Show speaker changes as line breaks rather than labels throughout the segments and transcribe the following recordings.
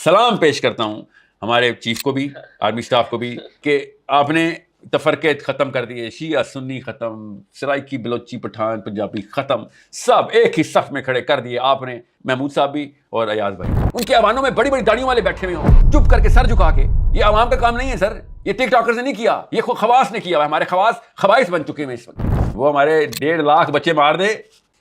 سلام پیش کرتا ہوں ہمارے چیف کو بھی, آرمی اسٹاف کو بھی, کہ آپ نے تفرقے ختم کر دیے, شیعہ سنی ختم, سرائکی بلوچی پٹھان پنجابی ختم, سب ایک ہی صف میں کھڑے کر دیے آپ نے. محمود صاحب بھی اور ایاز بھائی, ان کے ایوانوں میں بڑی بڑی داڑیوں والے بیٹھے ہوئے ہوں, چپ کر کے سر جھکا کے. یہ عوام کا کام نہیں ہے سر, یہ ٹک ٹاکرز نے نہیں کیا, یہ خواص نے کیا. ہمارے خواص خبائث بن چکے ہیں اس وقت. وہ ہمارے 1.5 لاکھ بچے مار دے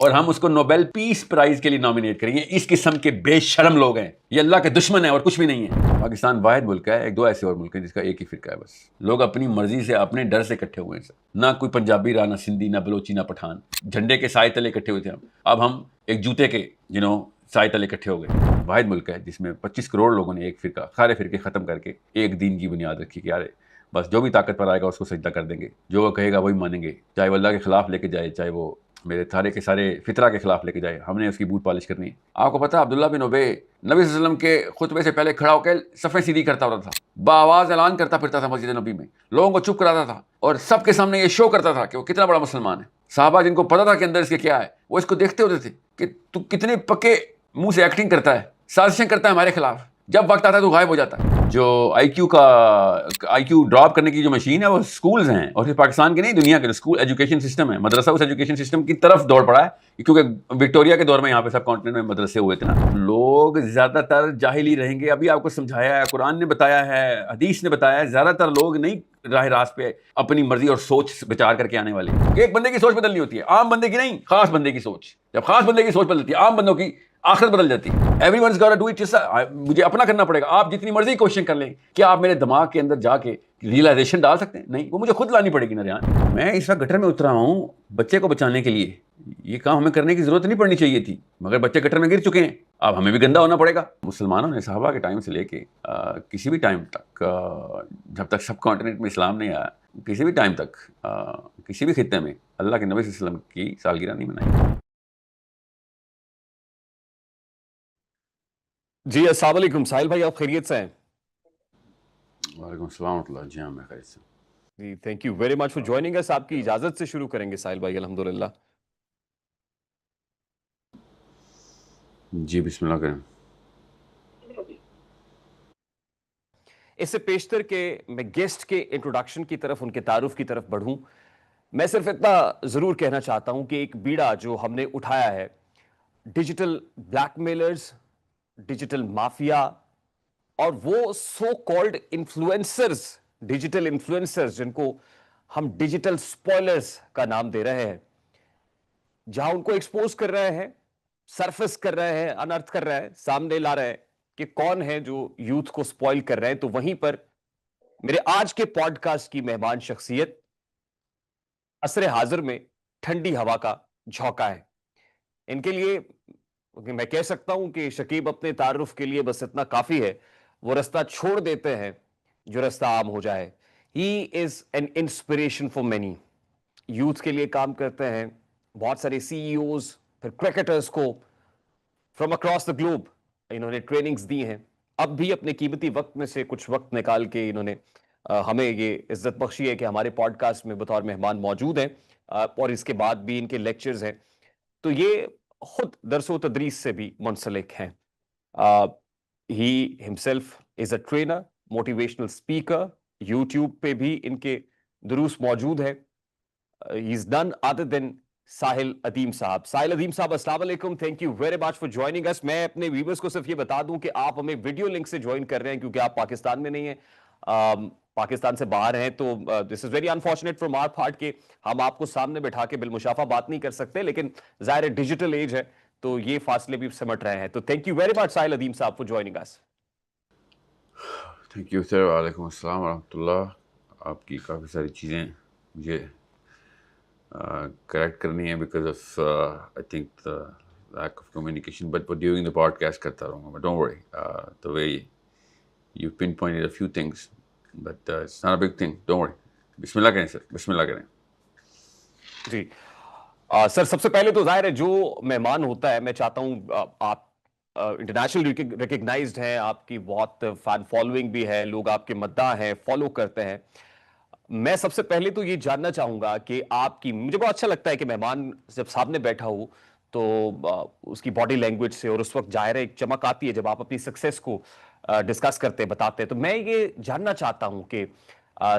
اور ہم اس کو نوبیل پیس پرائز کے لیے نامینیٹ کریں گے. اس قسم کے بے شرم لوگ ہیں, یہ اللہ کے دشمن ہیں اور کچھ بھی نہیں ہے. پاکستان واحد ملک ہے, 1-2 ایسے اور ملک ہیں جس کا ایک ہی فرقہ ہے بس. لوگ اپنی مرضی سے اپنے ڈر سے اکٹھے ہوئے ہیں سر. نہ کوئی پنجابی رہا, نہ سندھی, نہ بلوچی, نہ پٹھان. جھنڈے کے سائے تلے اکٹھے ہوئے تھے ہم. اب ہم ایک جوتے کے سائے تلے اکٹھے ہو گئے. واحد ملک ہے جس میں 25 کروڑ لوگوں نے ایک فرقہ, سارے فرقے ختم کر کے ایک دین کی بنیاد رکھی کہ یار بس جو بھی طاقت پر آئے گا اس کو سجدہ کر دیں گے, جو وہ کہے گا وہی مانیں گے, چاہے وہ اللہ کے خلاف لے کے جائے, چاہے وہ میرے سارے کے سارے فطرہ کے خلاف لے کے جائے. ہم نے اس کی بوٹ پالش کرنی ہے. آپ کو پتا عبداللہ بن ابی نبی صلی اللہ علیہ وسلم کے خطبے سے پہلے کھڑا ہو کے صفیں سیدھی کرتا ہوتا تھا, باآواز اعلان کرتا پھرتا تھا مسجد نبی میں, لوگوں کو چپ کراتا تھا اور سب کے سامنے یہ شو کرتا تھا کہ وہ کتنا بڑا مسلمان ہے. صحابہ جن کو پتا تھا کہ اندر اس کے کیا ہے, وہ اس کو دیکھتے ہوتے تھے کہ تو کتنے پکے منہ سے ایکٹنگ کرتا ہے, سازشیں کرتا ہے ہمارے خلاف, جب وقت آتا ہے تو غائب ہو جاتا ہے. جو آئی کیو ڈراپ کرنے کی جو مشین ہے وہ اسکولز ہیں, اور صرف پاکستان کے نہیں دنیا کے اسکول ایجوکیشن سسٹم ہے, مدرسہ اس ایجوکیشن سسٹم کی طرف دوڑ پڑا ہے, کیونکہ وکٹوریا کے دور میں یہاں پہ سب کانٹیننٹ میں مدرسے ہوئے تھے نا. لوگ زیادہ تر جاہل ہی رہیں گے. ابھی آپ کو سمجھایا ہے, قرآن نے بتایا ہے, حدیث نے بتایا ہے, زیادہ تر لوگ نہیں راہ راست پہ اپنی مرضی اور سوچ بچار کر کے آنے والے. ایک بندے کی سوچ بدلنی ہوتی ہے, عام بندے کی نہیں, خاص بندے کی سوچ. جب خاص بندے کی سوچ بدلتی ہے, عام بندوں کی آخرت بدل جاتی ہے. Everyone's got to do it. مجھے اپنا کرنا پڑے گا. آپ جتنی مرضی کوششیں کر لیں, کیا آپ میرے دماغ کے اندر جا کے ریئلائزیشن ڈال سکتے ہیں؟ نہیں, وہ مجھے خود لانی پڑے گی نا ریان. میں اس وقت گٹر میں اترا ہوں بچے کو بچانے کے لیے. یہ کام ہمیں کرنے کی ضرورت نہیں پڑنی چاہیے تھی, مگر بچے گٹر میں گر چکے ہیں. اب ہمیں بھی گندا ہونا پڑے گا. مسلمانوں نے صحابہ کے ٹائم سے لے کے کسی بھی ٹائم تک, جب تک سب کانٹیننٹ میں اسلام نہیں آیا, کسی بھی ٹائم تک کسی بھی خطے میں اللہ کے نبی صلی اللہ علیہ وسلم کی سالگرہ نہیں منائی.
جی السلام علیکم ساحل بھائی, آپ خیریت سے ہیں؟
وعلیکم السلام ورحمۃ اللہ. جی ہاں میں خیریت سے.
جی thank you very much for joining اس. آپ کی اجازت سے شروع کریں گے ساحل بھائی الحمدللہ.
جی بسم اللہ کریں.
اس سے پیشتر کے میں گیسٹ کے انٹروڈکشن کی طرف, ان کے تعارف کی طرف بڑھوں, میں صرف اتنا ضرور کہنا چاہتا ہوں کہ ایک بیڑا جو ہم نے اٹھایا ہے, digital black mailers, digital mafia اور وہ so called influencers, digital influencers جن کو ہم ڈیجیٹل سپوائلرز کا نام دے رہے ہیں, جہاں ان کو ایکسپوز کر رہے ہیں, سرفس کر رہے ہیں, انرتھ کر رہے ہیں, سامنے لا رہے ہیں کہ کون ہے جو یوتھ کو سپوائل کر رہے ہیں. تو وہیں پر میرے آج کے پوڈ کاسٹ کی مہمان شخصیت عصر حاضر میں ٹھنڈی ہوا کا جھونکا ہے. ان کے لیے میں کہہ سکتا ہوں کہ شکیب اپنے تعارف کے لیے بس اتنا کافی ہے, وہ رستہ چھوڑ دیتے ہیں جو رستہ عام ہو جائے. He is an inspiration for many. Youth کے لیے کام کرتے ہیں, بہت سارے سی ای اوز, پھر کرکٹرز کو فرام اکراس دا گلوب انہوں نے ٹریننگز دی ہیں. اب بھی اپنے قیمتی وقت میں سے کچھ وقت نکال کے انہوں نے ہمیں یہ عزت بخشی ہے کہ ہمارے پوڈ کاسٹ میں بطور مہمان موجود ہیں, اور اس کے بعد بھی ان کے لیکچرز ہیں. تو یہ خود درس و تدریس سے بھی منسلک ہیں. He himself is a trainer, motivational speaker, YouTube پہ بھی ان کے دروس موجود ہیں. ہی از نن ادر دین ساحل ادیم صاحب. ساحل ادیم صاحب السلام علیکم, thank you very much for joining اس. میں اپنے ویورز کو صرف یہ بتا دوں کہ آپ ہمیں ویڈیو لنک سے جوائن کر رہے ہیں کیونکہ آپ پاکستان میں نہیں ہیں, پاکستان سے باہر ہیں. تو this is very unfortunate from our part کہ ہم آپ کو سامنے بٹھا کے بالمشافہ بات نہیں کر سکتے, لیکن ظاہر ڈیجیٹل ایج ہے تو یہ فاصلے بھی سمٹ رہے ہیں. تو thank you very much Sahil Adeem Sahab for joining us.
Thank you sir. وعلیکم السلام ورحمۃ اللہ. آپ کی کافی ساری چیزیں مجھے کریکٹ کرنی ہے because of I think lack of communication, but during the podcast کرتا رہوں گا میں. Don't worry, the way you pinpointed a few things, but it's not a big thing. Don't worry. بسم اللہ کریں سر, بسم اللہ کریں.
جی سر, سب سے پہلے تو ظاہر ہے جو مہمان ہوتا ہے, میں چاہتا ہوں آپ انٹرنیشنل ریکگنائزڈ ہیں, آپ کی بہت فین فالوئنگ بھی ہے, لوگ آپ کے مداح ہیں, فالو کرتے ہیں. میں سب سے پہلے تو یہ جاننا چاہوں گا کہ آپ کی, مجھے بہت اچھا لگتا ہے کہ مہمان جب سامنے بیٹھا ہو تو اس کی باڈی لینگویج سے, اور اس وقت ظاہر ہے ایک چمک آتی ہے جب آپ اپنی سکسیس کو ڈسکس کرتے بتاتے ہیں. تو میں یہ جاننا چاہتا ہوں کہ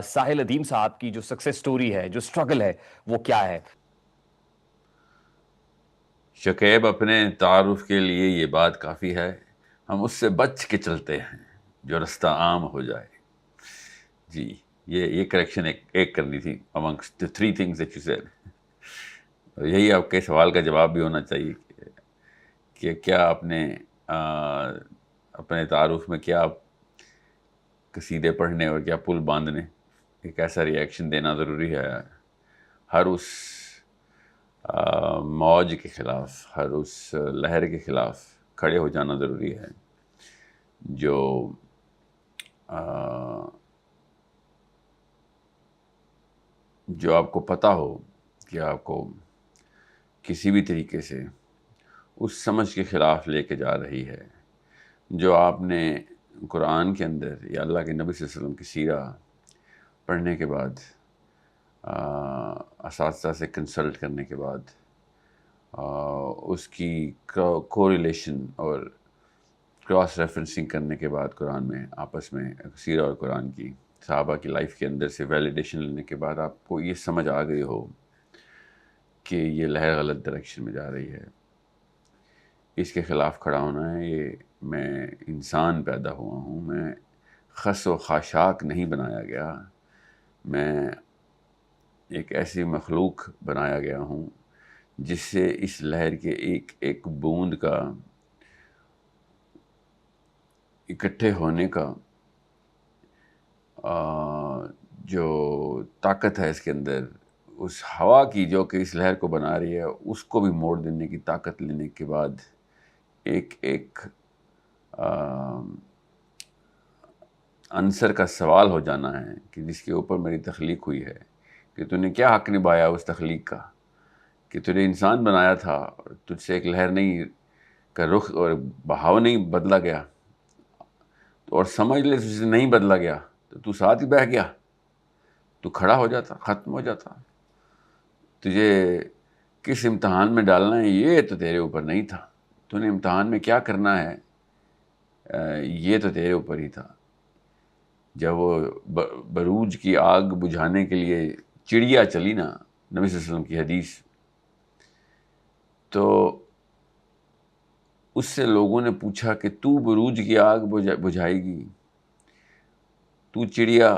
ساحل ادیم صاحب کی جو سکسیس سٹوری ہے, جو اسٹرگل ہے, وہ کیا ہے؟
شکیب اپنے تعارف کے لیے یہ بات کافی ہے, ہم اس سے بچ کے چلتے ہیں جو رستہ عام ہو جائے. جی, یہ کریکشن ایک کرنی تھی amongst the three things that you said. یہی آپ کے سوال کا جواب بھی ہونا چاہیے کہ کیا اپنے تعارف میں کیا قصیدے پڑھنے اور کیا پل باندھنے, ایک ایسا ریئیکشن دینا ضروری ہے. ہر اس موج کے خلاف, ہر اس لہر کے خلاف کھڑے ہو جانا ضروری ہے جو آپ کو پتہ ہو کہ آپ کو کسی بھی طریقے سے اس سمجھ کے خلاف لے کے جا رہی ہے, جو آپ نے قرآن کے اندر یا اللہ کے نبی صلی اللہ علیہ وسلم کی سیرہ پڑھنے کے بعد, اساتذہ سے کنسلٹ کرنے کے بعد, اس کی کوریلیشن اور کراس ریفرنسنگ کرنے کے بعد قرآن میں آپس میں سیرہ اور قرآن کی صحابہ کی لائف کے اندر سے ویلیڈیشن لینے کے بعد آپ کو یہ سمجھ آ گئی ہو کہ یہ لہر غلط ڈائریکشن میں جا رہی ہے, اس کے خلاف کھڑا ہونا ہے. یہ میں انسان پیدا ہوا ہوں, میں خس و خاشاک نہیں بنایا گیا, میں ایک ایسی مخلوق بنایا گیا ہوں جس سے اس لہر کے ایک ایک بوند کا اکٹھے ہونے کا جو طاقت ہے اس کے اندر, اس ہوا کی جو کہ اس لہر کو بنا رہی ہے, اس کو بھی موڑ دینے کی طاقت لینے کے بعد ایک ایک عنصر کا سوال ہو جانا ہے کہ جس کے اوپر میری تخلیق ہوئی ہے, کہ تو نے کیا حق نبھایا اس تخلیق کا, کہ تجھے انسان بنایا تھا اور تجھ سے ایک لہر نہیں کا رخ اور بہاؤ نہیں بدلا گیا, اور سمجھ لے تجھ سے نہیں بدلا گیا تو ساتھ ہی بہہ گیا, تو کھڑا ہو جاتا, ختم ہو جاتا. تجھے کس امتحان میں ڈالنا ہے یہ تو تیرے اوپر نہیں تھا, تو نے امتحان میں کیا کرنا ہے یہ تو تیرے اوپر ہی تھا. جب وہ بروج کی آگ بجھانے کے لیے چڑیا چلی نا, نبی صلی اللہ علیہ وسلم کی حدیث, تو اس سے لوگوں نے پوچھا کہ تو بروج کی آگ بجھائے گی, تو چڑیا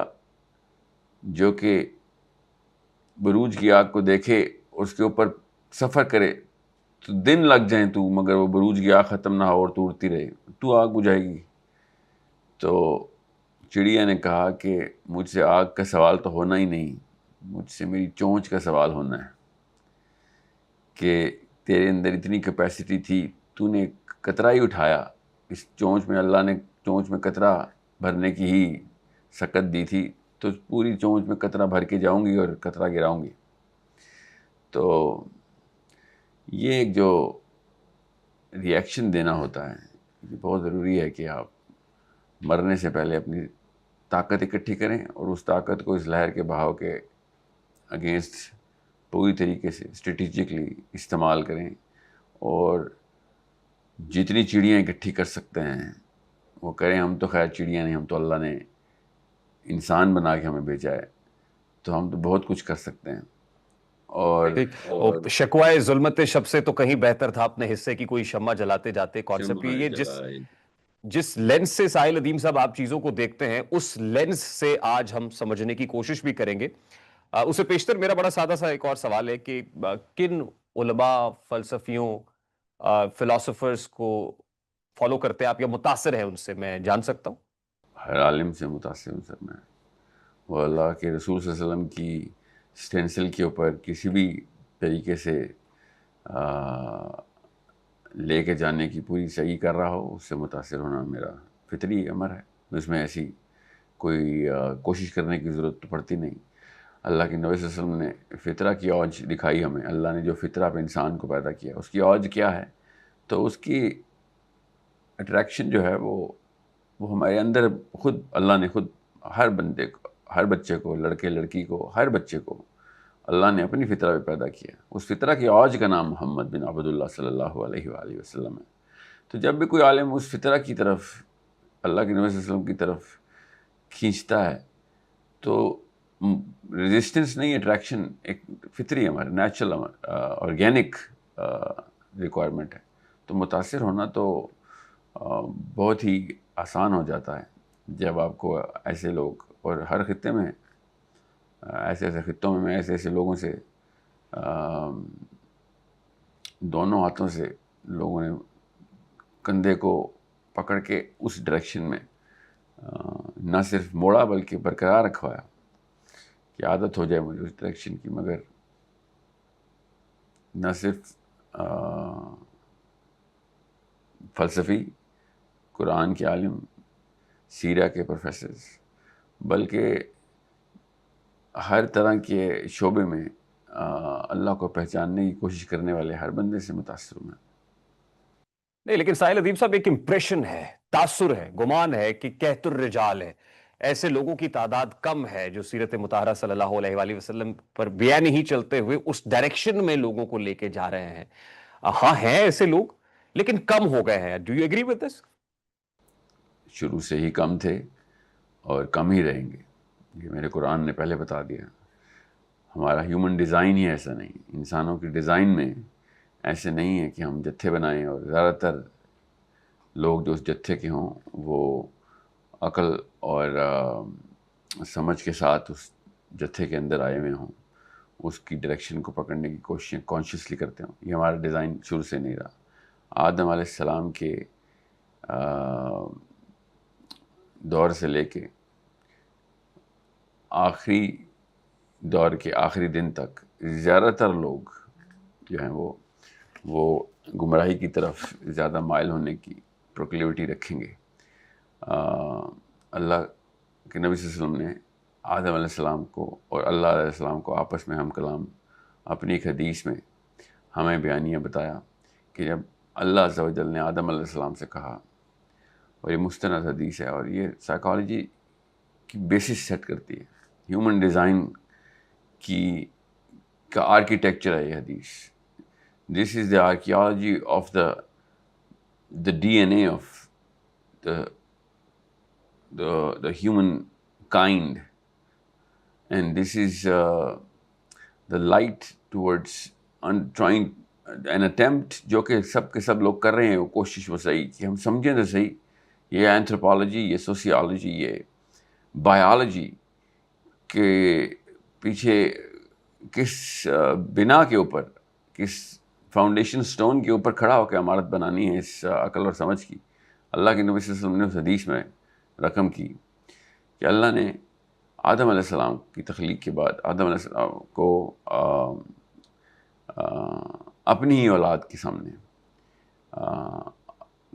جو کہ بروج کی آگ کو دیکھے اس کے اوپر سفر کرے تو دن لگ جائیں تو, مگر وہ بروج کی آگ ختم نہ ہو اور تو اڑتی رہے, تو آگ بجھائے گی. تو چڑیا نے کہا کہ مجھ سے آگ کا سوال تو ہونا ہی نہیں, مجھ سے میری چونچ کا سوال ہونا ہے, کہ تیرے اندر اتنی کیپیسٹی تھی, تو نے قطرہ ہی اٹھایا, اس چونچ میں اللہ نے چونچ میں قطرہ بھرنے کی ہی سکت دی تھی, تو پوری چونچ میں قطرہ بھر کے جاؤں گی اور قطرہ گراؤں گی. تو یہ ایک جو ریئیکشن دینا ہوتا ہے, یہ بہت ضروری ہے کہ آپ مرنے سے پہلے اپنی طاقت اکٹھی کریں اور اس طاقت کو اس لہر کے بہاؤ کے اگینسٹ پوری طریقے سے اسٹریٹجکلی استعمال کریں, اور جتنی چڑیاں اکٹھی کر سکتے ہیں وہ کریں. ہم تو خیر چڑیاں نہیں, ہم تو اللہ نے انسان بنا کے ہمیں بھیجا ہے, تو ہم تو بہت کچھ کر سکتے ہیں. اور
شکوائے ظلمت شب سے تو کہیں بہتر تھا اپنے حصے کی کوئی شمع جلاتے جاتے. کانسیپٹ یہ جس لینس سے ساحل ادیم صاحب آپ چیزوں کو دیکھتے ہیں, اس لینس سے آج ہم سمجھنے کی کوشش بھی کریں گے. اسے پیشتر میرا بڑا سادہ سا ایک اور سوال ہے کہ کن علماء, فلسفیوں, فلاسفرز کو فالو کرتے ہیں آپ یا متاثر ہیں ان سے, میں جان سکتا ہوں؟
ہر عالم سے متاثر ہوں سر میں. وہ اللہ کے رسول صلی اللہ علیہ وسلم کی سٹینسل کے اوپر کسی بھی طریقے سے لے کے جانے کی پوری صحیح کر رہا ہو, اس سے متاثر ہونا میرا فطری امر ہے. اس میں ایسی کوئی کوشش کرنے کی ضرورت تو پڑتی نہیں. اللہ کے نبی صلی اللہ علیہ وسلم نے فطرہ کی اوج دکھائی ہمیں. اللہ نے جو فطرہ پہ انسان کو پیدا کیا, اس کی اوج کیا ہے, تو اس کی اٹریکشن جو ہے وہ ہمارے اندر خود اللہ نے خود ہر بندے کو, ہر بچے کو, لڑکے لڑکی کو, ہر بچے کو اللہ نے اپنی فطرہ پہ پیدا کیا. اس فطرہ کی اوج کا نام محمد بن عبداللہ صلی اللہ علیہ وآلہ وسلم ہے. تو جب بھی کوئی عالم اس فطرہ کی طرف اللہ کے نبی صلی اللہ علیہ وسلم کی طرف کھینچتا ہے تو ریزسٹنس نہیں، اٹریکشن ایک فطری ہمارا نیچرل آرگینک ریکوائرمنٹ ہے. تو متاثر ہونا تو بہت ہی آسان ہو جاتا ہے جب آپ کو ایسے لوگ، اور ہر خطے میں ایسے ایسے خطوں میں ایسے ایسے لوگوں سے دونوں ہاتھوں سے لوگوں نے کندھے کو پکڑ کے اس ڈائریکشن میں نہ صرف موڑا بلکہ برقرار رکھوایا کہ عادت ہو جائے مجھے اس ڈائریکشن کی. مگر نہ صرف فلسفی، قرآن کے عالم، سیرہ کے پروفیسرز، بلکہ ہر طرح کے شعبے میں اللہ کو پہچاننے کی کوشش کرنے والے ہر بندے سے متاثر ہوں میں.
نہیں، لیکن ساحل ادیب صاحب ایک امپریشن ہے، تاثر ہے، گمان ہے کہ کہت الرجال ہے. ایسے لوگوں کی تعداد کم ہے جو سیرت مطہرہ صلی اللہ علیہ وآلہ وسلم پر بیان ہی چلتے ہوئے اس ڈائریکشن میں لوگوں کو لے کے جا رہے ہیں. ہاں ہیں ایسے لوگ، لیکن کم ہو گئے ہیں. Do you agree with this?
شروع سے ہی کم تھے اور کم ہی رہیں گے. یہ میرے قرآن نے پہلے بتا دیا. ہمارا ہیومن ڈیزائن ہی ایسا نہیں. انسانوں کی ڈیزائن میں ایسے نہیں ہے کہ ہم جتھے بنائیں اور زیادہ تر لوگ جو اس جتھے کے ہوں وہ عقل اور سمجھ کے ساتھ اس جتھے کے اندر آئے ہوئے ہوں، اس کی ڈائریکشن کو پکڑنے کی کوششیں کانشیسلی کرتے ہوں. یہ ہمارا ڈیزائن شروع سے نہیں رہا. آدم علیہ السلام کے دور سے لے کے آخری دور کے آخری دن تک زیادہ تر لوگ جو ہیں وہ گمراہی کی طرف زیادہ مائل ہونے کی پروکلیوٹی رکھیں گے. اللہ کے نبی صلی اللہ علیہ وسلم نے آدم علیہ السلام کو اور اللہ علیہ السلام کو آپس میں ہم کلام اپنی ایک حدیث میں ہمیں بیانیہ بتایا کہ جب اللہ عز و جل نے آدم علیہ السلام سے کہا، اور یہ مستند حدیث ہے اور یہ سائیکالوجی کی بیسس سیٹ کرتی ہے، ہیومن ڈیزائن کا آرکیٹیکچر ہے یہ حدیث. This is the archaeology of the D N A of the human kind, and this is the light towards trying an attempt جو کہ سب کے سب لوگ کر رہے ہیں. وہ کوشش وہ صحیح کہ ہم سمجھیں تو صحیح یہ اینتھروپولوجی، یہ سوسیالوجی، یہ بایولوجی کے پیچھے کس بنا کے اوپر، کس فاؤنڈیشن سٹون کے اوپر کھڑا ہو کے عمارت بنانی ہے اس عقل اور سمجھ کی. اللہ کے نبی صلی اللہ علیہ وسلم نے اس حدیث میں رقم کی کہ اللہ نے آدم علیہ السلام کی تخلیق کے بعد آدم علیہ السلام کو اپنی ہی اولاد کے سامنے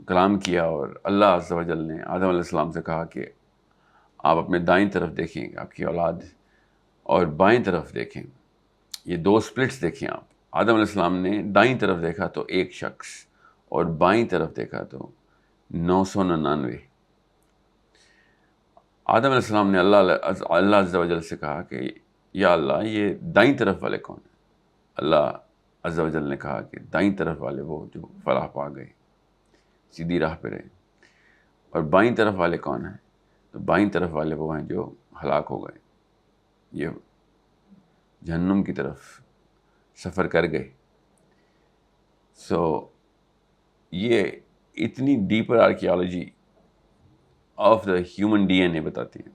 کلام کیا، اور اللہ عز و جل نے آدم علیہ السلام سے کہا کہ آپ اپنے دائیں طرف دیکھیں آپ کی اولاد، اور بائیں طرف دیکھیں. یہ دو سپلٹس دیکھیں آپ. آدم علیہ السلام نے دائیں طرف دیکھا تو ایک شخص، اور بائیں طرف دیکھا تو 999. آدم علیہ السلام نے اللہ عز و جل سے کہا کہ یا اللہ یہ دائیں طرف والے کون ہیں؟ اللہ عز و جل نے کہا کہ دائیں طرف والے وہ جو فلاح پا گئے، سیدھی راہ پہ رہے. اور بائیں طرف والے کون ہیں؟ تو بائیں طرف والے وہ ہیں جو ہلاک ہو گئے، یہ جہنم کی طرف سفر کر گئے. سو یہ اتنی deeper archaeology of the human D N A بتاتی ہے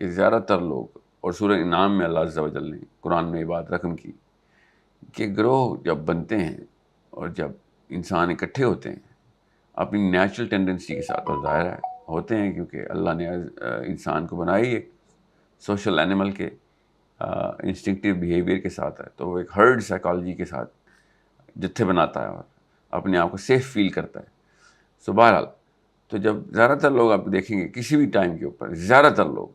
کہ زیادہ تر لوگ، اور سورہ انعام میں اللہ عز و جل نے قرآن میں یہ بات رقم کی کہ گروہ جب بنتے ہیں اور جب انسان اکٹھے ہوتے ہیں اپنی نیچرل ٹینڈنسی کے ساتھ، اور ظاہر ہے ہوتے ہیں کیونکہ اللہ نے انسان کو بنائی ایک سوشل اینیمل کے انسٹنکٹیو بیہیویئر کے ساتھ ہے، تو وہ ایک ہرڈ سائیکالوجی کے ساتھ جتھے بناتا ہے اور اپنے آپ کو سیف فیل کرتا ہے. سو بہرحال تو جب زیادہ تر لوگ آپ دیکھیں گے کسی بھی ٹائم کے اوپر، زیادہ تر لوگ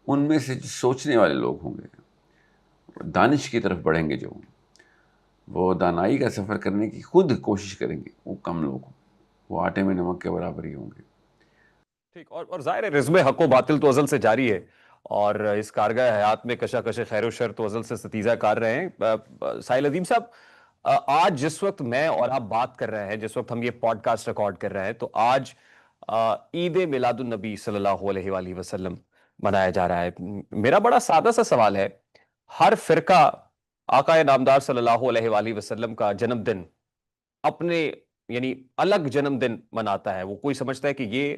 ان میں سے جو سوچنے والے لوگ ہوں گے، دانش کی طرف بڑھیں گے، جو وہ دانائی کا سفر کرنے کی خود کوشش کریں گے، وہ کم لوگ ہوں، وہ آٹے میں نمک کے برابر ہی ہوں گے.
ٹھیک. اور ظاہر ہے رزم حق و باطل تو ازل سے جاری ہے، اور اس کارگاہ حیات میں کشاکش خیر و شر تو ازل سے ستیزہ کار رہے ہیں. ساحل ادیم صاحب، آج جس وقت میں اور آپ بات کر رہے ہیں، جس وقت ہم یہ پوڈ کاسٹ ریکارڈ کر رہے ہیں، تو آج عید میلاد النبی صلی اللہ علیہ وآلہ وسلم منایا جا رہا ہے. میرا بڑا سادہ سا سوال ہے. ہر فرقہ آقا نامدار صلی اللہ علیہ وآلہ وسلم کا جنم دن اپنے یعنی الگ جنم دن مناتا ہے. وہ کوئی سمجھتا ہے کہ یہ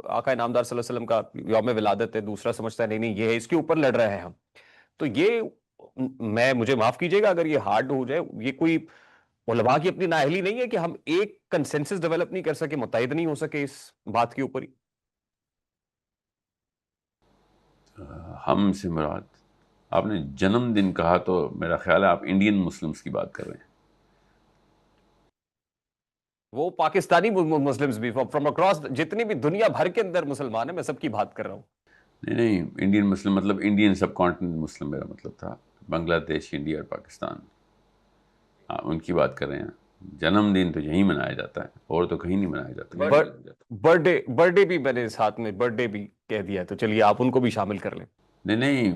آقا نامدار صلی اللہ علیہ وسلم کا یوم ولادت ہے, دوسرا سمجھتا ہے نہیں نہیں یہ ہے, اس کے اوپر لڑ رہے ہیں ہم. تو یہ مجھے معاف کیجئے گا اگر یہ ہارڈ ہو جائے, یہ کوئی علماء کی اپنی نااہلی نہیں ہے کہ ہم ایک کنسنسس ڈیولپ نہیں کر سکے, متحد نہیں ہو سکے اس بات کے اوپر ہی؟
ہم سے مراد, آپ نے جنم دن کہا تو میرا خیال ہے آپ انڈین مسلمس کی بات کر رہے ہیں.
وہ پاکستانی مسلمز بھی فرام اکراس جتنی بھی دنیا بھر کے اندر مسلمان ہیں, میں سب کی بات کر رہا ہوں.
نہیں, انڈین مسلم مطلب انڈین سب کانٹیننٹ مسلم میرا مطلب تھا, بنگلہ دیش, انڈیا اور پاکستان, ان کی بات کر رہے ہیں. جنم دن تو یہیں منایا جاتا ہے, اور تو کہیں نہیں منایا جاتا.
برتھ ڈے بھی میں نے ساتھ میں برتھ ڈے بھی کہہ دیا, تو چلیے آپ ان کو بھی شامل کر لیں.
نہیں,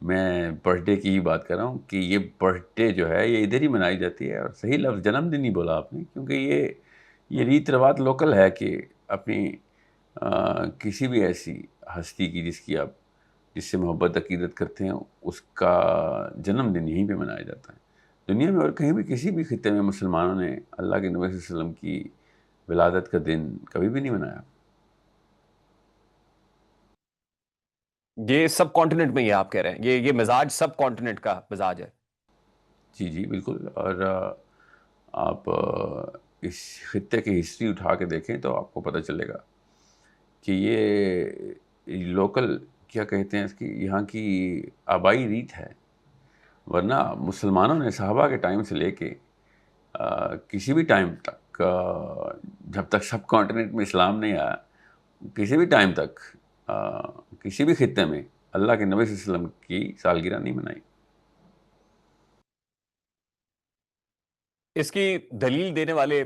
میں برتھ ڈے کی ہی بات کر رہا ہوں کہ یہ برتھ ڈے جو ہے یہ ادھر ہی منائی جاتی ہے. اور صحیح لفظ جنم دن ہی بولا آپ نے, کیونکہ یہ ریت رواج لوکل ہے کہ اپنی کسی بھی ایسی ہستی کی جس سے محبت عقیدت کرتے ہیں اس کا جنم دن یہیں پہ منایا جاتا ہے. دنیا میں اور کہیں بھی کسی بھی خطے میں مسلمانوں نے اللہ کے نبی صلی اللہ علیہ وسلم کی ولادت کا دن کبھی بھی نہیں منایا.
یہ سب کانٹیننٹ میں یہ آپ کہہ رہے ہیں, یہ مزاج سب کانٹیننٹ کا مزاج ہے.
جی بالکل. اور آپ اس خطے کی ہسٹری اٹھا کے دیکھیں تو آپ کو پتہ چلے گا کہ یہ لوکل کیا کہتے ہیں اس کی, یہاں کی آبائی ریت ہے. ورنہ مسلمانوں نے صحابہ کے ٹائم سے لے کے کسی بھی ٹائم تک, جب تک سب کانٹیننٹ میں اسلام نہیں آیا, کسی بھی ٹائم تک کسی بھی خطے میں اللہ کے نبی صلی اللہ علیہ وسلم کی سالگرہ نہیں منائی.
اس کی دلیل دینے والے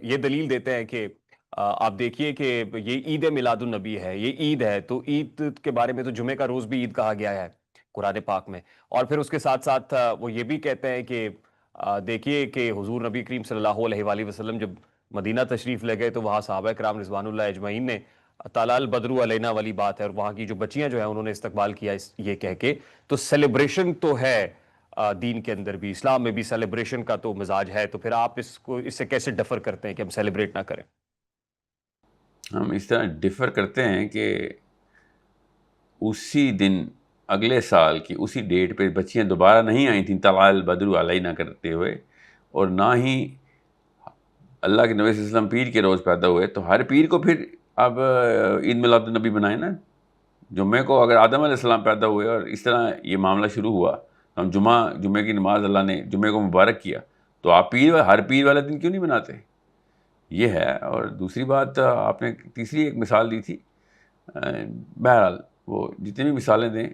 یہ دلیل دیتے ہیں کہ آپ دیکھیے کہ یہ عید میلاد النبی ہے, یہ عید ہے, تو عید کے بارے میں تو جمعے کا روز بھی عید کہا گیا ہے قرآن پاک میں. اور پھر اس کے ساتھ ساتھ وہ یہ بھی کہتے ہیں کہ دیکھیے کہ حضور نبی کریم صلی اللہ علیہ وآلہ وسلم جب مدینہ تشریف لے گئے تو وہاں صحابہ کرام رضوان اللہ اجمعین نے طلع البدر علینا والی بات ہے, اور وہاں کی جو بچیاں جو ہیں انہوں نے استقبال کیا یہ کہہ کے. تو سیلیبریشن تو ہے دین کے اندر بھی, اسلام میں بھی سیلیبریشن کا تو مزاج ہے, تو پھر آپ اس سے کیسے ڈفر کرتے ہیں کہ ہم سیلیبریٹ نہ کریں؟
ہم اس طرح ڈفر کرتے ہیں کہ اسی دن اگلے سال کی اسی ڈیٹ پہ بچیاں دوبارہ نہیں آئی تھیں طلع البدر علینا کرتے ہوئے, اور نہ ہی اللہ کے نبی صلی اللہ علیہ وسلم پیر کے روز پیدا ہوئے, تو ہر پیر کو پھر اب عید میلاد النبی بنائیں نا. جمعے کو اگر آدم علیہ السلام پیدا ہوئے اور اس طرح یہ معاملہ شروع ہوا, ہم جمعے کی نماز اللہ نے جمعے کو مبارک کیا, تو آپ ہر پیر والا دن کیوں نہیں بناتے؟ یہ ہے. اور دوسری بات, آپ نے تیسری ایک مثال دی تھی. بہرحال وہ جتنی بھی مثالیں دیں,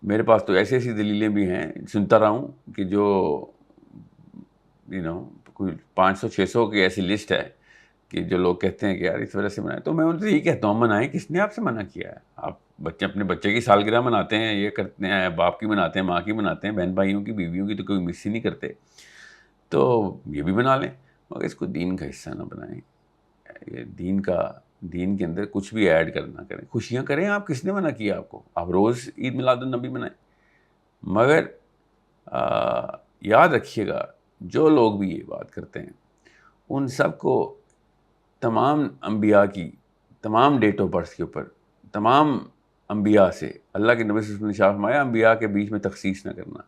میرے پاس تو ایسی دلیلیں بھی ہیں, سنتا رہا ہوں کہ جو کوئی 500-600 کی ایسی لسٹ ہے کہ جو لوگ کہتے ہیں کہ یار اس وجہ سے منائے. تو میں ان سے یہی کہتا ہوں, منائیں, کس نے آپ سے منع کیا ہے؟ آپ اپنے بچے کی سالگرہ مناتے ہیں, یہ کرتے ہیں, باپ کی مناتے ہیں, ماں کی مناتے ہیں, بہن بھائیوں کی, بیویوں کی تو کوئی مس ہی نہیں کرتے, تو یہ بھی بنا لیں, مگر اس کو دین کا حصہ نہ بنائیں. یہ دین کے اندر کچھ بھی ایڈ کرنا کریں. خوشیاں کریں, آپ کس نے منع کیا آپ کو؟ آپ روز عید میلاد النبی منائیں. مگر یاد رکھیے گا, جو لوگ بھی یہ بات کرتے ہیں ان سب کو تمام انبیاء کی تمام ڈیٹ آف برتھ کے اوپر تمام انبیاء سے اللہ کے نبی صلی اللہ علیہ وسلم نے ارشاد فرمایا انبیاء کے بیچ میں تخصیص نہ کرنا.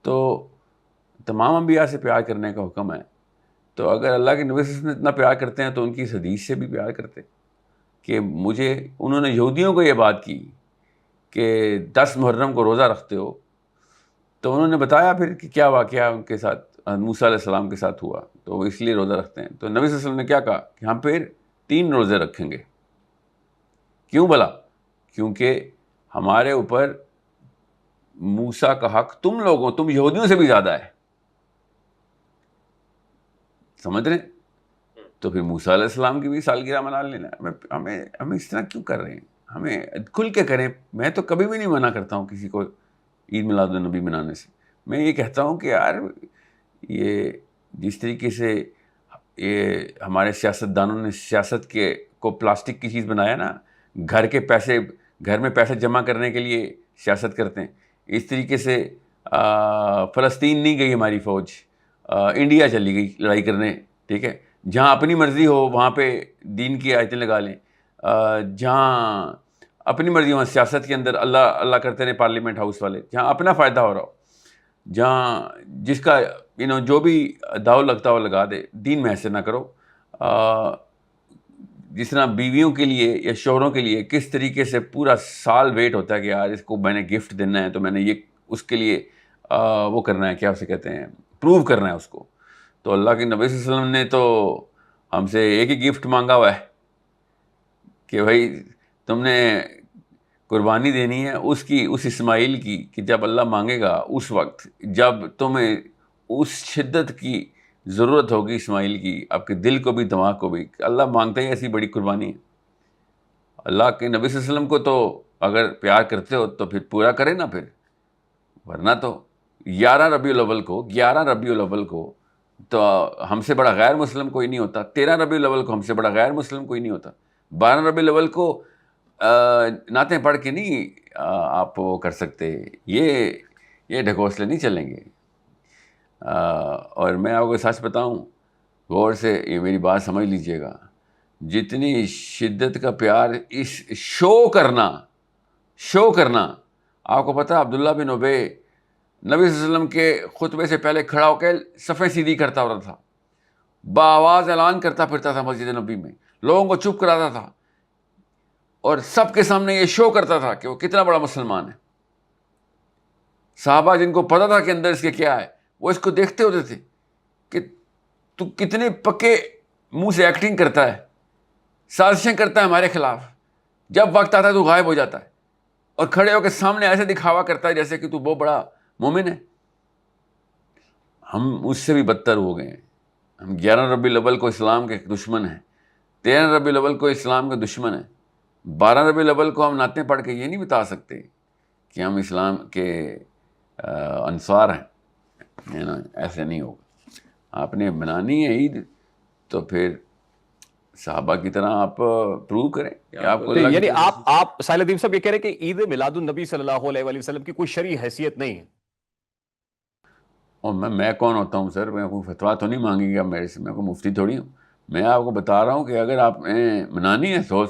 تو تمام انبیاء سے پیار کرنے کا حکم ہے. تو اگر اللہ کے نبی صلی اللہ علیہ وسلم اتنا پیار کرتے ہیں تو ان کی اس حدیث سے بھی پیار کرتے کہ انہوں نے یہودیوں کو یہ بات کی کہ 10 محرم کو روزہ رکھتے ہو, تو انہوں نے بتایا پھر کہ کیا واقعہ ان کے ساتھ موسیٰ علیہ السلام کے ساتھ ہوا, تو وہ اس لیے روزہ رکھتے ہیں. تو نبی صلی اللہ علیہ وسلم نے کیا کہا کہ ہم پھر 3 روزے رکھیں گے. کیوں بلا؟ کیونکہ ہمارے اوپر موسیٰ کا حق تم یہودیوں سے بھی زیادہ ہے. سمجھ رہے ہیں؟ تو پھر موسیٰ علیہ السلام کی بھی سالگرہ منا لینا. ہمیں اس طرح کیوں کر رہے ہیں؟ ہمیں کھل کے کریں. میں تو کبھی بھی نہیں منع کرتا ہوں کسی کو عید میلاد النبی منانے سے. میں یہ کہتا ہوں کہ یار یہ جس طریقے سے یہ ہمارے سیاستدانوں نے سیاست کے کو پلاسٹک کی چیز بنایا نا, گھر میں پیسے جمع کرنے کے لیے سیاست کرتے ہیں. اس طریقے سے فلسطین نہیں گئی ہماری فوج, انڈیا چلی گئی لڑائی کرنے, ٹھیک ہے. جہاں اپنی مرضی ہو وہاں پہ دین کی آیتیں لگا لیں, جہاں اپنی مرضی ہو سیاست کے اندر اللہ کرتے رہے پارلیمنٹ ہاؤس والے, جہاں اپنا فائدہ ہو رہا ہو, جہاں جس کا جو بھی داؤ لگتا ہو لگا دے. دین میں ایسے نہ کرو. جس طرح بیویوں کے لیے یا شوہروں کے لیے کس طریقے سے پورا سال ویٹ ہوتا ہے کہ یار اس کو میں نے گفٹ دینا ہے تو میں نے یہ اس کے لیے وہ کرنا ہے, کیا اسے کہتے ہیں, پروو کرنا ہے اس کو. تو اللہ کے نبی صلی اللہ علیہ وسلم نے تو ہم سے ایک ہی گفٹ مانگا ہوا ہے کہ بھائی تم نے قربانی دینی ہے اس اسماعیل کی, کہ جب اللہ مانگے گا اس وقت جب تمہیں اس شدت کی ضرورت ہوگی اسماعیل کی, آپ کے دل کو بھی دماغ کو بھی. اللہ مانگتا ہے ایسی بڑی قربانی ہے. اللہ کے نبی صلی اللہ علیہ وسلم کو تو اگر پیار کرتے ہو تو پھر پورا کرے نا پھر, ورنہ تو 11 ربیع الاول کو تو ہم سے بڑا غیر مسلم کوئی نہیں ہوتا. 13 ربیع الاول کو ہم سے بڑا غیر مسلم کوئی نہیں ہوتا. 12 ربیع الاول کو نعتیں پڑھ کے نہیں آپ وہ کر سکتے. یہ ڈھکوسلے نہیں چلیں گے. اور میں آپ کو سچ بتاؤں, غور سے یہ میری بات سمجھ لیجئے گا, جتنی شدت کا پیار اس شو کرنا آپ کو پتہ, عبداللہ بن ابی نبی صلی اللہ علیہ وسلم کے خطبے سے پہلے کھڑا ہو کے صفیں سیدھی کرتا ہوتا تھا, بآواز اعلان کرتا پھرتا تھا مسجد نبی میں, لوگوں کو چپ کراتا تھا اور سب کے سامنے یہ شو کرتا تھا کہ وہ کتنا بڑا مسلمان ہے. صحابہ جن کو پتہ تھا کہ اندر اس کے کیا ہے, وہ اس کو دیکھتے ہوتے تھے کہ تو کتنے پکے منہ سے ایکٹنگ کرتا ہے, سازشیں کرتا ہے ہمارے خلاف, جب وقت آتا ہے تو غائب ہو جاتا ہے اور کھڑے ہو کے سامنے ایسے دکھاوا کرتا ہے جیسے کہ تو بہت بڑا مومن ہے. ہم اس سے بھی بدتر ہو گئے ہیں. ہم 11 ربیع الاول کو اسلام کے دشمن ہیں, 13 ربیع الاول کو اسلام کے دشمن ہیں, 12 ربیع الاول کو ہم نعتیں پڑھ کے یہ نہیں بتا سکتے کہ ہم اسلام کے انصار ہیں. ایسے نہیں ہوگا. آپ نے بنانی ہے عید تو پھر صحابہ کی طرح آپ پروو کریں کہ آپ کو,
یعنی آپ ساحل ادیب صاحب یہ کہہ رہے ہیں کہ عید میلاد النبی صلی اللہ علیہ وآلہ وسلم کی کوئی شرعی حیثیت نہیں ہے.
اور میں کون ہوتا ہوں سر, میں کوئی فتویٰ تو نہیں مانگی گا میرے سے, میں کوئی مفتی تھوڑی ہوں. میں آپ کو بتا رہا ہوں کہ اگر آپ نے منانی ہے تو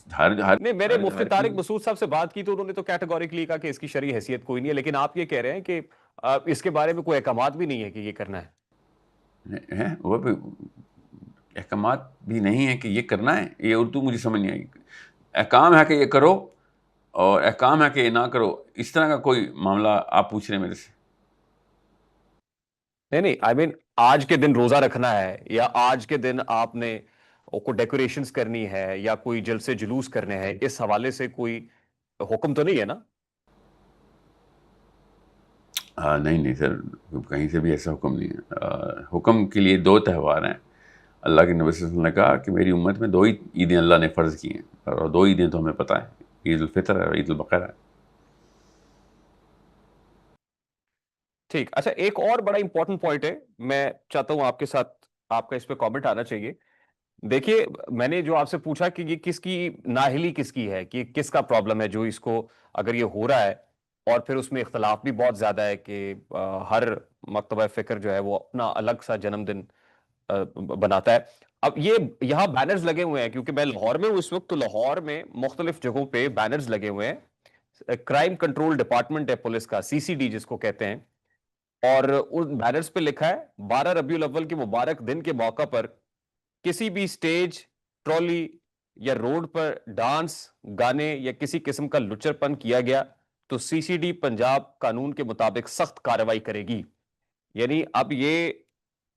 نہیں, میرے مفتی طارق مسعود صاحب سے بات کی تو انہوں نے تو کیٹیگوریکلی کہا کہ اس کی شرعی حیثیت کوئی نہیں ہے, لیکن آپ یہ کہہ رہے ہیں کہ اس کے بارے میں کوئی احکامات بھی نہیں ہے کہ یہ کرنا ہے.
وہ بھی احکامات بھی نہیں ہے کہ یہ کرنا ہے. یہ اردو مجھے سمجھ نہیں آئی. احکام ہے کہ یہ کرو اور احکام ہے کہ یہ نہ کرو, اس طرح کا کوئی معاملہ آپ پوچھ رہے ہیں میرے سے.
نہیں, آئی مین آج کے دن روزہ رکھنا ہے یا آج کے دن آپ نے کوئی ڈیکوریشنز کرنی ہے یا کوئی جلسے جلوس کرنے ہیں, اس حوالے سے کوئی حکم تو نہیں ہے نا؟
نہیں سر, کہیں سے بھی ایسا حکم نہیں ہے. حکم کے لیے 2 تہوار ہیں. اللہ کے نبی صلی اللہ علیہ وسلم نے کہا کہ میری امت میں 2 ہی عیدیں اللہ نے فرض کی ہیں, اور 2 عیدیں تو ہمیں پتہ ہے, عید الفطر ہے اور عید البقرہ ہے.
ٹھیک, اچھا ایک اور بڑا امپورٹنٹ پوائنٹ ہے, میں چاہتا ہوں آپ کے ساتھ آپ کا اس پہ کامنٹ آنا چاہیے. دیکھیے, میں نے جو آپ سے پوچھا کہ یہ کس کی نااہلی کس کی ہے, کہ کس کا پرابلم ہے جو اس کو اگر یہ ہو رہا ہے, اور پھر اس میں اختلاف بھی بہت زیادہ ہے کہ ہر مکتبہ فکر جو ہے وہ اپنا الگ سا جنم دن بناتا ہے. اب یہ یہاں بینرز لگے ہوئے ہیں, کیونکہ میں لاہور میں ہوں اس وقت, تو لاہور میں مختلف جگہوں پہ بینرز لگے ہوئے ہیں. کرائم کنٹرول ڈپارٹمنٹ ہے پولیس کا, CCD جس کو کہتے ہیں, اور ان بینرز پہ لکھا ہے 12 ربیع الاول کے مبارک دن کے موقع پر کسی بھی سٹیج, ٹرالی یا روڈ پر ڈانس, گانے یا کسی قسم کا لچر پن کیا گیا تو CCD پنجاب قانون کے مطابق سخت کارروائی کرے گی. یعنی اب یہ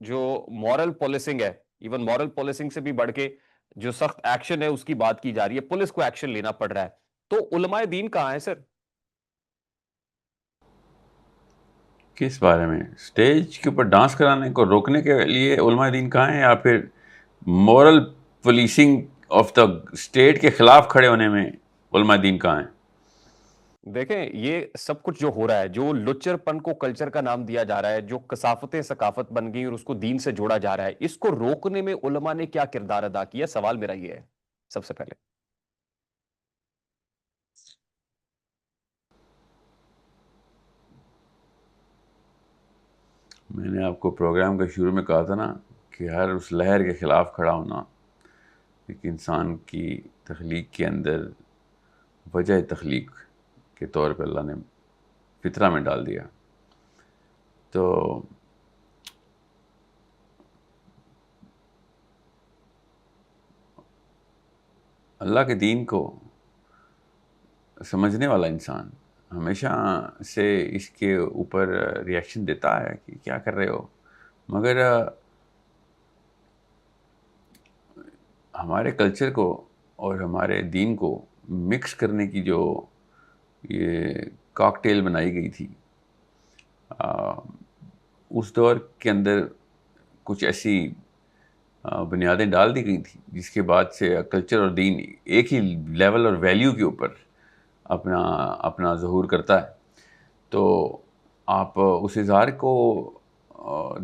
جو مورل پولیسنگ ہے, ایون مورل پولیسنگ سے بھی بڑھ کے جو سخت ایکشن ہے اس کی بات کی جا رہی ہے, پولیس کو ایکشن لینا پڑ رہا ہے. تو علماء دین کہاں ہیں سر؟
کس بارے میں؟ اسٹیج کے اوپر ڈانس کرانے کو روکنے کے لیے علماء دین کہاں ہیں, یا پھر moral policing of the state کے خلاف کھڑے ہونے میں علماء دین کہاں ہیں؟
دیکھیں یہ سب کچھ جو ہو رہا ہے، جو لچر پن کو کلچر کا نام دیا جا رہا ہے، جو کثافتیں ثقافت بن گئی اور اس کو دین سے جوڑا جا رہا ہے، اس کو روکنے میں علماء نے کیا کردار ادا کیا؟ سوال میرا یہ ہے سب سے پہلے۔
میں نے آپ کو پروگرام کے شروع میں کہا تھا نا کہ ہر اس لہر کے خلاف کھڑا ہونا ایک انسان کی تخلیق کے اندر وجہ تخلیق کے طور پہ اللہ نے فطرہ میں ڈال دیا۔ تو اللہ کے دین کو سمجھنے والا انسان ہمیشہ سے اس کے اوپر ریئیکشن دیتا ہے کہ کیا کر رہے ہو، مگر ہمارے کلچر کو اور ہمارے دین کو مکس کرنے کی جو یہ کاکٹیل بنائی گئی تھی، اس دور کے اندر کچھ ایسی بنیادیں ڈال دی گئی تھیں جس کے بعد سے کلچر اور دین ایک ہی لیول اور ویلیو کے اوپر اپنا ظہور کرتا ہے۔ تو آپ اس اظہار کو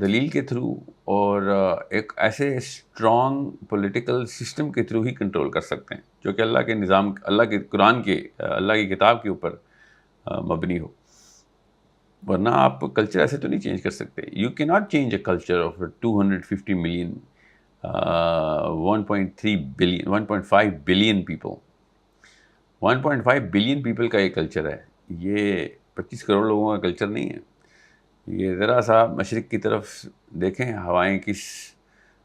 دلیل کے تھرو اور ایک ایسے اسٹرانگ پولیٹیکل سسٹم کے تھرو ہی کنٹرول کر سکتے ہیں جو کہ اللہ کے نظام، اللہ کے قرآن کے، اللہ کی کتاب کے اوپر مبنی ہو، ورنہ آپ کلچر ایسے تو نہیں چینج کر سکتے۔ یو کی not change a culture of 250 million 1.3 billion 1.5 billion people 1.5 billion people کا یہ کلچر ہے، یہ 25 کروڑ لوگوں کا کلچر نہیں ہے۔ یہ ذرا سا مشرق کی طرف دیکھیں، ہوائیں کس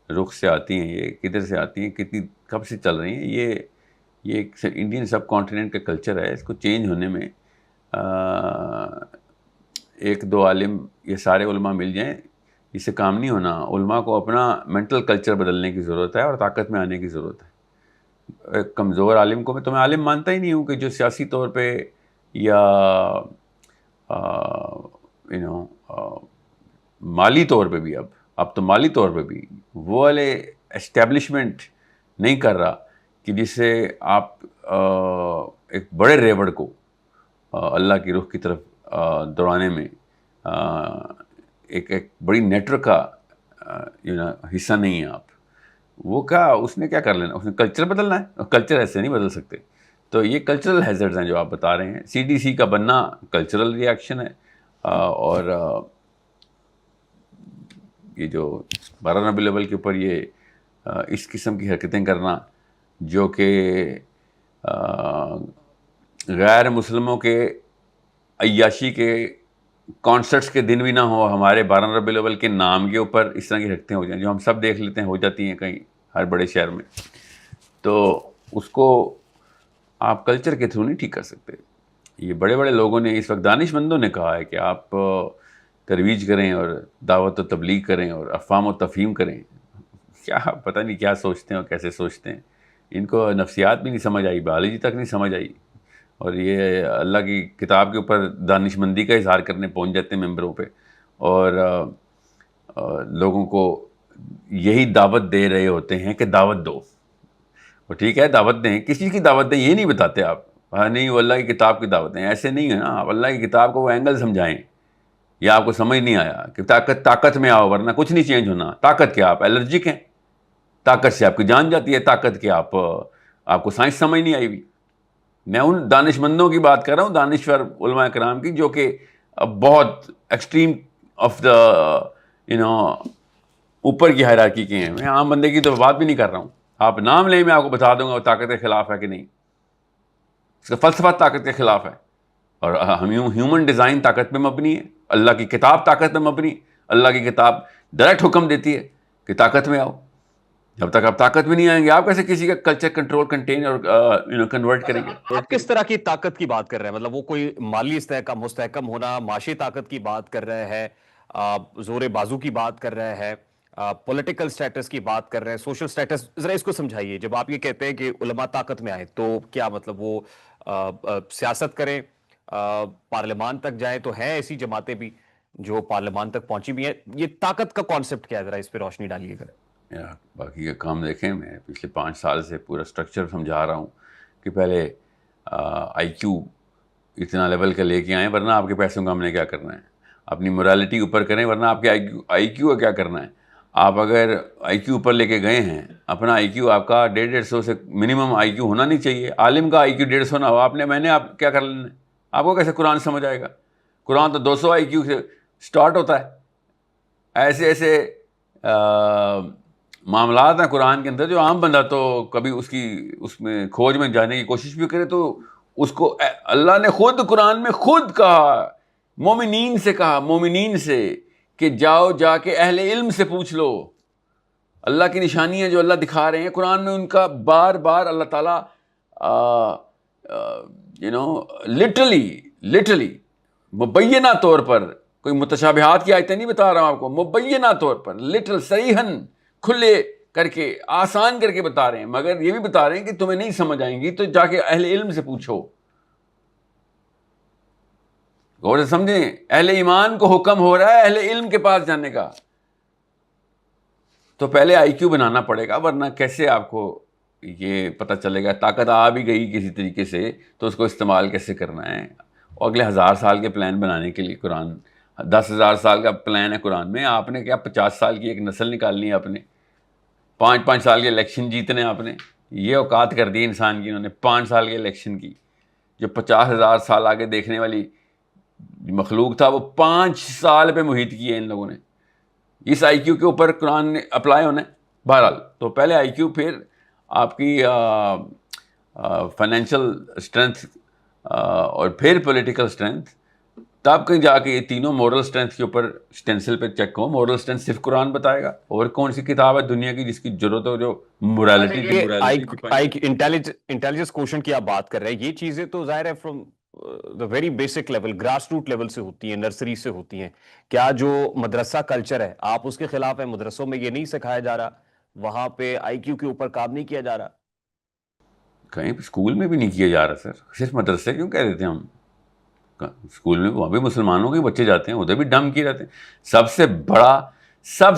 رخ سے آتی ہیں، یہ کدھر سے آتی ہیں، کتنی کب سے چل رہی ہیں۔ یہ ایک انڈین سب کانٹیننٹ کا کلچر ہے، اس کو چینج ہونے میں ایک دو عالم، یہ سارے علماء مل جائیں، اس سے کام نہیں ہونا۔ علماء کو اپنا مینٹل کلچر بدلنے کی ضرورت ہے اور طاقت میں آنے کی ضرورت ہے۔ ایک کمزور عالم کو تو میں عالم مانتا ہی نہیں ہوں کہ جو سیاسی طور پہ یا مالی طور پہ بھی اب تو مالی طور پہ بھی وہ والے اسٹیبلشمنٹ نہیں کر رہا کہ جس سے آپ ایک بڑے ریوڑ کو اللہ کی رخ کی طرف دوڑانے میں ایک بڑی نیٹورک کا حصہ نہیں ہیں آپ۔ وہ کیا اس نے کیا کر لینا، اس نے کلچر بدلنا ہے، کلچر ایسے نہیں بدل سکتے۔ تو یہ کلچرل ہیزرڈز ہیں جو آپ بتا رہے ہیں۔ سی ڈی سی کا بننا کلچرل ریئیکشن ہے، اور یہ جو 12 ربیع الاول کے اوپر یہ اس قسم کی حرکتیں کرنا جو کہ غیر مسلموں کے عیاشی کے کانسرٹس کے دن بھی نہ ہو، ہمارے 12 ربیع الاول کے نام کے اوپر اس طرح کی حرکتیں ہو جائیں جو ہم سب دیکھ لیتے ہیں، ہو جاتی ہیں کہیں ہر بڑے شہر میں، تو اس کو آپ کلچر کے تھرو نہیں ٹھیک کر سکتے۔ یہ بڑے بڑے لوگوں نے اس وقت، دانش مندوں نے کہا ہے کہ آپ ترویج کریں اور دعوت و تبلیغ کریں اور افہام و تفہیم کریں۔ کیا پتہ نہیں کیا سوچتے ہیں اور کیسے سوچتے ہیں، ان کو نفسیات بھی نہیں سمجھ آئی، بایولوجی تک نہیں سمجھ آئی، اور یہ اللہ کی کتاب کے اوپر دانش مندی کا اظہار کرنے پہنچ جاتے ہیں ممبروں پہ، اور لوگوں کو یہی دعوت دے رہے ہوتے ہیں کہ دعوت دو۔ وہ ٹھیک ہے دعوت دیں، کس چیز کی دعوت دیں یہ نہیں بتاتے آپ۔ ہاں نہیں، وہ اللہ کی کتاب کی دعوت دیں، ایسے نہیں ہے نا۔ آپ اللہ کی کتاب کو وہ اینگل سمجھائیں، یا آپ کو سمجھ نہیں آیا کہ طاقت میں آؤ ورنہ کچھ نہیں چینج ہونا۔ طاقت کیا، آپ الرجک ہیں؟ طاقت سے آپ کی جان جاتی ہے، طاقت کیا آپ کو سائنس سمجھ نہیں آئی ہوئی۔ میں ان دانش مندوں کی بات کر رہا ہوں، دانشور علماء کرام کی، جو کہ بہت ایکسٹریم آف دا اوپر کی ہائرارکی کے ہیں۔ میں عام بندے کی تو بات بھی نہیں کر رہا ہوں۔ آپ نام لیں، میں آپ کو بتا دوں گا وہ طاقت کے خلاف ہے کہ نہیں۔ اس کا فلسفہ طاقت کے خلاف ہے، اور ہیومن ڈیزائن طاقت پہ مبنی ہے، اللہ کی کتاب طاقت پہ مبنی ہے۔ اللہ کی کتاب ڈائریکٹ حکم دیتی ہے کہ طاقت میں آؤ۔ جب تک آپ طاقت میں نہیں آئیں گے، آپ کیسے کسی کا کلچر کنٹرول کنٹین اور کنورٹ کریں گے؟
آپ کس طرح کی طاقت کی بات کر رہے ہیں؟ مطلب وہ کوئی مالی مستحکم ہونا، معاشی طاقت کی بات کر رہے ہیں، زور بازو کی بات کر رہے ہیں، پولیٹیکل سٹیٹس کی بات کر رہے ہیں، سوشل سٹیٹس؟ ذرا اس کو سمجھائیے۔ جب آپ یہ کہتے ہیں کہ علماء طاقت میں آئے تو کیا مطلب وہ سیاست کریں، پارلیمان تک جائیں؟ تو ہیں ایسی جماعتیں بھی جو پارلیمان تک پہنچی بھی ہیں۔ یہ طاقت کا کانسیپٹ کیا ہے؟ ذرا اس پہ روشنی ڈالیے گا۔
باقی کا کام دیکھیں، میں پچھلے 5 سال سے پورا سٹرکچر سمجھا رہا ہوں کہ پہلے آئی کیو اتنا لیول کا لے کے آئیں، ورنہ آپ کے پیسوں کا ہم نے کیا کرنا ہے. اپنی مورالٹی اوپر کریں، ورنہ آپ کے آئی کیو کا کیا کرنا ہے. آپ اگر آئی کیو اوپر لے کے گئے ہیں، اپنا آئی کیو آپ کا 150 سے منیمم آئی کیو ہونا نہیں چاہیے. عالم کا آئی کیو 150 نہ ہو، آپ کیا کر لینا ہے. آپ کو کیسے قرآن سمجھ آئے گا؟ قرآن تو 200 آئی کیو سے سٹارٹ ہوتا ہے. ایسے ایسے معاملات ہیں قرآن کے اندر جو عام بندہ تو کبھی اس میں کھوج میں جانے کی کوشش بھی کرے تو اس کو اللہ نے خود قرآن میں خود کہا، مومنین سے کہ جاؤ جا کے اہل علم سے پوچھ لو. اللہ کی نشانیاں جو اللہ دکھا رہے ہیں قرآن میں، ان کا بار بار اللہ تعالیٰ لٹرلی مبینہ طور پر، کوئی متشابہات کی آیتیں نہیں بتا رہا ہوں آپ کو، مبینہ طور پر لٹرل صریحاً کھلے کر کے آسان کر کے بتا رہے ہیں، مگر یہ بھی بتا رہے ہیں کہ تمہیں نہیں سمجھ آئیں گی تو جا کے اہل علم سے پوچھو. غور سے سمجھیں، اہل ایمان کو حکم ہو رہا ہے اہل علم کے پاس جانے کا. تو پہلے آئی کیو بنانا پڑے گا، ورنہ کیسے آپ کو یہ پتہ چلے گا. طاقت آ بھی گئی کسی طریقے سے تو اس کو استعمال کیسے کرنا ہے. اور اگلے 1000 سال کے پلان بنانے کے لیے قرآن 10,000 سال کا پلان ہے قرآن میں. آپ نے کیا 50 سال کی ایک نسل نکالنی ہے، آپ نے 5 سال کے الیکشن جیتنے، آپ نے یہ اوقات کر دی انسان کی. انہوں نے 5 سال کے الیکشن کی. جو 50,000 سال آگے دیکھنے والی مخلوق تھا وہ 5 سال پہ محیط کی ہے ان لوگوں نے. اس آئی کیو کے اوپر قرآن نے اپلائی ہونا ہے. بہرحال تو پہلے آئی کیو، پھر آپ کی فائنینشیل اسٹرینتھ اور پھر پولیٹیکل اسٹرینتھ، تب کہیں جا کے یہ تینوں مورل اسٹرینتھ کے اوپر اسٹینسل پہ چیک ہو. مورل اسٹرینتھ صرف قرآن بتائے گا. اور کون سی کتاب ہے دنیا کی جس کی ضرورت ہو جو
انٹیلیجنس کوشن کی آپ بات کر رہے ہیں، یہ چیزیں تو ظاہر ہے from the very basic level, grass root level سے ہوتی ہیں، نرسری سے ہوتی ہیں. کیا جو مدرسہ کلچر ہے آپ اس کے خلاف ہیں؟ مدرسوں میں یہ نہیں سکھایا جا رہا، وہاں پہ آئی کیو کے اوپر کام نہیں کیا جا رہا؟
کہیں اسکول میں بھی نہیں کیا جا رہا سر. صرف مدرسے کیوں کہہ دیتے ہیں ہم؟ اسکول میں وہاں بھی مسلمانوں کے بچے جاتے ہیں، ادھر بھی ڈم کی رہتے ہیں. سب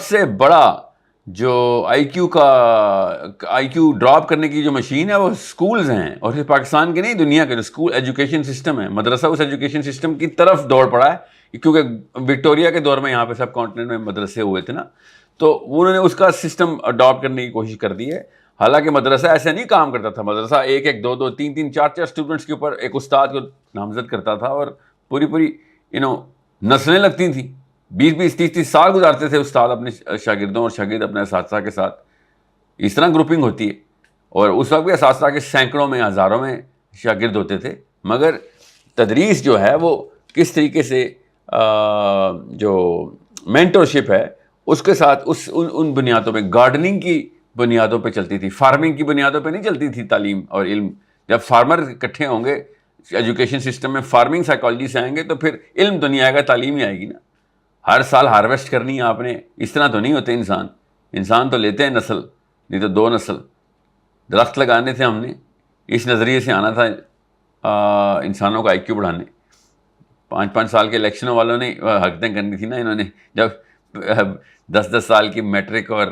سے بڑا جو آئی کیو ڈراپ کرنے کی جو مشین ہے وہ اسکولز ہیں. اور صرف پاکستان کے نہیں، دنیا کے جو اسکول ایجوکیشن سسٹم ہے، مدرسہ اس ایجوکیشن سسٹم کی طرف دوڑ پڑا ہے. کیونکہ وکٹوریا کے دور میں یہاں پہ سب کانٹیننٹ میں مدرسے ہوئے تھے نا، تو انہوں نے اس کا سسٹم اڈاپٹ کرنے کی کوشش کر دی ہے. حالانکہ مدرسہ ایسے نہیں کام کرتا تھا. مدرسہ 1 2 3 3 4 4 اسٹوڈنٹس کے اوپر ایک استاد کو نامزد کرتا تھا، اور پوری نسلیں لگتی تھیں. 20 30 سال گزارتے تھے استاد اپنے شاگردوں اور شاگرد اپنے اساتذہ کے ساتھ. اس طرح گروپنگ ہوتی ہے. اور اس وقت بھی اساتذہ کے سینکڑوں میں ہزاروں میں شاگرد ہوتے تھے. مگر تدریس جو ہے وہ کس طریقے سے جو مینٹورشپ ہے اس کے ساتھ ان بنیادوں پہ، گارڈننگ کی بنیادوں پہ چلتی تھی، فارمنگ کی بنیادوں پہ نہیں چلتی تھی تعلیم اور علم. جب فارمر اکٹھے ہوں گے ایجوکیشن سسٹم میں، فارمنگ سائیکالوجی سے آئیں گے تو پھر علم تو نہیں آئے گا، تعلیم ہی آئے گی نا. ہر سال ہارویسٹ کرنی ہے آپ نے، اس طرح تو نہیں ہوتے انسان تو لیتے ہیں نسل، نہیں تو 2 نسل. درخت لگانے تھے ہم نے، اس نظریے سے آنا تھا انسانوں کا آئی کیو بڑھانے. 5 سال کے الیکشنوں والوں نے حرکتیں کرنی تھی نا. انہوں نے جب 10 سال کی میٹرک اور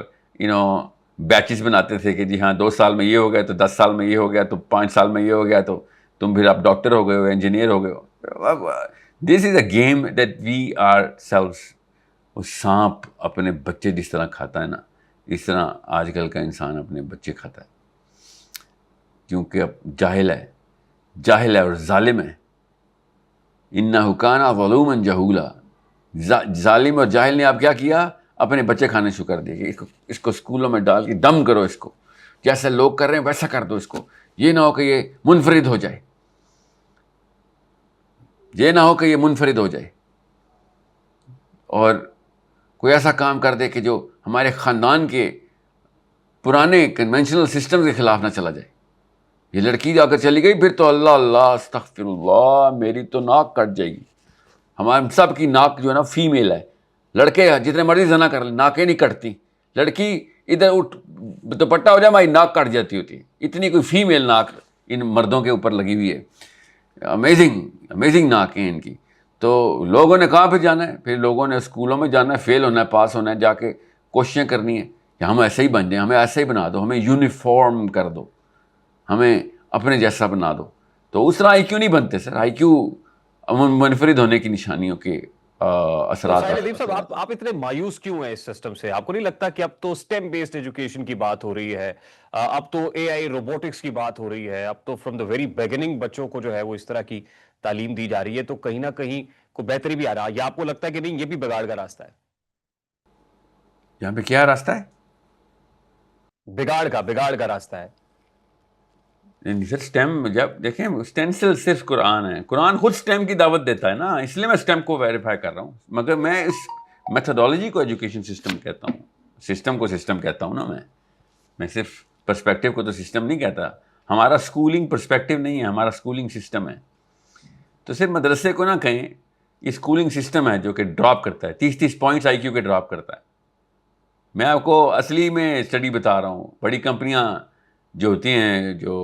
بیچز بناتے تھے کہ جی ہاں 2 سال میں یہ ہو گیا تو 10 سال میں یہ ہو گیا تو 5 سال میں یہ ہو گیا تو تم پھر آپ ڈاکٹر ہو گئے ہو، انجینئر ہو گئے ہو. This is a game that we are sellers. وہ سانپ اپنے بچے جس طرح کھاتا ہے نا، اس طرح آج کل کا انسان اپنے بچے کھاتا ہے. کیونکہ اب جاہل ہے اور ظالم ہے. انہ کان ظلوما جہولا. ظالم اور جاہل نے اب کیا کیا؟ اپنے بچے کھانے شروع کر دیے. اس کو اسکولوں میں ڈال کے دم کرو، اس کو جیسا لوگ کر رہے ہیں ویسا کر دو. اس کو یہ نہ ہو کہ یہ منفرد ہو جائے، اور کوئی ایسا کام کر دے کہ جو ہمارے خاندان کے پرانے کنونشنل سسٹم کے خلاف نہ چلا جائے. یہ لڑکی جا کر چلی گئی پھر تو اللہ استغفر اللہ، میری تو ناک کٹ جائے گی. ہمارے سب کی ناک جو ہے نا فیمیل ہے. لڑکے جتنے مرضی زنا کر لیں ناکیں نہیں کٹتی. لڑکی ادھر اٹھ دوپٹہ ہو جائے ہماری ناک کٹ جاتی ہوتی ہے. اتنی کوئی فیمیل ناک ان مردوں کے اوپر لگی ہوئی ہے. امیزنگ ناک ہیں ان کی. تو لوگوں نے کہاں پہ جانا ہے؟ پھر لوگوں نے اسکولوں میں جانا ہے، فیل ہونا ہے، پاس ہونا ہے، جا کے کوششیں کرنی ہیں کہ ہم ایسے ہی بن جائیں، ہمیں ایسے ہی بنا دو، ہمیں یونیفارم کر دو، ہمیں اپنے جیسا بنا دو. تو اس طرح آئی کیو نہیں بنتے سر. آئی کیو منفرد ہونے کی نشانیوں کے اثرات.
ساحل ادیب صاحب آپ اتنے مایوس کیوں ہیں اس سسٹم سے؟ آپ کو نہیں لگتا کہ اب تو سٹیم بیسڈ ایجوکیشن کی بات ہو رہی ہے, اب تو اے آئی روبوٹکس کی بات ہو رہی ہے, اب تو فرام دا ویری بگننگ بچوں کو جو ہے وہ اس طرح کی تعلیم دی جا رہی ہے, تو کہیں نہ کہیں کوئی بہتری بھی آ رہا ہے, یا آپ کو لگتا ہے کہ نہیں یہ بھی بگاڑ کا راستہ ہے؟
یہاں پہ کیا راستہ ہے؟
بگاڑ کا راستہ ہے.
سر سٹیم جب دیکھیں اسٹینسل صرف قرآن ہے, قرآن خود سٹیم کی دعوت دیتا ہے نا, اس لیے میں سٹیم کو ویریفائی کر رہا ہوں, مگر میں اس میتھڈالوجی کو ایجوکیشن سسٹم کہتا ہوں, سسٹم کو سسٹم کہتا ہوں نا. میں صرف پرسپیکٹیو کو تو سسٹم نہیں کہتا. ہمارا اسکولنگ پرسپیکٹیو نہیں ہے, ہمارا اسکولنگ سسٹم ہے. تو صرف مدرسے کو نہ کہیں, یہ اسکولنگ سسٹم ہے جو کہ ڈراپ کرتا ہے 30 پوائنٹس آئی کیو کے ڈراپ کرتا ہے. میں آپ کو اصلی میں اسٹڈی بتا رہا ہوں. بڑی کمپنیاں جو ہوتی ہیں, جو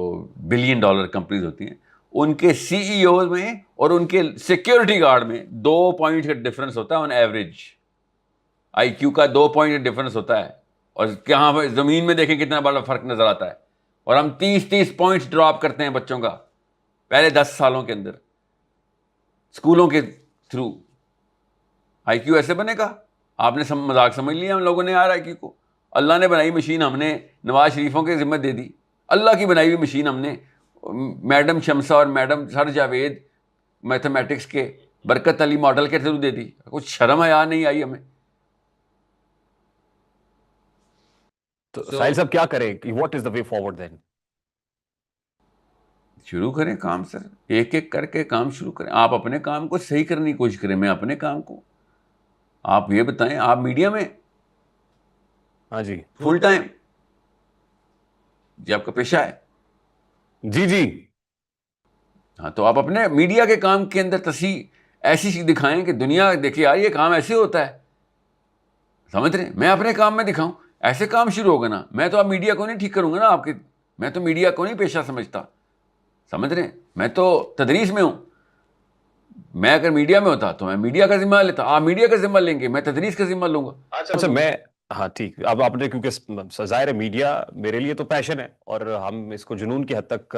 $1 بلین کمپنیز ہوتی ہیں, ان کے سی ای اوز میں اور ان کے سیکیورٹی گارڈ میں 2 پوائنٹ کا ڈفرنس ہوتا ہے آن ایوریج. آئی کیو کا 2 پوائنٹ کا ڈفرنس ہوتا ہے, اور کہاں پہ زمین میں دیکھیں کتنا بڑا فرق نظر آتا ہے. اور ہم 30 پوائنٹس ڈراپ کرتے ہیں بچوں کا پہلے 10 سالوں کے اندر اسکولوں کے تھرو. آئی کیو ایسے بنے گا؟ آپ نے مذاق سمجھ لیا ہم لوگوں نے آر آئی کیو کو. اللہ نے بنائی مشین ہم نے نواز شریفوں کے ذمہ دے دی. اللہ کی بنائی ہوئی مشین ہم نے میڈم شمسہ اور میڈم سر جاوید میتھمیٹکس کے برکت علی ماڈل کے تھرو دے دی. کچھ شرم حیا نہیں آئی ہمیں.
تو ساحل صاحب کیا کریں, what is the way forward دین؟
شروع کریں کام سر, ایک ایک کر کے کام شروع کریں. آپ اپنے کام کو صحیح کرنے کی کوشش کریں, میں اپنے کام کو. آپ یہ بتائیں, آپ میڈیا میں
ہاں جی
فل ٹائم جی آپ کا پیشہ ہے؟
جی
ہاں, تو آپ اپنے میڈیا کے کام کے اندر تصحیح ایسی چیز دکھائیں کہ دنیا دیکھے یار یہ کام ایسے ہوتا ہے. سمجھ رہے ہیں؟ میں اپنے کام میں دکھاؤں, ایسے کام شروع ہوگا نا. میں تو اب میڈیا کو نہیں ٹھیک کروں گا نا آپ کے, میں تو میڈیا کو نہیں پیشہ سمجھتا. سمجھ رہے ہیں؟ میں تو تدریس میں ہوں. میں اگر میڈیا میں ہوتا تو میں میڈیا کا ذمہ لیتا. آپ میڈیا کا ذمہ لیں گے, میں تدریس کا ذمہ لوں گا.
اچھا میں ہاں ٹھیک. اب آپ نے کیونکہ ظاہر ہے میڈیا میرے لیے تو پیشن ہے, اور ہم اس کو جنون کی حد تک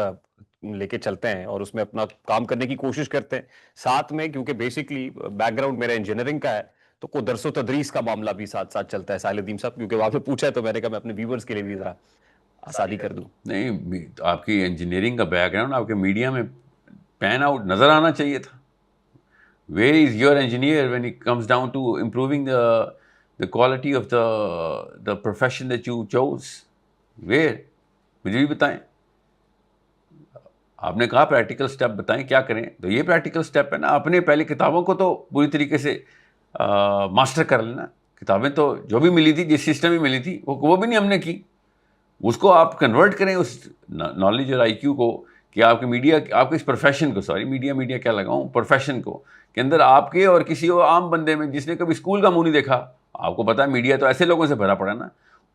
لے کے چلتے ہیں اور اس میں اپنا کام کرنے کی کوشش کرتے ہیں. ساتھ میں کیونکہ بیسکلی بیک گراؤنڈ میرا انجینئرنگ کا ہے, تو کوئی درس و تدریس کا معاملہ بھی ساتھ ساتھ چلتا ہے. ساحل ادیم صاحب کیونکہ آپ نے پوچھا ہے تو میں نے کہا میں اپنے ویورز کے لیے بھی ذرا آسانی کر دوں.
نہیں, آپ کی انجینئرنگ کا بیک گراؤنڈ آپ کے میڈیا میں پین آؤٹ نظر آنا چاہیے تھا. Where is your engineer when it comes down to improving the quality of the profession that you chose? Where? مجھے بھی بتائیں. آپ نے کہا پریکٹیکل سٹیپ بتائیں کیا کریں, تو یہ پریکٹیکل سٹیپ ہے نا. اپنے پہلے کتابوں کو تو پوری طریقے سے ماسٹر کر لینا. کتابیں تو جو بھی ملی تھی, جس سسٹم میں ملی تھی وہ بھی نہیں ہم نے کی. اس کو آپ کنورٹ کریں اس نالج اور آئی کیو کو, کہ آپ کے میڈیا, آپ کے اس پروفیشن کو, سوری میڈیا کیا لگاؤں, پروفیشن کو, کے اندر آپ کے اور کسی اور عام بندے میں جس نے کبھی اسکول کا منہ نہیں دیکھا. آپ کو پتا ہے میڈیا تو ایسے لوگوں سے بھرا پڑا نا,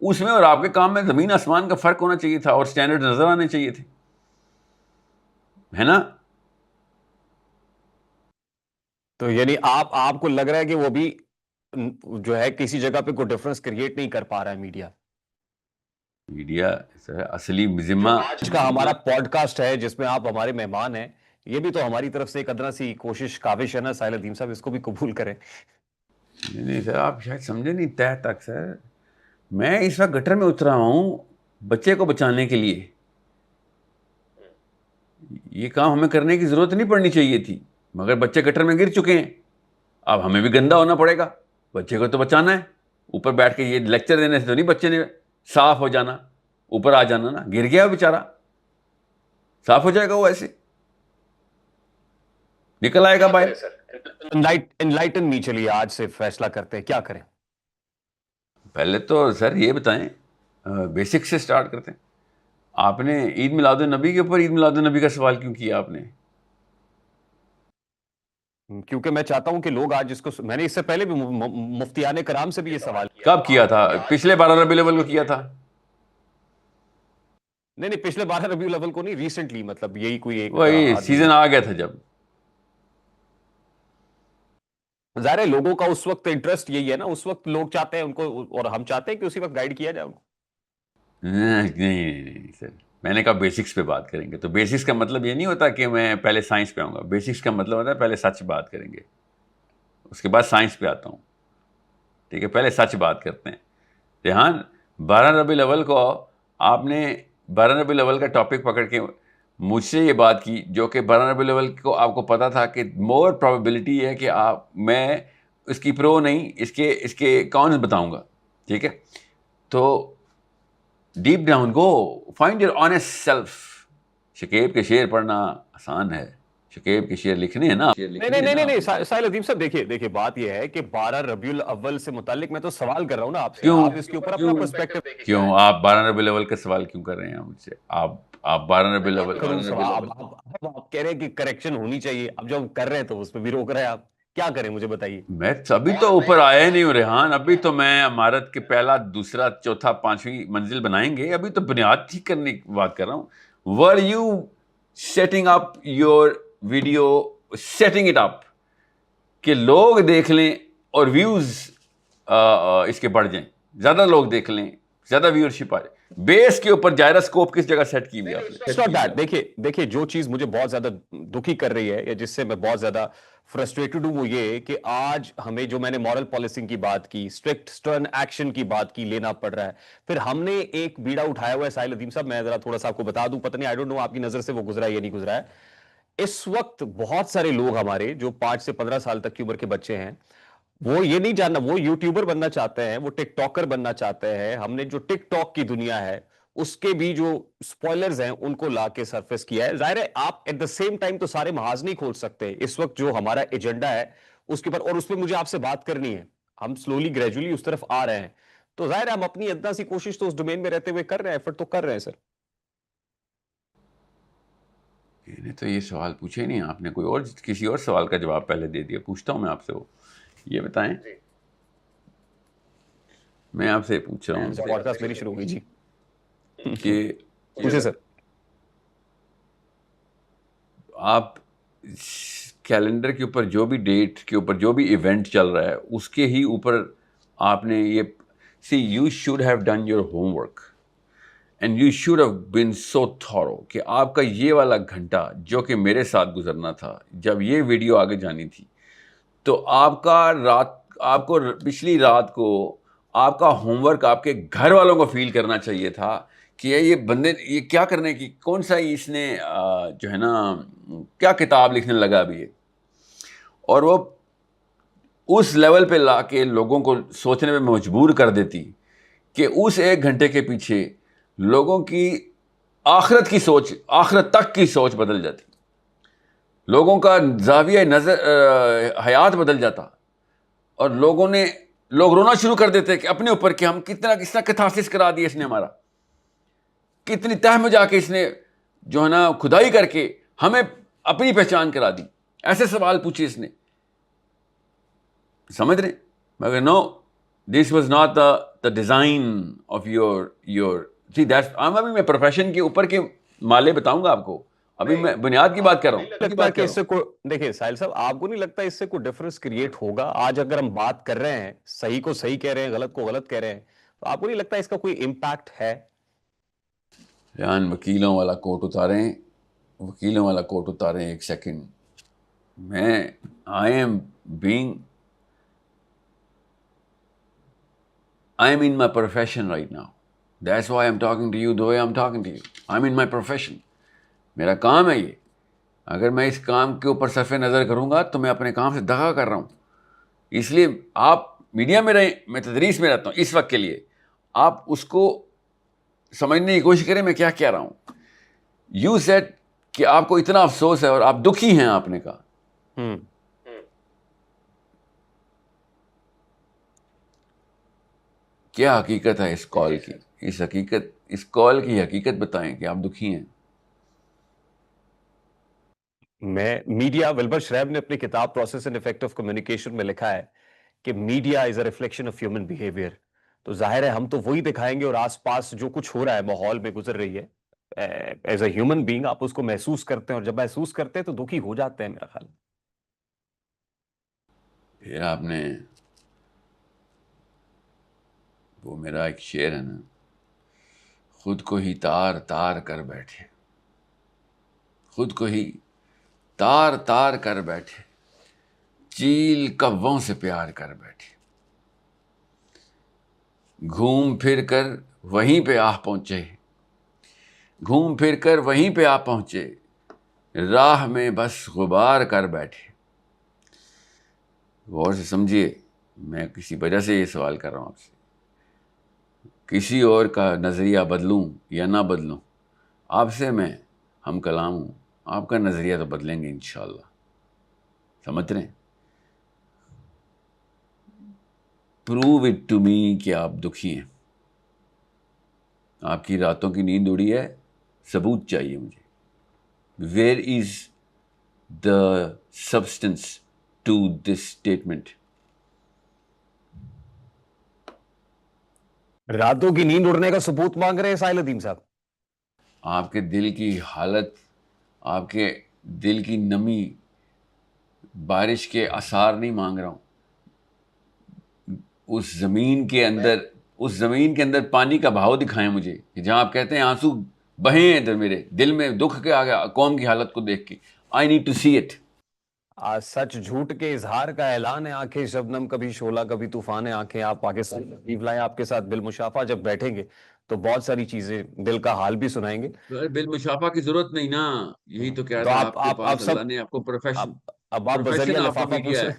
اس میں اور آپ کے کام میں زمین آسمان کا فرق ہونا چاہیے تھا, اور سٹینڈرڈ نظر آنے چاہیے تھے, ہے نا.
تو یعنی آپ کو لگ رہا ہے کہ وہ بھی جو ہے کسی جگہ پہ کوئی ڈفرنس کریٹ نہیں کر پا رہا ہے میڈیا
اصلی ذمہ.
آج کا ہمارا پوڈ کاسٹ ہے جس میں آپ ہمارے مہمان ہیں, یہ بھی تو ہماری طرف سے ایک ادنا سی کوشش کاوش ہے نا ساحل ادیم صاحب, اس کو بھی قبول کریں.
نہیں سر, آپ شاید سمجھے نہیں تہ تک سر. میں اس وقت گٹر میں اترا ہوں بچے کو بچانے کے لیے. یہ کام ہمیں کرنے کی ضرورت نہیں پڑنی چاہیے تھی, مگر بچے گٹر میں گر چکے ہیں. اب ہمیں بھی گندا ہونا پڑے گا, بچے کو تو بچانا ہے. اوپر بیٹھ کے یہ لیکچر دینے سے تو نہیں بچے نے صاف ہو جانا, اوپر آ جانا نا. گر گیا بیچارہ, صاف ہو جائے گا وہ, ایسے نکل آئے گا باہر.
انلائٹن می, چلیے آج سے فیصلہ کرتے ہیں کیا کریں.
پہلے تو سر یہ بتائیں, بیسک سے سٹارٹ کرتے ہیں. آپ نے عید میلاد النبی کے اوپر عید میلاد النبی کا سوال کیوں کیا آپ نے؟
کیونکہ میں چاہتا ہوں کہ لوگ آج اس کو, میں نے اس سے پہلے بھی مفتیان کرام سے بھی یہ سوال
کیا. کب کیا تھا؟ پچھلے 12 ربیع الاول کو کیا تھا.
نہیں پچھلے 12 ربیع الاول کو نہیں, ریسنٹلی, مطلب یہی کوئی ایک
وہی سیزن آ گیا تھا جب.
ظاہر ہے لوگوں کا اس وقت انٹرسٹ یہی ہے نا, اس وقت لوگ چاہتے ہیں ان کو, اور ہم چاہتے ہیں کہ اسی وقت گائیڈ کیا جائے ان کو.
نہیں سر, میں نے کہا بیسکس پہ بات کریں گے. تو بیسکس کا مطلب یہ نہیں ہوتا کہ میں پہلے سائنس پہ آؤں گا. بیسکس کا مطلب ہوتا ہے پہلے سچ بات کریں گے, اس کے بعد سائنس پہ آتا ہوں. ٹھیک ہے, پہلے سچ بات کرتے ہیں. ریحان, 12 ربیع الاول کو آپ نے 12 ربیع الاول کا ٹاپک پکڑ کے مجھ سے یہ بات کی, جو کہ 12 ربیع الاول کو آپ کو پتا تھا کہ مور پرابیبلٹی ہے کہ میں اس کی پرو نہیں, اس کے کونس بتاؤں گا. ٹھیک ہے, تو deep down go find your honest self. Shakeeb کے شعر پڑھنا آسان ہے, شکیب کے شعر لکھنے ہیں نا.
نہیں ساحل ادیم صاحب, دیکھیے بات یہ ہے کہ 12 ربیع الاول سے متعلق میں تو سوال کر رہا ہوں نا آپ سے, آپ اس کے اوپر اپنا پرسپیکٹو دیکھیں.
کیوں آپ 12 ربیع الاول کا سوال کیوں کر رہے ہیں مجھ سے؟ آپ 12 ربیع الاول
آپ کہہ رہے ہیں کہ کریکشن ہونی چاہیے, اب جب کر رہے ہیں تو اس پہ بھی روک رہے ہیں آپ, کیا کریں مجھے بتائیے.
میں ابھی تو اوپر آیا ہی نہیں ہوں ریحان. ابھی تو میں عمارت کے پہلا, دوسرا, چوتھا, 5ویں منزل بنائیں گے. ابھی تو بنیاد ٹھیک کرنے کی بات کر رہا ہوں. Were you setting up your video, setting it up کہ لوگ دیکھ لیں اور ویوز اس کے بڑھ جائیں, زیادہ لوگ دیکھ لیں, زیادہ ویورشپ آ جائے. بیس کے اوپر جائراسکوپ کس جگہ سیٹ کی ہوئی ہے؟
دیکھیے جو چیز مجھے بہت زیادہ دکھی کر رہی ہے یا جس سے میں بہت زیادہ فرسٹریٹڈ ہوں, وہ یہ کہ آج ہمیں جو میں نے مورل پالیسنگ کی بات کی, اسٹرکٹ سٹرن ایکشن کی بات کی, لینا پڑ رہا ہے. پھر ہم نے ایک بیڑا اٹھایا ہوا ہے ساحل ادیم صاحب, میں ذرا تھوڑا سا آپ کو بتا دوں, پتہ نہیں, آئی ڈونٹ نو آپ کی نظر سے وہ گزرا ہے یا نہیں گزرا ہے. اس وقت بہت سارے لوگ ہمارے جو 5 سے 15 سال تک کی عمر کے بچے ہیں, وہ یہ نہیں جاننا, وہ یوٹیوبر بننا چاہتے ہیں, وہ ٹک ٹاکر بننا چاہتے ہیں. ہم نے جو ٹک ٹاک کی دنیا ہے اس کے بھی جو سپوائلرز ہیں ان کو لا کے سرفیس کیا ہے. ظاہر ہے آپ ایٹ دا سیم ٹائم تو سارے محاذ نہیں کھول سکتے. اس وقت جو ہمارا ایجنڈا ہے اس کے اوپر, اور اس پہ مجھے آپ سے بات کرنی ہے, ہم سلولی گریجولی اس طرف آ رہے ہیں, تو ظاہر ہے ہم اپنی ادنا سی کوشش تو اس ڈومین میں رہتے ہوئے کر رہے ہیں, ایفرٹ تو کر رہے ہیں. سر
میں نے تو یہ سوال پوچھے نہیں, آپ نے کوئی اور کسی اور سوال کا جواب پہلے دے دیا. پوچھتا ہوں میں آپ سے, وہ یہ بتائیں, میں آپ سے پوچھ رہا ہوں
پوڈ کاسٹ میری شروع ہوئی جی,
کہ
پوچھے سر.
آپ کیلنڈر کے اوپر جو بھی ڈیٹ کے اوپر جو بھی ایونٹ چل رہا ہے اس کے ہی اوپر آپ نے یہ you should have done your home work and you should have been so thorough کہ آپ کا یہ والا گھنٹہ جو کہ میرے ساتھ گزرنا تھا, جب یہ ویڈیو آگے جانی تھی, تو آپ کو پچھلی رات کو آپ کا ہوم ورک آپ کے گھر والوں کو فیل کرنا چاہیے تھا کہ یہ بندے یہ کیا کرنے کی, کون سا اس نے جو ہے نا کیا کتاب لکھنے لگا ابھی یہ, اور وہ اس لیول پہ لا کے لوگوں کو سوچنے میں مجبور کر دیتی کہ اس 1 گھنٹے کے پیچھے لوگوں کی آخرت کی سوچ, آخرت تک کی سوچ بدل جاتی, لوگوں کا زاویہ نظر حیات بدل جاتا, اور لوگ رونا شروع کر دیتے کہ اپنے اوپر کہ ہم کتنا کتھارسس کرا دیا اس نے, ہمارا کتنی تہ میں جا کے اس نے جو ہے نا کھدائی کر کے ہمیں اپنی پہچان کرا دی. ایسے سوال پوچھے اس نے, سمجھ رہے, مگر no, this was not the design of your ابھی میں پروفیشن کے اوپر کے مالے بتاؤں گا آپ کو, ابھی میں بنیاد کی بات کر رہا ہوں.
لگتا ہے کہ اس سے دیکھیں ساحل صاحب, آپ کو نہیں لگتا اس سے کوئی ڈفرنس کریٹ ہوگا؟ آج اگر ہم بات کر رہے ہیں, صحیح کو صحیح کہہ رہے ہیں, غلط کو غلط کہہ رہے ہیں, تو آپ کو نہیں لگتا اس کا کوئی امپیکٹ ہے؟
ریحان, وکیلوں والا کوٹ اتاریں 1 سیکنڈ. میں I am in my profession right now. That's why I'm talking to you the way I'm talking to you. I'm in my profession. میرا کام ہے یہ. اگر میں اس کام کے اوپر صرف نظر کروں گا تو میں اپنے کام سے دغا کر رہا ہوں. اس لیے آپ میڈیا میں رہیں, میں تدریس میں رہتا ہوں اس وقت کے لیے, آپ اس کو سمجھنے کی کوشش کریں میں کیا کہہ رہا ہوں. یو سیڈ کہ آپ کو اتنا افسوس ہے اور آپ دکھی ہیں, آپ نے کہا. کیا حقیقت ہے اس کال کی؟ اس کال کی حقیقت بتائیں کہ آپ دکھی ہیں.
میڈیا, ولبر شریب نے اپنی کتاب process and effect of communication میں لکھا ہے کہ media is a reflection of human behaviour. تو ظاہر ہے ہم تو وہی دکھائیں گے, اور آس پاس جو کچھ ہو رہا ہے, ماحول میں گزر رہی ہے, ایز اے ہیومن بینگ آپ اس کو محسوس کرتے ہیں, اور جب محسوس کرتے ہیں تو دکھی ہو جاتے ہیں میرا خیال.
پھر آپ نے وہ میرا ایک شعر ہے نا, خود کو ہی تار تار کر بیٹھے، خود کو ہی تار تار کر بیٹھے، چیل کووں سے پیار کر بیٹھے، گھوم پھر کر وہیں پہ آ پہنچے، گھوم پھر کر وہیں پہ آ پہنچے، راہ میں بس غبار کر بیٹھے۔ غور سے سمجھیے، میں کسی وجہ سے یہ سوال کر رہا ہوں آپ سے، کسی اور کا نظریہ بدلوں یا نہ بدلوں، آپ سے میں ہم کلام ہوں، آپ کا نظریہ تو بدلیں گے انشاءاللہ، سمجھ رہے ہیں؟ پروو اٹ ٹو می کہ آپ دکھی ہیں، آپ کی راتوں کی نیند اڑی ہے، ثبوت چاہیے مجھے۔ Where is the substance to this statement?
راتوں کی نیند اڑنے کا ثبوت مانگ رہے ہیں ساحل الدین صاحب؟
آپ کے دل کی حالت، آپ کے دل کی نمی، بارش کے آثار نہیں مانگ رہا ہوں، اس زمین کے اندر پانی کا بہاؤ دکھائیں مجھے، کہ جہاں آپ کہتے ہیں آنسو بہیں ادھر میرے دل میں، دکھ کے آ گیا قوم کی حالت کو دیکھ کے، I need to see it.
سچ جھوٹ کے اظہار کا اعلان ہے، آنکھیں شبنم کبھی شعلہ کبھی طوفان ہے آنکھیں، آپ پاکستان تشریف لائیں، آپ کے ساتھ بالمشافہ جب بیٹھیں گے تو بہت ساری چیزیں، دل کا حال بھی سنائیں گے۔
بالمشافہ کی ضرورت نہیں نا، یہی تو کہہ
تو
رہا آپ کے پاس
آپ سب
اللہ نے آپ کو
اب آپ
پروفیشن
بذریعہ
آپ کو
لفافہ
میڈیا ہے۔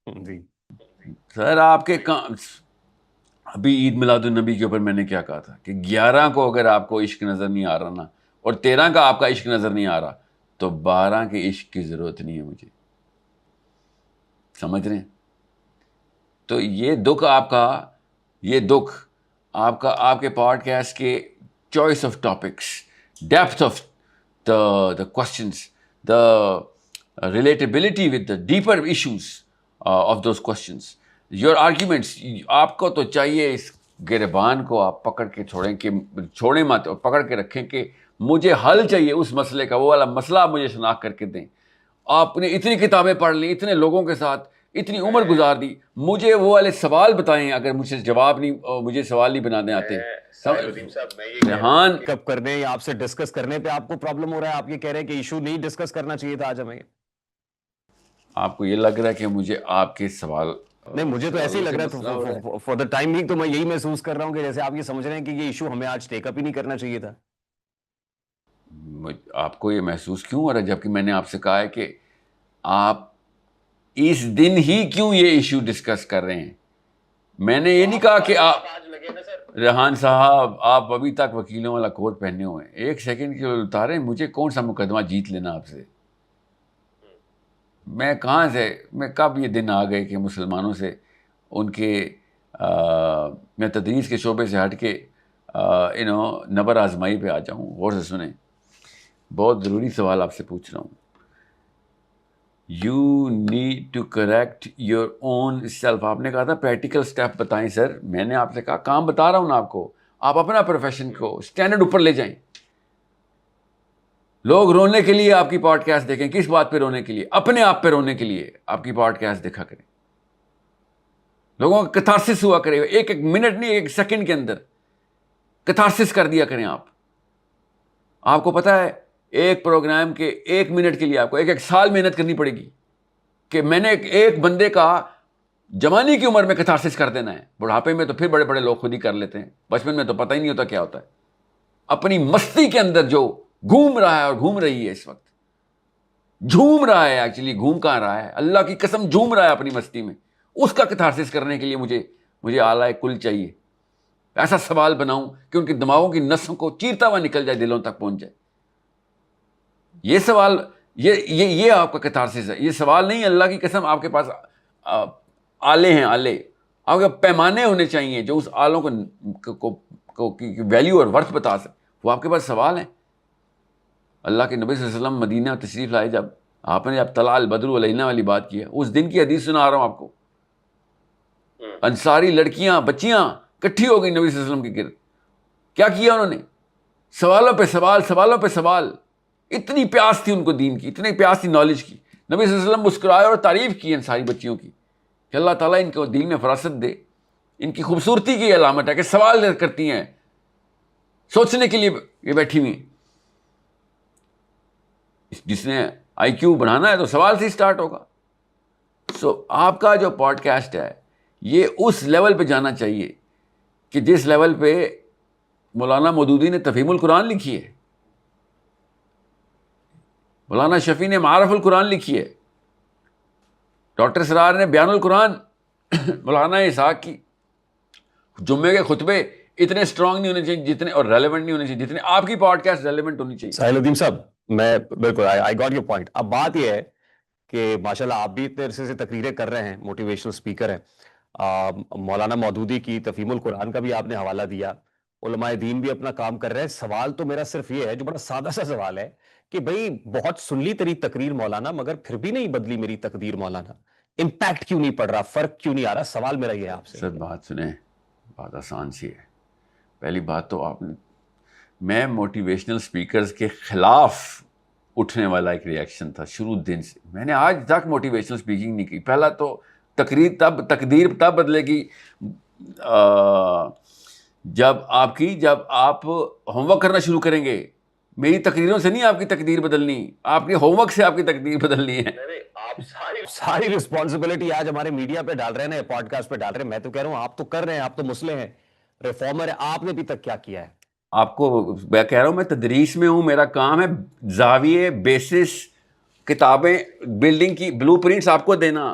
پوچھ جی۔
سر آپ کے ابھی عید میلاد النبی کے اوپر میں نے کیا کہا تھا کہ 11 کو اگر آپ کو عشق نظر نہیں آ رہا نا، اور 13 کا آپ کا عشق نظر نہیں آ رہا، تو 12 کے عشق کی ضرورت نہیں ہے مجھے، سمجھ رہے ہیں؟ تو یہ دکھ آپ کا، یہ دکھ آپ کا، آپ کے پوڈ کاسٹ کے choice of topics, depth of the questions, the relatability with the deeper issues of those questions, your arguments، آپ کو تو چاہیے اس گریبان کو آپ پکڑ کے چھوڑیں مت، اور پکڑ کے رکھیں کہ مجھے حل چاہیے اس مسئلے کا، وہ والا مسئلہ آپ مجھے شناخت کر کے دیں۔ آپ نے اتنی کتابیں پڑھ لی، اتنے لوگوں کے ساتھ اتنی عمر گزار دی، مجھے وہ والے سوال بتائیں، اگر مجھے جواب نہیں، مجھے سوال نہیں بنانے آتے۔ ریحان،
کب کرنے یا آپ سے ڈسکس کرنے پہ آپ کو پرابلم ہو رہا ہے، آپ یہ کہہ رہے ہیں کہ ایشو نہیں ڈسکس کرنا چاہیے تھا آج ہمیں؟
آپ کو یہ لگ رہا ہے کہ مجھے آپ کے سوال،
نہیں، مجھے تو ایسے ہی لگ رہا ہے، فار دا ٹائم بینگ تو میں یہی محسوس کر رہا ہوں کہ جیسے آپ یہ سمجھ رہے ہیں کہ یہ ایشو ہمیں آج ٹیک اپ ہی نہیں کرنا چاہیے تھا۔
آپ کو یہ محسوس کیوں ہو رہا ہے جبکہ میں نے آپ سے کہا ہے کہ آپ اس دن ہی کیوں یہ ایشو ڈسکس کر رہے ہیں؟ میں نے یہ نہیں کہا کہ آپ، ریحان صاحب آپ ابھی تک وکیلوں والا کوٹ پہنے ہوئے ہیں، ایک سیکنڈ کے اتاریں، مجھے کون سا مقدمہ جیت لینا آپ سے؟ میں کہاں سے، میں کب یہ دن آ گئے کہ مسلمانوں سے ان کے میں تدریس کے شعبے سے ہٹ کے نبر آزمائی پہ آ جاؤں؟ غور سے سنیں، بہت ضروری سوال آپ سے پوچھ رہا ہوں۔ You need to correct your own self. آپ نے کہا تھا پریکٹیکل اسٹیپ بتائیں سر، میں نے آپ سے کہا کام بتا رہا ہوں نا آپ کو، آپ اپنا پروفیشن کو اسٹینڈرڈ اوپر لے جائیں۔ لوگ رونے کے لیے آپ کی پوڈ کاسٹ دیکھیں، کس بات پہ رونے کے لیے؟ اپنے آپ پہ رونے کے لیے آپ کی پوڈ کاسٹ دیکھا کریں، لوگوں کا کتھارسس ہوا کرے، ایک ایک منٹ نہیں، ایک سیکنڈ کے اندر کتھارسس کر دیا کریں آپ۔ آپ کو پتا ہے ایک پروگرام کے 1 منٹ کے لیے آپ کو 1 سال محنت کرنی پڑے گی کہ میں نے ایک بندے کا جوانی کی عمر میں کتھارسس کر دینا ہے۔ بڑھاپے میں تو پھر بڑے بڑے لوگ خود ہی کر لیتے ہیں، بچپن میں تو پتہ ہی نہیں ہوتا کیا ہوتا ہے۔ اپنی مستی کے اندر جو گھوم رہا ہے اور گھوم رہی ہے اس وقت، جھوم رہا ہے، ایکچولی گھوم کہاں رہا ہے، اللہ کی قسم جھوم رہا ہے اپنی مستی میں، اس کا کتھارسس کرنے کے لیے مجھے اعلیٰ کل چاہیے۔ ایسا سوال بناؤں کہ ان کے دماغوں کی نسوں کو چیرتا ہوا نکل جائے، دلوں تک پہنچ جائے۔ یہ سوال، یہ آپ کا کتھارسس ہے، یہ سوال نہیں۔ اللہ کی قسم آپ کے پاس آلے ہیں، آلے، آپ کے پیمانے ہونے چاہیے جو اس آلوں کو ویلیو اور ورتھ بتا سکے، وہ آپ کے پاس سوال ہیں۔ اللہ کے نبی صلی اللہ علیہ وسلم مدینہ تشریف لائے، جب آپ نے اب طلع البدر علینا والی بات کی ہے، اس دن کی حدیث سنا رہا ہوں آپ کو۔ انصاری لڑکیاں، بچیاں کٹھی ہو گئی نبی صلی اللہ علیہ وسلم کے گرد۔ کیا کیا انہوں نے؟ سوالوں پہ سوال، سوالوں پہ سوال۔ اتنی پیاس تھی ان کو دین کی، اتنی پیاس تھی نالج کی۔ نبی صلی اللہ علیہ وسلم مسکرائے اور تعریف کی ان ساری بچیوں کی کہ اللہ تعالیٰ ان کو دین میں فراست دے۔ ان کی خوبصورتی کی علامت ہے کہ سوال کرتی ہیں، سوچنے کے لیے یہ بیٹھی ہوئی ہیں. جس نے آئی کیو بڑھانا ہے تو سوال سے اسٹارٹ ہوگا. سو آپ کا جو پوڈ کاسٹ ہے یہ اس لیول پہ جانا چاہیے کہ جس لیول پہ مولانا مودودی نے تفہیم القرآن لکھی ہے, مولانا شفیع نے معارف القرآن لکھی ہے, ڈاکٹر سرار نے بیان القرآن, مولانا اسحاق کی جمعے کے خطبے اتنے اسٹرانگ نہیں ہونے چاہیے جتنے, اور ریلیونٹ نہیں ہونے چاہیے جتنے آپ کی پوڈ کاسٹ ریلیونٹ ہونی چاہیے.
ساحل الدین صاحب, میں بالکل آئی گاٹ یور پوائنٹ. اب بات یہ ہے کہ ماشاءاللہ آپ بھی اتنے عرصے سے تقریریں کر رہے ہیں, موٹیویشنل اسپیکر ہیں. مولانا مودودی کی تفہیم القرآن کا بھی آپ نے حوالہ دیا, علماء دین بھی اپنا کام کر رہے ہیں. سوال تو میرا صرف یہ ہے, جو بڑا سادہ سا سوال ہے, کہ بھئی بہت سن لی تیری تقریر مولانا, مگر پھر بھی نہیں بدلی میری تقدیر مولانا. امپیکٹ کیوں نہیں پڑ رہا, فرق کیوں نہیں آ رہا؟ سوال میرا یہ ہے آپ سے.
سر بات سنیں, بات آسان سی ہے. پہلی بات تو آپ نے, میں موٹیویشنل اسپیکرز کے خلاف اٹھنے والا ایک ریئیکشن تھا شروع دن سے. میں نے آج تک موٹیویشنل اسپیکنگ نہیں کی. پہلا تو تقدیر تب بدلے گی جب آپ ہوم ورک کرنا شروع کریں گے. میری تقریروں سے نہیں آپ کی تقدیر بدلنی, آپ کے ہوم ورک سے آپ کی تقدیر بدلنی ہے.
آپ ساری رسپانسبلٹی آج ہمارے میڈیا پہ ڈال رہے ہیں, پوڈ کاسٹ پہ ڈال رہے ہیں. میں تو کہہ رہا ہوں آپ تو کر رہے ہیں, آپ تو مسلح ہیں, ریفارمر ہے. آپ نے ابھی تک کیا کیا ہے؟
آپ کو میں کہہ رہا ہوں, میں تدریس میں ہوں, میرا کام ہے زاویے, بیسس, کتابیں, بلڈنگ کی بلو پرنٹس آپ کو دینا.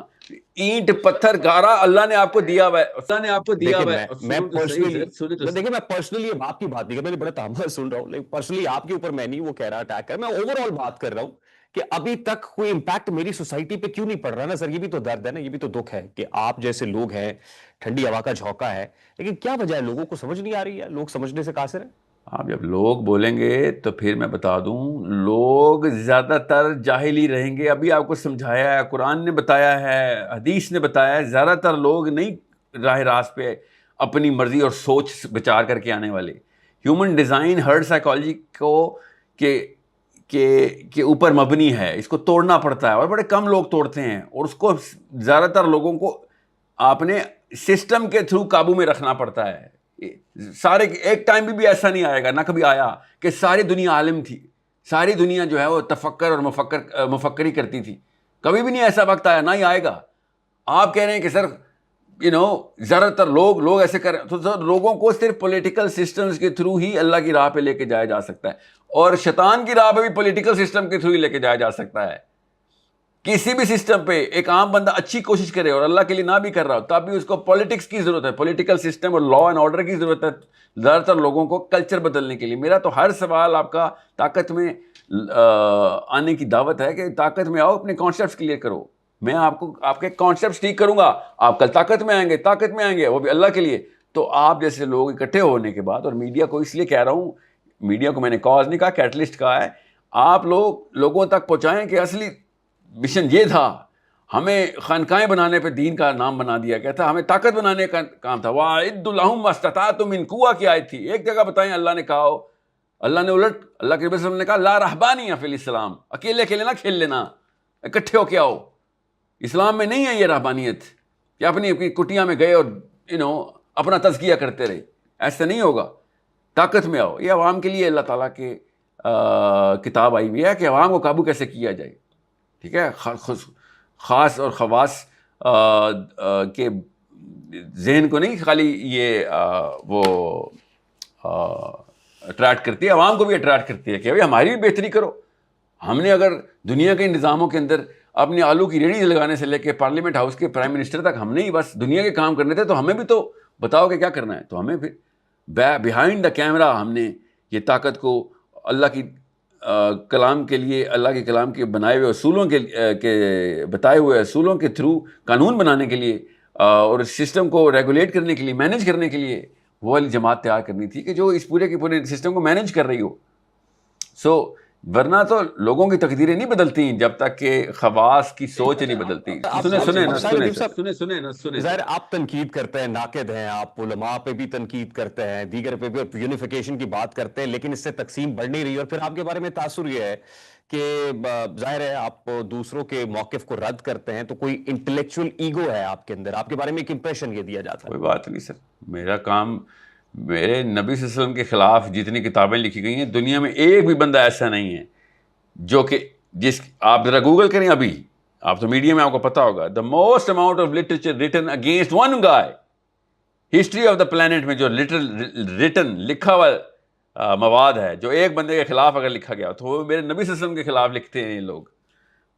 اینٹ پتھر گارا اللہ نے آپ کو دیا ہوا ہے, اللہ نے آپ کو دیا ہوا ہے.
میں دیکھیں, میں پرسنلی آپ کی بات نہیں کر, میں بڑے تحمل سن رہا ہوں, لیکن پرسنلی آپ کے اوپر میں نہیں وہ کہہ رہا اٹیک کر, میں اوور آل بات کر رہا ہوں کہ ابھی تک کوئی امپیکٹ میری سوسائٹی پہ کیوں نہیں پڑ رہا نا سر. یہ بھی تو درد ہے نا, یہ بھی تو دکھ ہے کہ آپ جیسے لوگ ہیں, ٹھنڈی ہوا کا جھونکا ہے, لیکن کیا وجہ ہے؟ لوگوں کو سمجھ نہیں آ رہی ہے, لوگ سمجھنے سے قاصر ہیں.
آپ جب لوگ بولیں گے تو پھر میں بتا دوں, لوگ زیادہ تر جاہل ہی رہیں گے. ابھی آپ کو سمجھایا ہے, قرآن نے بتایا ہے, حدیث نے بتایا ہے. زیادہ تر لوگ نہیں راہ راست پہ اپنی مرضی اور سوچ بچار کر کے آنے والے. ہیومن ڈیزائن ہرڈ سائیکالوجی کو کے اوپر مبنی ہے, اس کو توڑنا پڑتا ہے, اور بڑے کم لوگ توڑتے ہیں. اور اس کو زیادہ تر لوگوں کو آپ نے سسٹم کے تھرو قابو میں رکھنا پڑتا ہے. سارے ایک ٹائم بھی ایسا نہیں آئے گا, نہ کبھی آیا, کہ ساری دنیا عالم تھی, ساری دنیا جو ہے وہ تفکر اور مفکری کرتی تھی. کبھی بھی نہیں ایسا وقت آیا, نہ ہی آئے گا. آپ کہہ رہے ہیں کہ سر زیادہ تر لوگ ایسے کر رہے ہیں, تو سر لوگوں کو صرف پولیٹیکل سسٹمز کے تھرو ہی اللہ کی راہ پہ لے کے جایا جا سکتا ہے, اور شیطان کی راہ پہ بھی پولیٹیکل سسٹم کے تھرو ہی لے کے جایا جا سکتا ہے. کسی بھی سسٹم پہ ایک عام بندہ اچھی کوشش کرے اور اللہ کے لیے نہ بھی کر رہا ہو, تب بھی اس کو پولیٹکس کی ضرورت ہے, پولیٹیکل سسٹم اور لا اینڈ آرڈر کی ضرورت ہے زیادہ تر لوگوں کو کلچر بدلنے کے لیے. میرا تو ہر سوال آپ کا طاقت میں آنے کی دعوت ہے کہ طاقت میں آؤ, اپنے کانسیپٹس کلیئر کرو. میں آپ کو آپ کے کانسیپٹس ٹھیک کروں گا, آپ کل طاقت میں آئیں گے, وہ بھی اللہ کے لیے. تو آپ جیسے لوگ اکٹھے ہونے کے بعد, اور میڈیا کو اس لیے کہہ رہا ہوں, میڈیا کو میں نے کاز نہیں کہا, کیٹلسٹ کہا ہے, آپ لوگوں تک پہنچائیں کہ اصلی مشن یہ تھا. ہمیں خانقاہیں بنانے پہ دین کا نام بنا دیا گیا تھا, ہمیں طاقت بنانے کا کام تھا. وَأَعِدُّوا لَهُم مَا اسْتَطَعْتُم مِّن قُوَّةٍ کی آیت تھی. ایک جگہ بتائیں اللہ نے کہا ہو, اللہ نے الٹ, اللہ کے نبی صلی اللہ علیہ وسلم نے کہا لا رہبانیہ فی الاسلام, اکیلے نہ کھیل لینا, اکٹھے ہو کے آؤ. اسلام میں نہیں ہے یہ رہبانیت کہ اپنی کٹیاں میں گئے اور اپنا تزکیہ کرتے رہے. ایسا نہیں ہوگا. طاقت میں آؤ. یہ عوام کے لیے اللہ تعالیٰ کے کتاب آئی ہوئی ہے کہ عوام کو قابو کیسے کیا جائے. ٹھیک ہے, خاص اور خواص کے ذہن کو نہیں خالی یہ وہ اٹریکٹ کرتی ہے, عوام کو بھی اٹریکٹ کرتی ہے کہ بھائی ہماری بھی بہتری کرو. ہم نے اگر دنیا کے نظاموں کے اندر اپنی آلو کی ریڑھی لگانے سے لے کے پارلیمنٹ ہاؤس کے پرائم منسٹر تک ہم نے ہی بس دنیا کے کام کرنے تھے, تو ہمیں بھی تو بتاؤ کہ کیا کرنا ہے. تو ہمیں پھر بیہائنڈ دا کیمرہ ہم نے یہ طاقت کو اللہ کی کلام کے لیے, اللہ کے کلام کے بنائے ہوئے اصولوں کے بتائے ہوئے اصولوں کے تھرو قانون بنانے کے لیے اور سسٹم کو ریگولیٹ کرنے کے لیے, مینیج کرنے کے لیے وہ والی جماعت تیار کرنی تھی کہ جو اس پورے کے پورے سسٹم کو مینیج کر رہی ہو. ورنہ تو لوگوں کی تقدیریں نہیں بدلتی جب تک کہ خواص کی سوچ نہیں بدلتی. سنیں.
ظاہر آپ تنقید کرتے ہیں, ناقد ہیں آپ, علماء پہ بھی تنقید کرتے ہیں, دیگر پہ بھی یونیفیکیشن کی بات کرتے ہیں, لیکن اس سے تقسیم بڑھ نہیں رہی. اور پھر آپ کے بارے میں تاثر یہ ہے کہ ظاہر ہے آپ دوسروں کے موقف کو رد کرتے ہیں, تو کوئی انٹلیکچوئل ایگو ہے آپ کے اندر, آپ کے بارے میں ایک امپریشن یہ دیا جاتا ہے.
کوئی بات نہیں سر, میرا کام میرے نبی صلی اللہ علیہ وسلم کے خلاف جتنی کتابیں لکھی گئی ہیں دنیا میں ایک بھی بندہ ایسا نہیں ہے جو کہ آپ ذرا گوگل کریں ابھی, آپ تو میڈیا میں آپ کو پتا ہوگا, the most amount of literature written against one guy, history of the planet میں جو ریٹن لکھا ہوا مواد ہے جو ایک بندے کے خلاف اگر لکھا گیا تو وہ میرے نبی صلی اللہ علیہ وسلم کے خلاف لکھتے ہیں یہ لوگ.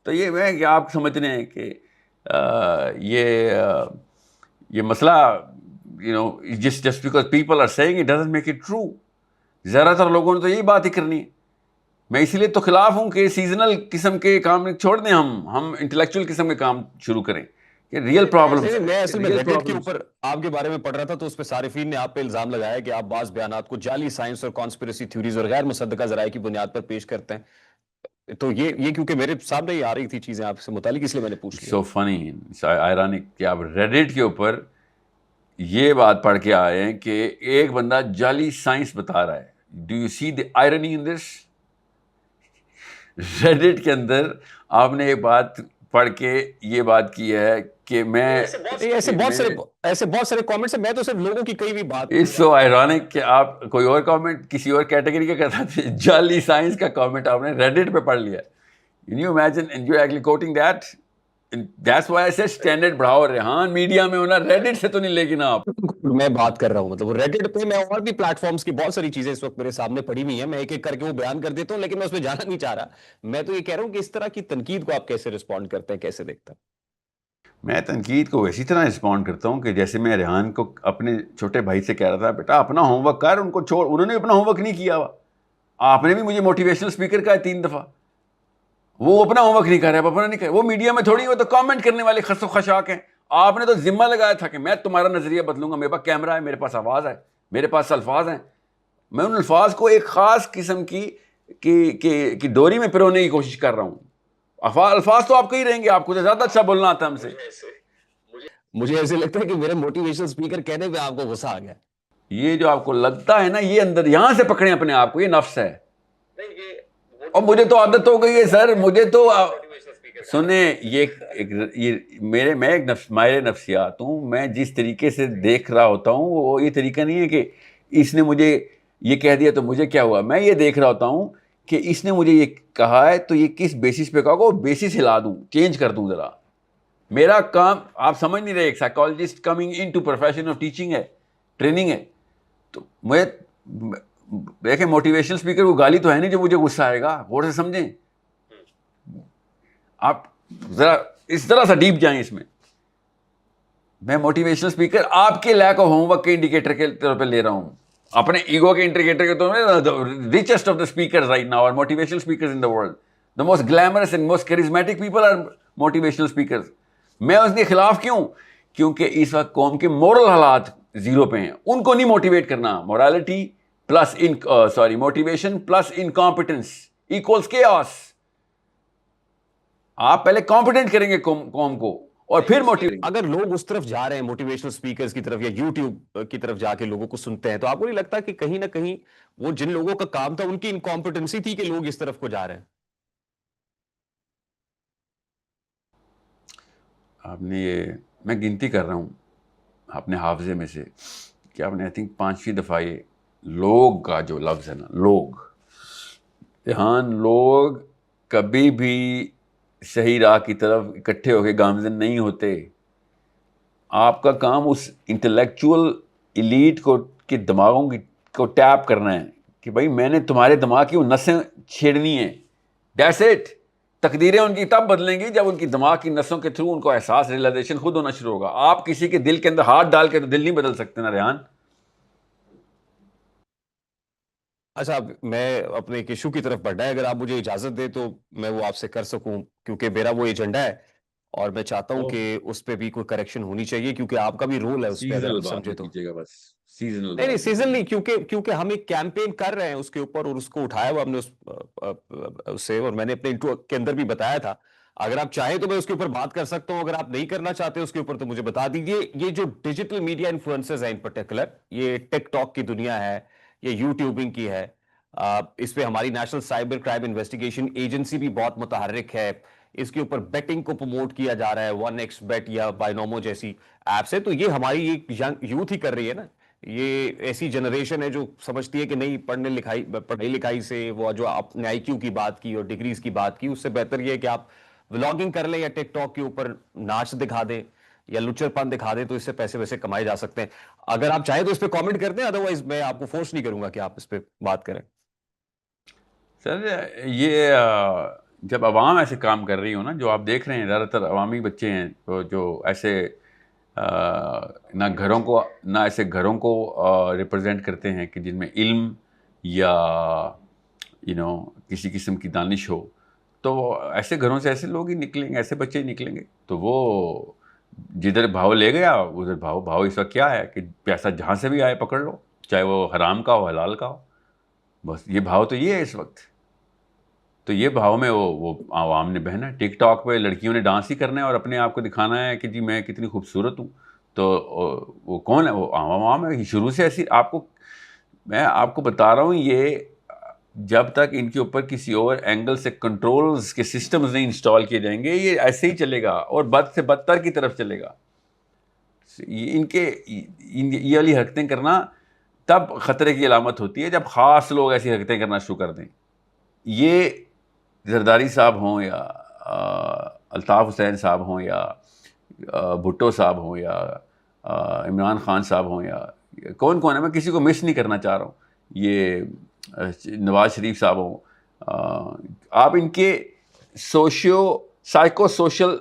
تو یہ میں کہ آپ سمجھ رہے ہیں کہ یہ مسئلہ just because people are saying it doesn't make it true. زیادہ تر لوگوں نے تو یہی بات ہی کرنی ہے. میں اسی لیے تو خلاف ہوں کہ سیزنل قسم کے کام چھوڑ دیں, ہم انٹلیکچوئل قسم کے کام شروع کریں. Real problem.
میں اصل میں ریڈٹ کے اوپر آپ کے بارے میں پڑھ رہا تھا تو اس پہ صارفین نے آپ پہ الزام لگایا کہ آپ بعض بیانات کو جعلی سائنس اور کانسپریسی تھیوریز اور غیر مصدقہ ذرائع کی بنیاد پر پیش کرتے ہیں. تو یہ کیونکہ میرے سامنے ہی آ رہی تھی چیزیں آپ سے متعلق, اس لیے میں نے پوچھ لیا.
سو فنی, آئرانک کہ آپ ریڈٹ کے اوپر یہ بات پڑھ کے آئے ہیں کہ ایک بندہ جعلی سائنس بتا رہا ہے. Do you see the irony in this? Reddit کے اندر آپ نے ایک بات پڑھ کے یہ بات کی ہے کہ میں
ایسے بہت سارے کامنٹس ہیں, میں تو صرف لوگوں کی کئی بھی بات.
اٹس سو آئرانک کہ آپ کوئی اور کامنٹ کسی اور کیٹیگری کا کرتا تھے, جعلی سائنس کا کامنٹ آپ نے ریڈٹ پہ پڑھ لیا. Can you imagine? And you're actually quoting that? And that's why I said standard بڑھاؤ. ریحان میڈیا میں ہونا, ریڈٹ سے تو نہیں لے گی نا آپ.
میں بات کر رہا ہوں مطلب ریڈٹ پہ, میں اور بھی پلیٹ فارمز کی بہت ساری چیزیں اس وقت میرے سامنے پڑی ہوئی ہیں, میں ایک ایک کر کے وہ بیان کر دیتا ہوں, لیکن میں اس میں جانا نہیں چاہ رہا. میں تو یہ کہہ رہا ہوں کہ اس طرح کی تنقید کو آپ کیسے رسپونڈ کرتے ہیں, کیسے دیکھتے ہیں؟
میں تنقید کو اسی طرح رسپونڈ کرتا ہوں کہ جیسے میں ریحان کو اپنے چھوٹے بھائی سے کہہ رہا تھا, بیٹا اپنا ہوم ورک کر, ان کو چھوڑ, انہوں نے اپنا ہوم ورک نہیں کیا ہوا. آپ نے بھی مجھے موٹیویشنل اسپیکر کہا 3 دفعہ, وہ اپنا ہوم ورک نہیں کر رہے, اپنا نہیں کر, وہ میڈیا میں تھوڑی, وہ تو کامنٹ کرنے والے خس و خشاک ہیں. آپ نے تو ذمہ لگایا تھا کہ میں تمہارا نظریہ بدلوں گا, میرے پاس کیمرہ ہے, میرے پاس آواز ہے, میرے پاس الفاظ ہیں, میں ان الفاظ کو ایک خاص قسم کی ڈوری میں پرونے کی کوشش کر رہا ہوں. الفاظ تو آپ کے ہی رہیں گے, آپ کو زیادہ اچھا بولنا آتا ہے ہم سے.
مجھے ایسے لگتا ہے کہ میرے موٹیویشنل اسپیکر کہنے پہ آپ کو غصہ آ گیا.
یہ جو آپ کو لگتا ہے نا, یہ اندر یہاں سے پکڑیں اپنے آپ کو, یہ نفس ہے. اور مجھے تو عادت ہو گئی ہے سر, مجھے تو سنیں, میں ایک ماہر نفسیات ہوں. میں جس طریقے سے دیکھ رہا ہوتا ہوں وہ یہ طریقہ نہیں ہے کہ اس نے مجھے یہ کہہ دیا تو مجھے کیا ہوا. میں یہ دیکھ رہا ہوتا ہوں کہ اس نے مجھے یہ کہا ہے تو یہ کس بیسس پہ کہا ہوگا, وہ بیسس ہلا دوں, چینج کر دوں ذرا. میرا کام آپ سمجھ نہیں رہے, ایک psychologist coming in to profession of teaching ہے, ٹریننگ ہے. تو میں دیکھیں موٹیویشنل اسپیکر کو گالی تو ہے نہیں جو مجھے غصہ آئے گا, غور سے سمجھیں. آپ ذرا اس طرح سا ڈیپ جائیں اس میں. میں موٹیویشنل اسپیکر آپ کے لیک آف ہوم ورک کے انڈیکیٹر کے طور پہ لے رہا ہوں, اپنے ایگو کے انڈیکیٹر کے طور پہ. Richest of the speakers right now are motivational speakers in the world. The most glamorous and most charismatic people are motivational speakers. میں اس کے خلاف کیوں؟ کیونکہ اس وقت قوم کے مورل حالات زیرو پہ ہیں, ان کو نہیں موٹیویٹ کرنا. Morality plus motivation plus incompetence equals chaos. آپ پہلے کمپیٹنٹ کریں گے قوم کو اور پھر موٹیویٹ.
اگر لوگ اس طرف جا رہے ہیں موٹیویشنل اسپیکرز کی طرف یا یوٹیوب کی طرف جا کے لوگوں کو سنتے ہیں, تو آپ کو نہیں لگتا کہ کہیں نہ کہیں وہ جن لوگوں کا کام تھا ان کی انکمپیٹنسی تھی کہ لوگ اس طرف کو جا رہے ہیں؟
آپ نے یہ, میں گنتی کر رہا ہوں اپنے حافظے میں سے کہ آپ نے آئی تھنک 5ویں دفعہ یہ لوگ کا جو لفظ ہے نا, لوگ, لوگ کبھی بھی صحیح راہ کی طرف اکٹھے ہو کے گامزن نہیں ہوتے. آپ کا کام اس انٹلیکچوئل ایلیٹ کے دماغوں کو ٹیپ کرنا ہے کہ بھائی میں نے تمہارے دماغ کی وہ نسیں چھیڑنی ہیں. That's it. تقدیریں ان کی تب بدلیں گی جب ان کی دماغ کی نسوں کے تھرو ان کو احساس, ریئلائزیشن خود ہونا شروع ہوگا. آپ کسی کے دل کے اندر ہاتھ ڈال کے تو دل نہیں بدل سکتے نا ریحان.
اچھا, میں اپنے ایک ایشو کی طرف بڑھنا ہے, اگر آپ مجھے اجازت دیں تو میں وہ آپ سے کر سکوں, کیونکہ میرا وہ ایجنڈا ہے اور میں چاہتا ہوں کہ اس پہ بھی کوئی کریکشن ہونی چاہیے, کیونکہ آپ کا بھی رول ہے اس پہ, اگر آپ سمجھے تو. نہیں سیزن نہیں, کیونکہ ہم ایک کیمپین کر رہے ہیں اس کے اوپر, اور اس کو اٹھایا ہوا ہم نے اس سے, اور میں نے اپنے انٹرو کے اندر بھی بتایا تھا. اگر آپ چاہیں تو میں اس کے اوپر بات کر سکتا ہوں, اگر آپ نہیں کرنا چاہتے اس کے اوپر تو مجھے بتا دیجیے. یہ جو ڈیجیٹل میڈیا انفلوئنسرز ہیں ان پرٹیکولر, یہ ٹک ٹاک کی دنیا ہے, یہ یوٹیوبنگ کی ہے, اس پہ ہماری national cyber crime investigation agency بھی بہت متحرک ہے. اس کے اوپر بیٹنگ کو پروموٹ کیا جا رہا ہے, 1xBet یا بائنومو جیسی ایپ سے. تو یہ ہماری ایک یوتھ ہی کر رہی ہے نا, یہ ایسی جنریشن ہے جو سمجھتی ہے کہ نہیں پڑھائی لکھائی سے وہ جو آپ نے آئی کیو کی بات کی اور ڈگریز کی بات کی، اس سے بہتر یہ ہے کہ آپ ولاگنگ کر لیں یا ٹک ٹاک کے اوپر ناچ دکھا دیں یا لچر پن دکھا دیں، تو اس سے پیسے ویسے کمائے جا سکتے ہیں. اگر آپ چاہیں تو اس پہ کامنٹ کر دیں، ادروائز میں آپ کو فورس نہیں کروں گا کہ آپ اس پہ بات کریں.
سر یہ جب عوام ایسے کام کر رہی ہو نا، جو آپ دیکھ رہے ہیں زیادہ تر عوامی بچے ہیں جو ایسے نہ ایسے گھروں کو ریپرزینٹ کرتے ہیں کہ جن میں علم یا کسی قسم کی دانش ہو، تو ایسے گھروں سے ایسے لوگ ہی نکلیں گے، ایسے بچے ہی نکلیں گے. تو وہ جدھر بھاؤ لے گیا ادھر بھاؤ اس وقت کیا ہے کہ پیسہ جہاں سے بھی آئے پکڑ لو، چاہے وہ حرام کا ہو حلال کا ہو، بس یہ بھاؤ تو یہ ہے اس وقت. تو یہ بھاؤ میں وہ عوام نے بہنا ہے. ٹک ٹاک پہ لڑکیوں نے ڈانس ہی کرنا ہے اور اپنے آپ کو دکھانا ہے کہ جی میں کتنی خوبصورت ہوں. تو وہ کون ہے؟ وہ عوام ہے. شروع سے ایسی میں آپ کو بتا رہا ہوں، یہ جب تک ان کے اوپر کسی اور اینگل سے کنٹرولز کے سسٹمز نہیں انسٹال کیے جائیں گے، یہ ایسے ہی چلے گا اور بد سے بدتر کی طرف چلے گا. یہ والی حرکتیں کرنا تب خطرے کی علامت ہوتی ہے جب خاص لوگ ایسی حرکتیں کرنا شروع کر دیں. یہ زرداری صاحب ہوں یا الطاف حسین صاحب ہوں یا بھٹو صاحب ہوں یا عمران خان صاحب ہوں یا کون ہے، میں کسی کو مس نہیں کرنا چاہ رہا ہوں، یہ نواز شریف صاحب ہوں، آپ ان کے سائیکو سوشل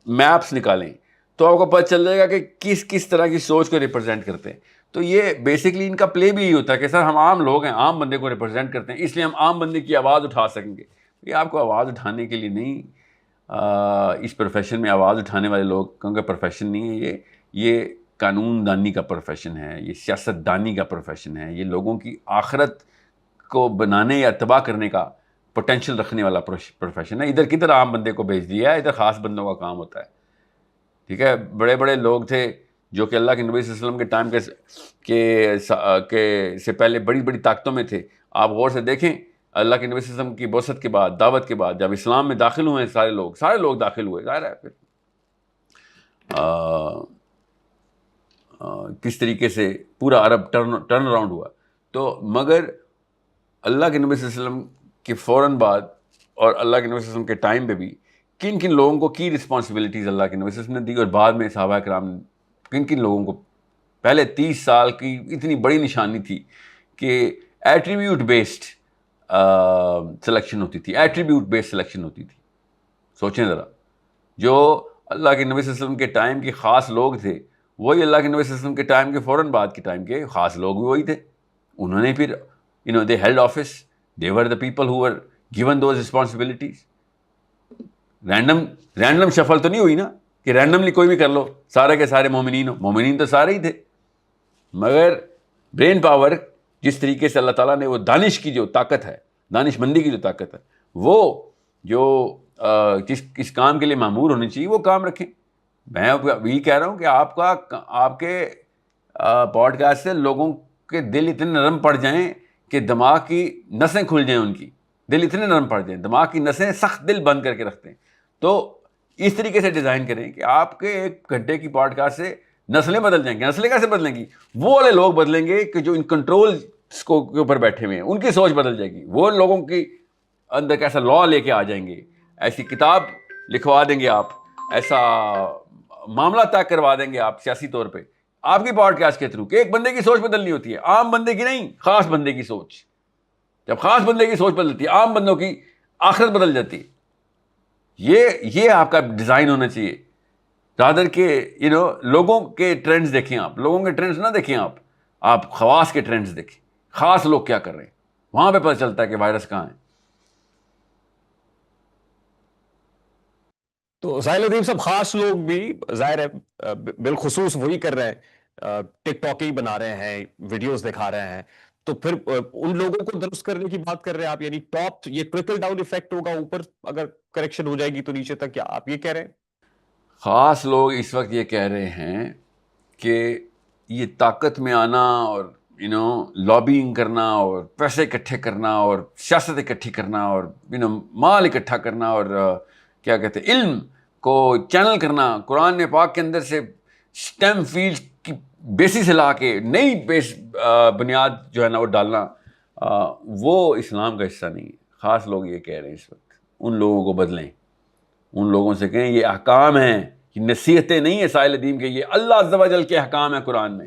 میپس نکالیں تو آپ کو پتہ چل جائے گا کہ کس طرح کی سوچ کو ریپرزینٹ کرتے ہیں. تو یہ بیسکلی ان کا پلے بھی یہی ہوتا ہے کہ سر ہم عام لوگ ہیں، عام بندے کو ریپرزینٹ کرتے ہیں، اس لیے ہم عام بندے کی آواز اٹھا سکیں گے. یہ آپ کو آواز اٹھانے کے لیے نہیں، اس پروفیشن میں آواز اٹھانے والے لوگ کیونکہ پروفیشن نہیں ہے، یہ قانون دانی کا پروفیشن ہے، یہ سیاست دانی کا پروفیشن ہے، یہ لوگوں کی آخرت کو بنانے یا تباہ کرنے کا پوٹینشیل رکھنے والا پروفیشن ہے. ادھر کدھر عام بندے کو بھیج دیا ہے، ادھر خاص بندوں کا کام ہوتا ہے. ٹھیک ہے، بڑے بڑے لوگ تھے جو کہ اللہ کے نبی صلی اللہ علیہ وسلم کے ٹائم کے سے پہلے بڑی بڑی طاقتوں میں تھے. آپ غور سے دیکھیں اللہ کے نبی صلی اللہ علیہ وسلم کی بعثت کے بعد، دعوت کے بعد، جب اسلام میں داخل ہوئے سارے لوگ داخل ہوئے، ظاہر ہے پھر کس طریقے سے پورا عرب ٹرن اراؤنڈ ہوا. تو مگر اللہ کے نبی صلی اللہ علیہ وسلم کے فوراً بعد اور اللہ کے نبی صلی اللہ علیہ وسلم کے ٹائم پہ بھی کن لوگوں کو کی رسپانسبلٹیز اللہ کے نبی صلی اللہ علیہ وسلم نے دی، اور بعد میں صحابہ کرام نے کن لوگوں کو. پہلے 30 سال کی اتنی بڑی نشانی تھی کہ ایٹریبیوٹ بیسڈ سلیکشن ہوتی تھی. سوچیں ذرا، جو اللہ کے نبی صلی اللہ علیہ وسلم کے ٹائم کے خاص لوگ تھے وہی اللہ کے نبی صلی اللہ علیہ وسلم کے ٹائم کے فوراً بعد کے ٹائم کے خاص لوگ بھی وہی تھے. انہوں نے پھر they held office, they were the people who were given those responsibilities. Random shuffle تو نہیں ہوئی نا کہ رینڈملی کوئی بھی کر لو، سارے کے سارے مومنین تو سارے ہی تھے. مگر برین پاور جس طریقے سے اللہ تعالیٰ نے وہ دانش کی جو طاقت ہے، دانش مندی کی جو طاقت ہے، وہ جو کس کام کے لیے معمور ہونی چاہیے وہ کام رکھیں. میں یہی کہہ رہا ہوں کہ آپ کے پوڈ کاسٹ سے لوگوں کے دل اتنے نرم پڑ جائیں کہ دماغ کی نسیں کھل جائیں، ان کی دل اتنے نرم پڑ جائیں، دماغ کی نسیں سخت دل بند کر کے رکھتے ہیں. تو اس طریقے سے ڈیزائن کریں کہ آپ کے 1 گھنٹے کی پوڈ کاسٹ سے نسلیں بدل جائیں گی. نسلیں کیسے بدلیں گی؟ وہ والے لوگ بدلیں گے کہ جو ان کنٹرول کے اوپر بیٹھے ہوئے ہیں، ان کی سوچ بدل جائے گی. وہ لوگوں کی اندر کیسا لا لے کے آ جائیں گے، ایسی کتاب لکھوا دیں گے آپ، ایسا معاملہ طے کروا دیں گے آپ سیاسی طور پہ آپ کی پوڈ کاسٹ کے تھرو کہ ایک بندے کی سوچ بدلنی ہوتی ہے، عام بندے کی نہیں، خاص بندے کی سوچ. جب خاص بندے کی سوچ بدلتی ہے، عام بندوں کی آخرت بدل جاتی ہے. یہ آپ کا ڈیزائن ہونا چاہیے. رادر کہ لوگوں کے ٹرینڈز دیکھیں، آپ لوگوں کے ٹرینڈز نہ دیکھیں، آپ خواص کے ٹرینڈز دیکھیں، خاص لوگ کیا کر رہے ہیں، وہاں پہ پتہ چلتا ہے کہ وائرس کہاں ہے.
تو ساحل ندیم صاحب، خاص لوگ بھی ظاہر ہے بالخصوص وہی کر رہے ہیں، ٹک ٹاک ہی بنا رہے ہیں، ویڈیوز دکھا رہے ہیں، تو پھر ان لوگوں کو درست کرنے کی بات کر رہے ہیں آپ، یعنی ٹاپ یہ ٹرکل ڈاؤن ایفیکٹ ہوگا، اوپر اگر کریکشن ہو جائے گی تو نیچے تک، کیا آپ یہ کہہ رہے ہیں؟
خاص لوگ اس وقت یہ کہہ رہے ہیں کہ یہ طاقت میں آنا اور لابینگ کرنا اور پیسے اکٹھے کرنا اور سیاست اکٹھی کرنا اور مال اکٹھا کرنا اور کیا کہتے ہیں علم کو چینل کرنا، قرآن پاک کے اندر سے STEM فیلڈ کی بیسس ہلا کے نئی بنیاد جو ہے نا وہ ڈالنا، وہ اسلام کا حصہ نہیں ہے. خاص لوگ یہ کہہ رہے ہیں اس وقت، ان لوگوں کو بدلیں، ان لوگوں سے کہیں یہ احکام ہیں، یہ نصیحتیں نہیں ہیں سائل دین کے، یہ اللہ عز و جل کے احکام ہیں. قرآن میں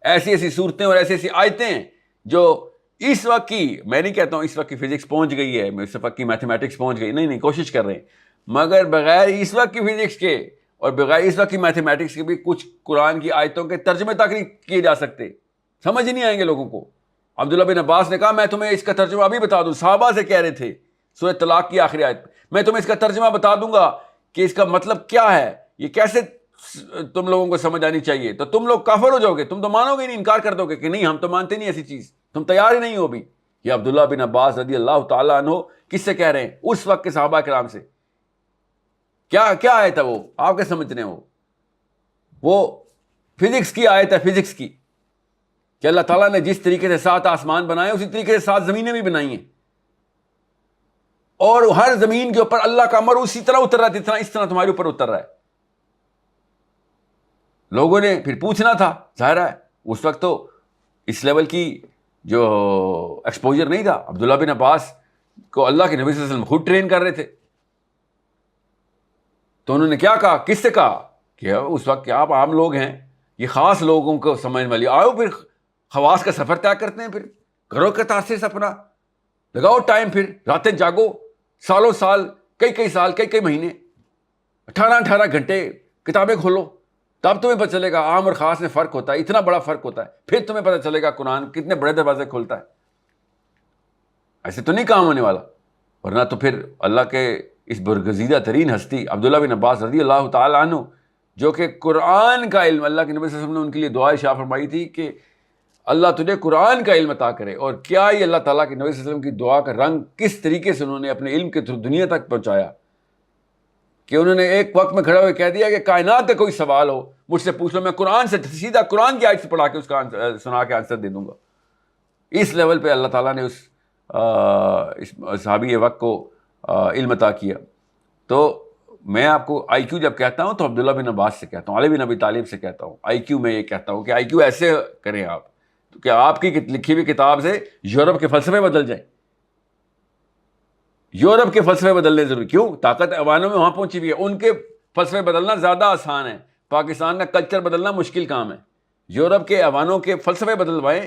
ایسی ایسی صورتیں اور ایسی ایسی آیتیں ہیں جو اس وقت کی، میں نہیں کہتا ہوں اس وقت کی فزکس پہنچ گئی ہے، اس وقت کی میتھمیٹکس پہنچ گئی، نہیں کوشش کر رہے ہیں، مگر بغیر اس وقت کی فزکس کے اور بغیر اس وقت کی میتھمیٹکس کے بھی کچھ قرآن کی آیتوں کے ترجمے تک نہیں کیے جا سکتے، سمجھ نہیں آئیں گے لوگوں کو. عبداللہ بن عباس نے کہا میں تمہیں اس کا ترجمہ ابھی بتا دوں، صحابہ سے کہہ رہے تھے سورہ طلاق کی آخری آیت، میں تمہیں اس کا ترجمہ بتا دوں گا کہ اس کا مطلب کیا ہے، یہ کیسے تم لوگوں کو سمجھ آنی چاہیے. تو تم لوگ کافر ہو جاؤ گے، تم تو مانو گے نہیں، انکار کر دو گے کہ نہیں ہم تو مانتے نہیں ایسی چیز، تم تیار ہی نہیں ہو بھی. یہ عبداللہ بن عباس رضی اللہ تعالیٰ عنہ کس سے کہہ رہے ہیں؟ اس وقت کے صحابہ کرام سے. کیا آیت تھا وہ؟ آپ کے سمجھ رہے ہیں وہ فزکس کی آیت ہے، فزکس کی، کہ اللہ تعالیٰ نے جس طریقے سے 7 آسمان بنائے اسی طریقے سے 7 زمینیں بھی بنائی ہیں، اور ہر زمین کے اوپر اللہ کا امر اسی طرح اتر رہا ہے جتنا اس طرح تمہارے اوپر اتر رہا ہے. لوگوں نے پھر پوچھنا تھا، ظاہر ہے اس وقت تو اس لیول کی جو ایکسپوجر نہیں تھا. عبداللہ بن عباس کو اللہ کے نبی صلی اللہ علیہ وسلم خود ٹرین کر رہے تھے، تو انہوں نے کیا کہا، کس سے کہا کہ اس وقت کہ آپ عام لوگ ہیں، یہ خاص لوگوں کو سمجھ والی، آؤ پھر خواص کا سفر طے کرتے ہیں، پھر گھروں کے تاثر سے اپنا لگاؤ ٹائم، پھر راتیں جاگو، سالوں سال، کئی سال، کئی مہینے، 18 گھنٹے کتابیں کھولو، تب تمہیں پتہ چلے گا عام اور خاص میں فرق ہوتا ہے، اتنا بڑا فرق ہوتا ہے. پھر تمہیں پتہ چلے گا قرآن کتنے بڑے دروازے کھولتا ہے. ایسے تو نہیں کام ہونے والا، ورنہ تو پھر اللہ کے اس برگزیدہ ترین ہستی عبداللہ بن عباس رضی اللہ تعالیٰ عنہ، جو کہ قرآن کا علم، اللہ کے نبی صلی اللہ علیہ وسلم نے ان کے لیے دعا ارشاد فرمائی تھی کہ اللہ تجھے قرآن کا علم عطا کرے، اور کیا یہ اللہ تعالیٰ کے نبی صلی اللہ علیہ وسلم کی دعا کا رنگ کس طریقے سے انہوں نے اپنے علم کے تھرو دنیا تک پہنچایا، کہ انہوں نے ایک وقت میں کھڑا ہوئے کہہ دیا کہ کائنات کا کوئی سوال ہو مجھ سے پوچھ لو، میں قرآن سے سیدھا قرآن کی آیت سے پڑھا کے اس کا سنا کے آنسر دے دوں گا. اس لیول پہ اللہ تعالیٰ نے اس صحابی وقت کو علم عطا کیا. تو میں آپ کو آئی کیو جب کہتا ہوں تو عبداللہ بن عباس سے کہتا ہوں، علی بن ابی طالب سے کہتا ہوں. آئی کیو میں یہ کہتا ہوں کہ آئی کیو ایسے کریں آپ کہ آپ کی لکھی ہوئی کتاب سے یورپ کے فلسفے بدل جائیں. یورپ کے فلسفے بدلنے ضروری، کیوں؟ طاقت ایوانوں میں وہاں پہنچی ہوئی ہے، ان کے فلسفے بدلنا زیادہ آسان ہے، پاکستان کا کلچر بدلنا مشکل کام ہے. یورپ کے ایوانوں کے فلسفے بدلوائیں،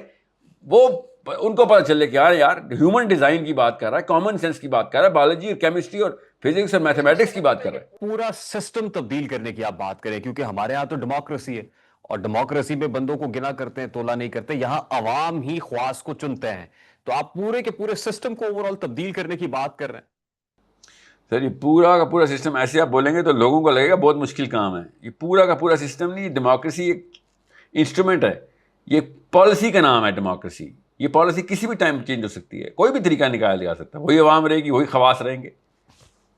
وہ ان کو پتہ چلے کہ یار ہیومن ڈیزائن کی بات کر رہا ہے، کامن سینس کی بات کر رہا ہے، بایولوجی اور کیمسٹری اور فزکس اور میتھمیٹکس کی بات کر رہا ہے.
پورا سسٹم تبدیل کرنے کی آپ بات کریں، کیونکہ ہمارے ہاں تو ڈیموکریسی ہے، اور ڈیموکریسی میں بندوں کو گنا کرتے ہیں، تولا نہیں کرتے. یہاں عوام ہی خواص کو چنتے ہیں. تو آپ پورے کے پورے سسٹم کو اوور آل تبدیل کرنے کی بات کر رہے ہیں.
سر یہ پورا کا پورا سسٹم ایسے آپ بولیں گے تو لوگوں کو لگے گا بہت مشکل کام ہے. یہ پورا کا پورا سسٹم نہیں، ڈیموکریسی ایک انسٹرومنٹ ہے، یہ پالیسی کا نام ہے ڈیموکریسی. یہ پالیسی کسی بھی ٹائم چینج ہو سکتی ہے، کوئی بھی طریقہ نکالا جا سکتا ہے، وہی عوام رہے گی، وہی خواص رہیں گے.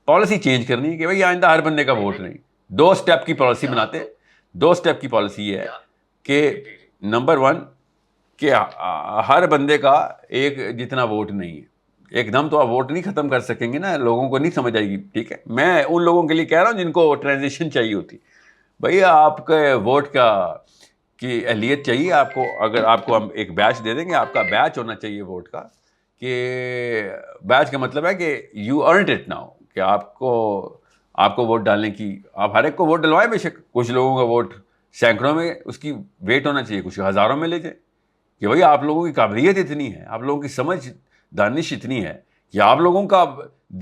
پالیسی چینج کرنی ہے کہ بھائی آئندہ ہر بندے کا ووٹ نہیں. 2 اسٹیپ کی پالیسی بناتے ہیں. 2 اسٹیپ کی پالیسی یہ ہے کہ نمبر 1 کہ ہر بندے کا ایک جتنا ووٹ نہیں ہے. ایک دم تو آپ ووٹ نہیں ختم کر سکیں گے نا، لوگوں کو نہیں سمجھ آئے گی. ٹھیک ہے، میں ان لوگوں کے لیے کہہ رہا ہوں جن کو ٹرانزیشن چاہیے ہوتی. بھائی آپ کے ووٹ کی اہلیت چاہیے آپ کو، اگر آپ کو ہم ایک بیچ دے دیں گے، آپ کا بیچ ہونا چاہیے ووٹ کا، کہ بیچ کا مطلب ہے کہ یو ارنڈ اٹ ناؤ، کہ آپ کو ووٹ ڈالنے کی، آپ ہر ایک کو ووٹ ڈلوائیں. بے شک کچھ لوگوں کا ووٹ سینکڑوں میں اس کی ویٹ ہونا چاہیے، کچھ ہزاروں میں لے جائیں، کہ بھائی آپ لوگوں کی قابلیت اتنی ہے، آپ لوگوں کی سمجھ دانش اتنی ہے کہ آپ لوگوں کا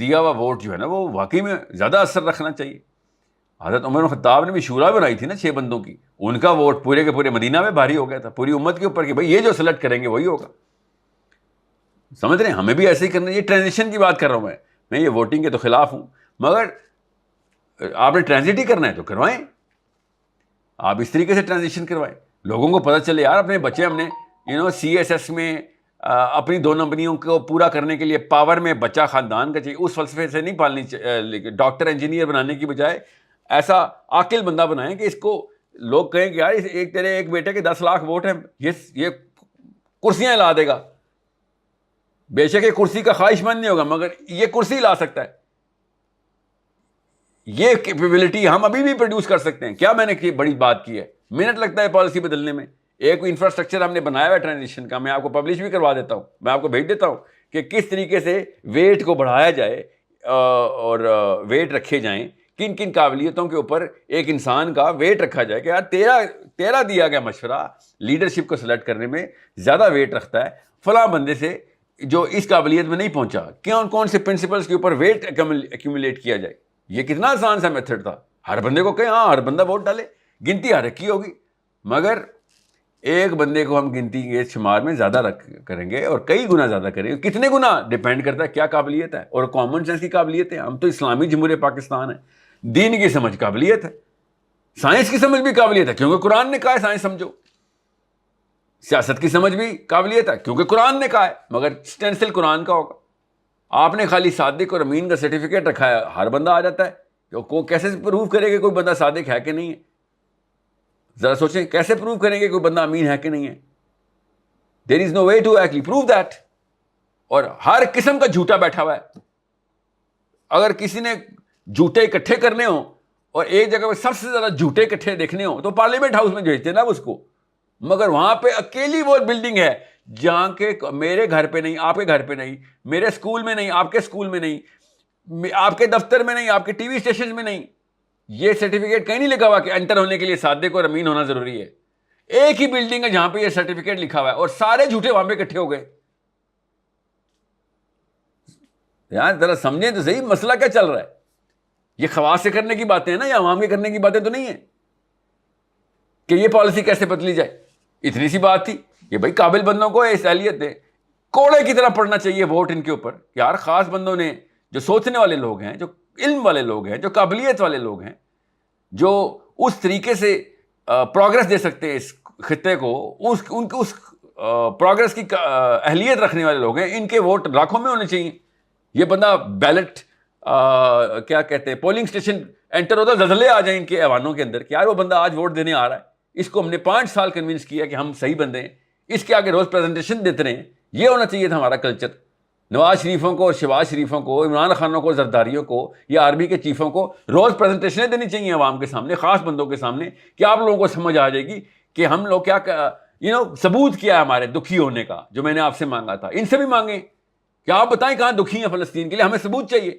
دیا ہوا ووٹ جو ہے نا وہ واقعی میں زیادہ اثر رکھنا چاہیے. حضرت عمر بن خطاب نے بھی شورا بنائی تھی نا 6 بندوں کی، ان کا ووٹ پورے کے پورے مدینہ میں بھاری ہو گیا تھا، پوری امت کے اوپر، کہ بھائی یہ جو سلیکٹ کریں گے وہی ہوگا. سمجھ رہے ہیں؟ ہمیں بھی ایسے ہی کرنا. یہ ٹرانزیشن کی بات کر رہا ہوں میں یہ ووٹنگ کے تو خلاف ہوں، مگر آپ نے ٹرانزٹ ہی کرنا ہے تو کروائیں. آپ اس طریقے سے ٹرانزیشن کروائیں، لوگوں کو پتہ چلے یار اپنے بچے ہم نے CSS میں اپنی 2 نمبریوں کو پورا کرنے کے لیے پاور میں بچہ خاندان کا چاہیے. اس فلسفے سے نہیں پالنی، ڈاکٹر انجینئر بنانے کی بجائے ایسا عاقل بندہ بنائیں کہ اس کو لوگ کہیں کہ یار تیرے ایک بیٹے کے 10 لاکھ ووٹ ہیں، یہ کرسیاں لا دے گا. بے شک یہ کرسی کا خواہش مند نہیں ہوگا، مگر یہ کرسی لا سکتا ہے. یہ کیپیبلٹی ہم ابھی بھی پروڈیوس کر سکتے ہیں. کیا میں نے بڑی بات کی ہے؟ منٹ لگتا ہے پالیسی بدلنے میں. ایک انفراسٹرکچر ہم نے بنایا ہوا ہے ٹرانزیشن کا, میں آپ کو پبلش بھی کروا دیتا ہوں, میں آپ کو بھیج دیتا ہوں کہ کس طریقے سے ویٹ کو بڑھایا جائے اور ویٹ رکھے جائیں, کن کن قابلیتوں کے اوپر ایک انسان کا ویٹ رکھا جائے کہ یار تیرا دیا گیا مشورہ لیڈرشپ کو سلیکٹ کرنے میں زیادہ ویٹ رکھتا ہے فلاں بندے سے جو اس قابلیت میں نہیں پہنچا. کون سے پرنسپلس کے اوپر ویٹ ایکومولیٹ کیا جائے. یہ کتنا آسان سا میتھڈ تھا. ہر بندے کو کہیں ہاں ہر بندہ ووٹ ڈالے, گنتی ہر ایک کی ہوگی, مگر ایک بندے کو ہم گنتی کے شمار میں زیادہ کریں گے اور کئی گنا زیادہ کریں گے. کتنے گنا ڈیپینڈ کرتا ہے کیا قابلیت ہے, اور کامن سینس کی قابلیت ہے. ہم تو اسلامی جمہوریہ پاکستان ہے, دین کی سمجھ قابلیت ہے, سائنس کی سمجھ بھی قابلیت ہے کیونکہ قرآن نے کہا ہے سائنس سمجھو, سیاست کی سمجھ بھی قابلیت ہے کیونکہ قرآن نے کہا ہے, مگر اسٹینسل قرآن کا ہوگا. آپ نے خالی صادق اور امین کا سرٹیفکیٹ رکھا ہے, ہر بندہ آ جاتا ہے. کیسے پروف کرے گا کوئی بندہ صادق ہے کہ نہیں ہے؟ ذرا سوچیں, کیسے پروف کریں گے کوئی بندہ امین ہے کہ نہیں ہے؟ There is no way to actually prove that. اور ہر قسم کا جھوٹا بیٹھا ہوا ہے. اگر کسی نے جھوٹے اکٹھے کرنے ہوں اور ایک جگہ پہ سب سے زیادہ جھوٹے اکٹھے دیکھنے ہوں تو پارلیمنٹ ہاؤس میں بھیجتے نا اس کو, مگر وہاں پہ اکیلی وہ بلڈنگ ہے جہاں کے میرے گھر پہ نہیں, آپ کے گھر پہ نہیں, میرے اسکول میں نہیں, آپ کے اسکول میں نہیں, آپ کے دفتر میں نہیں, آپ کے ٹی وی اسٹیشن میں نہیں, یہ سرٹیفکیٹ کہیں نہیں لکھا ہوا کہ انٹر ہونے کے لیے صادق اور امین ہونا ضروری ہے. ایک ہی بلڈنگ ہے جہاں پہ یہ سرٹیفکیٹ لکھا ہوا ہے اور سارے جھوٹے وہاں پہ اکٹھے ہو گئے. یار ذرا سمجھیں تو صحیح مسئلہ کیا چل رہا ہے. یہ خواص سے کرنے کی باتیں ہیں نا, یا عوام کے کرنے کی باتیں تو نہیں ہیں کہ یہ پالیسی کیسے بدلی جائے. اتنی سی بات تھی. یہ بھائی قابل بندوں کو اہلیت دے, کوڑے کی طرح پڑنا چاہیے ووٹ ان کے اوپر. یار خاص بندوں نے, جو سوچنے والے لوگ ہیں, جو علم والے لوگ ہیں, جو قابلیت والے لوگ ہیں, جو اس طریقے سے پروگرس دے سکتے ہیں اس خطے کو, ان کے اس پروگرس کی اہلیت رکھنے والے لوگ ہیں, ان کے ووٹ لاکھوں میں ہونے چاہیے. یہ بندہ بیلٹ کیا کہتے ہیں پولنگ اسٹیشن انٹر ہوتا زلزلے آ جائیں ان کے ایوانوں کے اندر کہ یار وہ بندہ آج ووٹ دینے آ رہا ہے, اس کو ہم نے 5 سال کنونس کیا کہ ہم صحیح بندے ہیں, اس کے آگے روز پریزنٹیشن دیتے رہے. یہ ہونا چاہیے تھا ہمارا کلچر. نواز شریفوں کو, شہباز شریفوں کو, عمران خانوں کو, زرداریوں کو, یا آرمی کے چیفوں کو روز پریزنٹیشنیں دینی چاہیے عوام کے سامنے, خاص بندوں کے سامنے, کہ آپ لوگوں کو سمجھ آ جائے گی کہ ہم لوگ کیا ثبوت کیا ہے ہمارے دکھی ہونے کا, جو میں نے آپ سے مانگا تھا. ان سے بھی مانگیں کہ آپ بتائیں کہاں دکھی ہیں فلسطین کے لیے, ہمیں ثبوت چاہیے.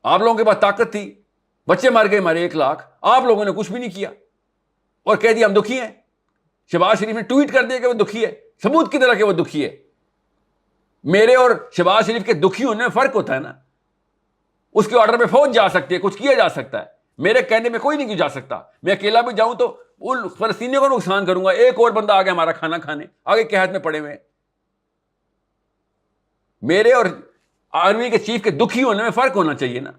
آپ لوگوں کے پاس طاقت تھی, بچے مار گئے ہمارے 1 لاکھ, آپ لوگوں نے کچھ بھی نہیں کیا اور کہہ دیا ہم دکھی ہیں. شہباز شریف نے ٹویٹ کر دیا کہ وہ دکھی ہے, ثبوت کی طرح کہ وہ دکھی ہے. میرے اور شہباز شریف کے دکھی ہونے میں فرق ہوتا ہے نا. اس کے آرڈر پہ فوج جا سکتی ہے, کچھ کیا جا سکتا ہے, میرے کہنے میں کوئی نہیں جا سکتا. میں اکیلا بھی جاؤں تو ان فلسطینیوں کو نقصان کروں گا. ایک اور بندہ آگے ہمارا کھانا کھانے, آگے قحط میں پڑے ہوئے. میرے اور آرمی کے چیف کے دکھی ہونے میں فرق ہونا چاہیے نا.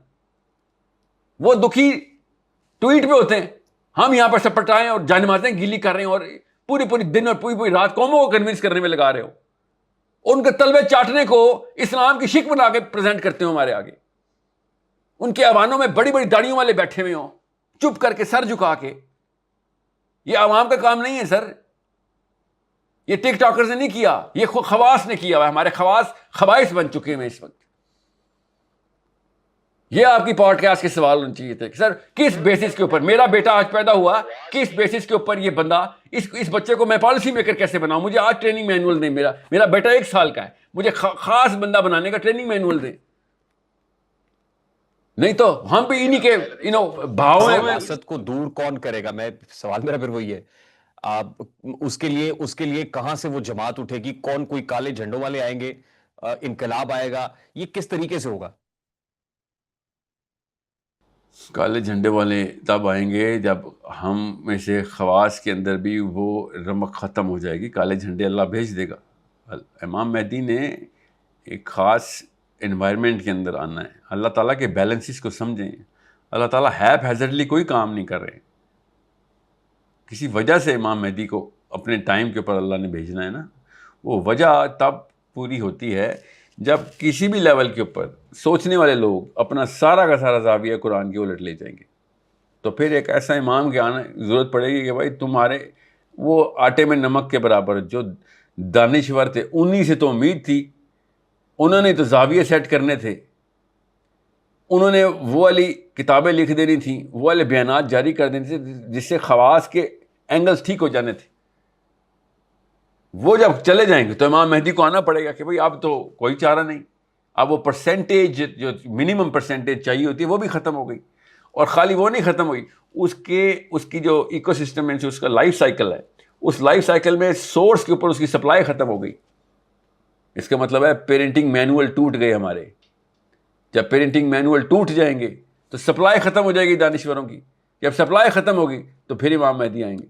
وہ دکھی ٹویٹ پہ ہوتے ہیں, ہم یہاں پر سپٹائیں اور جانمازیں گیلی کر رہے ہیں اور پوری دن اور پوری رات قوموں کو کنونس کرنے میں لگا رہے ہو. ان کے تلوے چاٹنے کو اسلام کی شک بنا کے پریزنٹ کرتے ہو ہمارے آگے. ان کے ایوانوں میں بڑی داڑیوں والے بیٹھے ہوئے ہوں, چپ کر کے سر جھکا کے. یہ عوام کا کام نہیں ہے سر, یہ ٹک ٹاکرز نے نہیں کیا, یہ خواص نے کیا. ہمارے خواص خبائث بن چکے ہیں اس وقت. یہ آپ کی پوڈ کاسٹ کے سوال ہونے چاہیے تھے کہ سر کس بیسس کے اوپر میرا بیٹا آج پیدا ہوا, کس بیسس کے اوپر یہ بندہ, اس بچے کو میں پالیسی میکر کیسے بناؤں. مجھے آج ٹریننگ مینول دیں. میرا بیٹا 1 سال کا ہے, مجھے خاص بندہ بنانے کا ٹریننگ مینول دیں. نہیں تو ہم بھی انہی کے بھاؤ میں.
سیاست کو دور کون کرے گا, میں سوال میرا پھر وہی ہے. اس کے لیے کہاں سے وہ جماعت اٹھے گی, کون کوئی کالے جھنڈوں والے آئیں گے, انقلاب آئے گا, یہ کس طریقے سے ہوگا؟
کالے جھنڈے والے تب آئیں گے جب ہم میں سے خواص کے اندر بھی وہ رمق ختم ہو جائے گی. کالے جھنڈے اللہ بھیج دے گا. امام مہدی نے ایک خاص انوائرمنٹ کے اندر آنا ہے. اللہ تعالیٰ کے بیلنسز کو سمجھیں. اللہ تعالیٰ ہیزرڈلی کوئی کام نہیں کر رہے. کسی وجہ سے امام مہدی کو اپنے ٹائم کے اوپر اللہ نے بھیجنا ہے نا. وہ وجہ تب پوری ہوتی ہے جب کسی بھی لیول کے اوپر سوچنے والے لوگ اپنا سارا کا سارا زاویہ قرآن کی الٹ لے جائیں گے. تو پھر ایک ایسا امام کے آنا ضرورت پڑے گی کہ بھائی تمہارے وہ آٹے میں نمک کے برابر جو دانشور تھے, انہی سے تو امید تھی. انہوں نے تو زاویے سیٹ کرنے تھے, انہوں نے وہ والی کتابیں لکھ دینی تھیں, وہ والے بیانات جاری کر دینے تھے جس سے خواص کے اینگلز ٹھیک ہو جانے تھے. وہ جب چلے جائیں گے تو امام مہدی کو آنا پڑے گا کہ بھئی اب تو کوئی چارہ نہیں. اب وہ پرسنٹیج جو منیمم پرسنٹیج چاہیے ہوتی ہے وہ بھی ختم ہو گئی. اور خالی وہ نہیں ختم ہوئی, اس کی جو ایکو سسٹم ہے, اس کا لائف سائیکل ہے, اس لائف سائیکل میں سورس کے اوپر اس کی سپلائی ختم ہو گئی. اس کا مطلب ہے پیرنٹنگ مینول ٹوٹ گئے ہمارے. جب پیرنٹنگ مینول ٹوٹ جائیں گے تو سپلائی ختم ہو جائے گی دانشوروں کی. جب سپلائی ختم ہوگی تو پھر امام مہدی آئیں گے.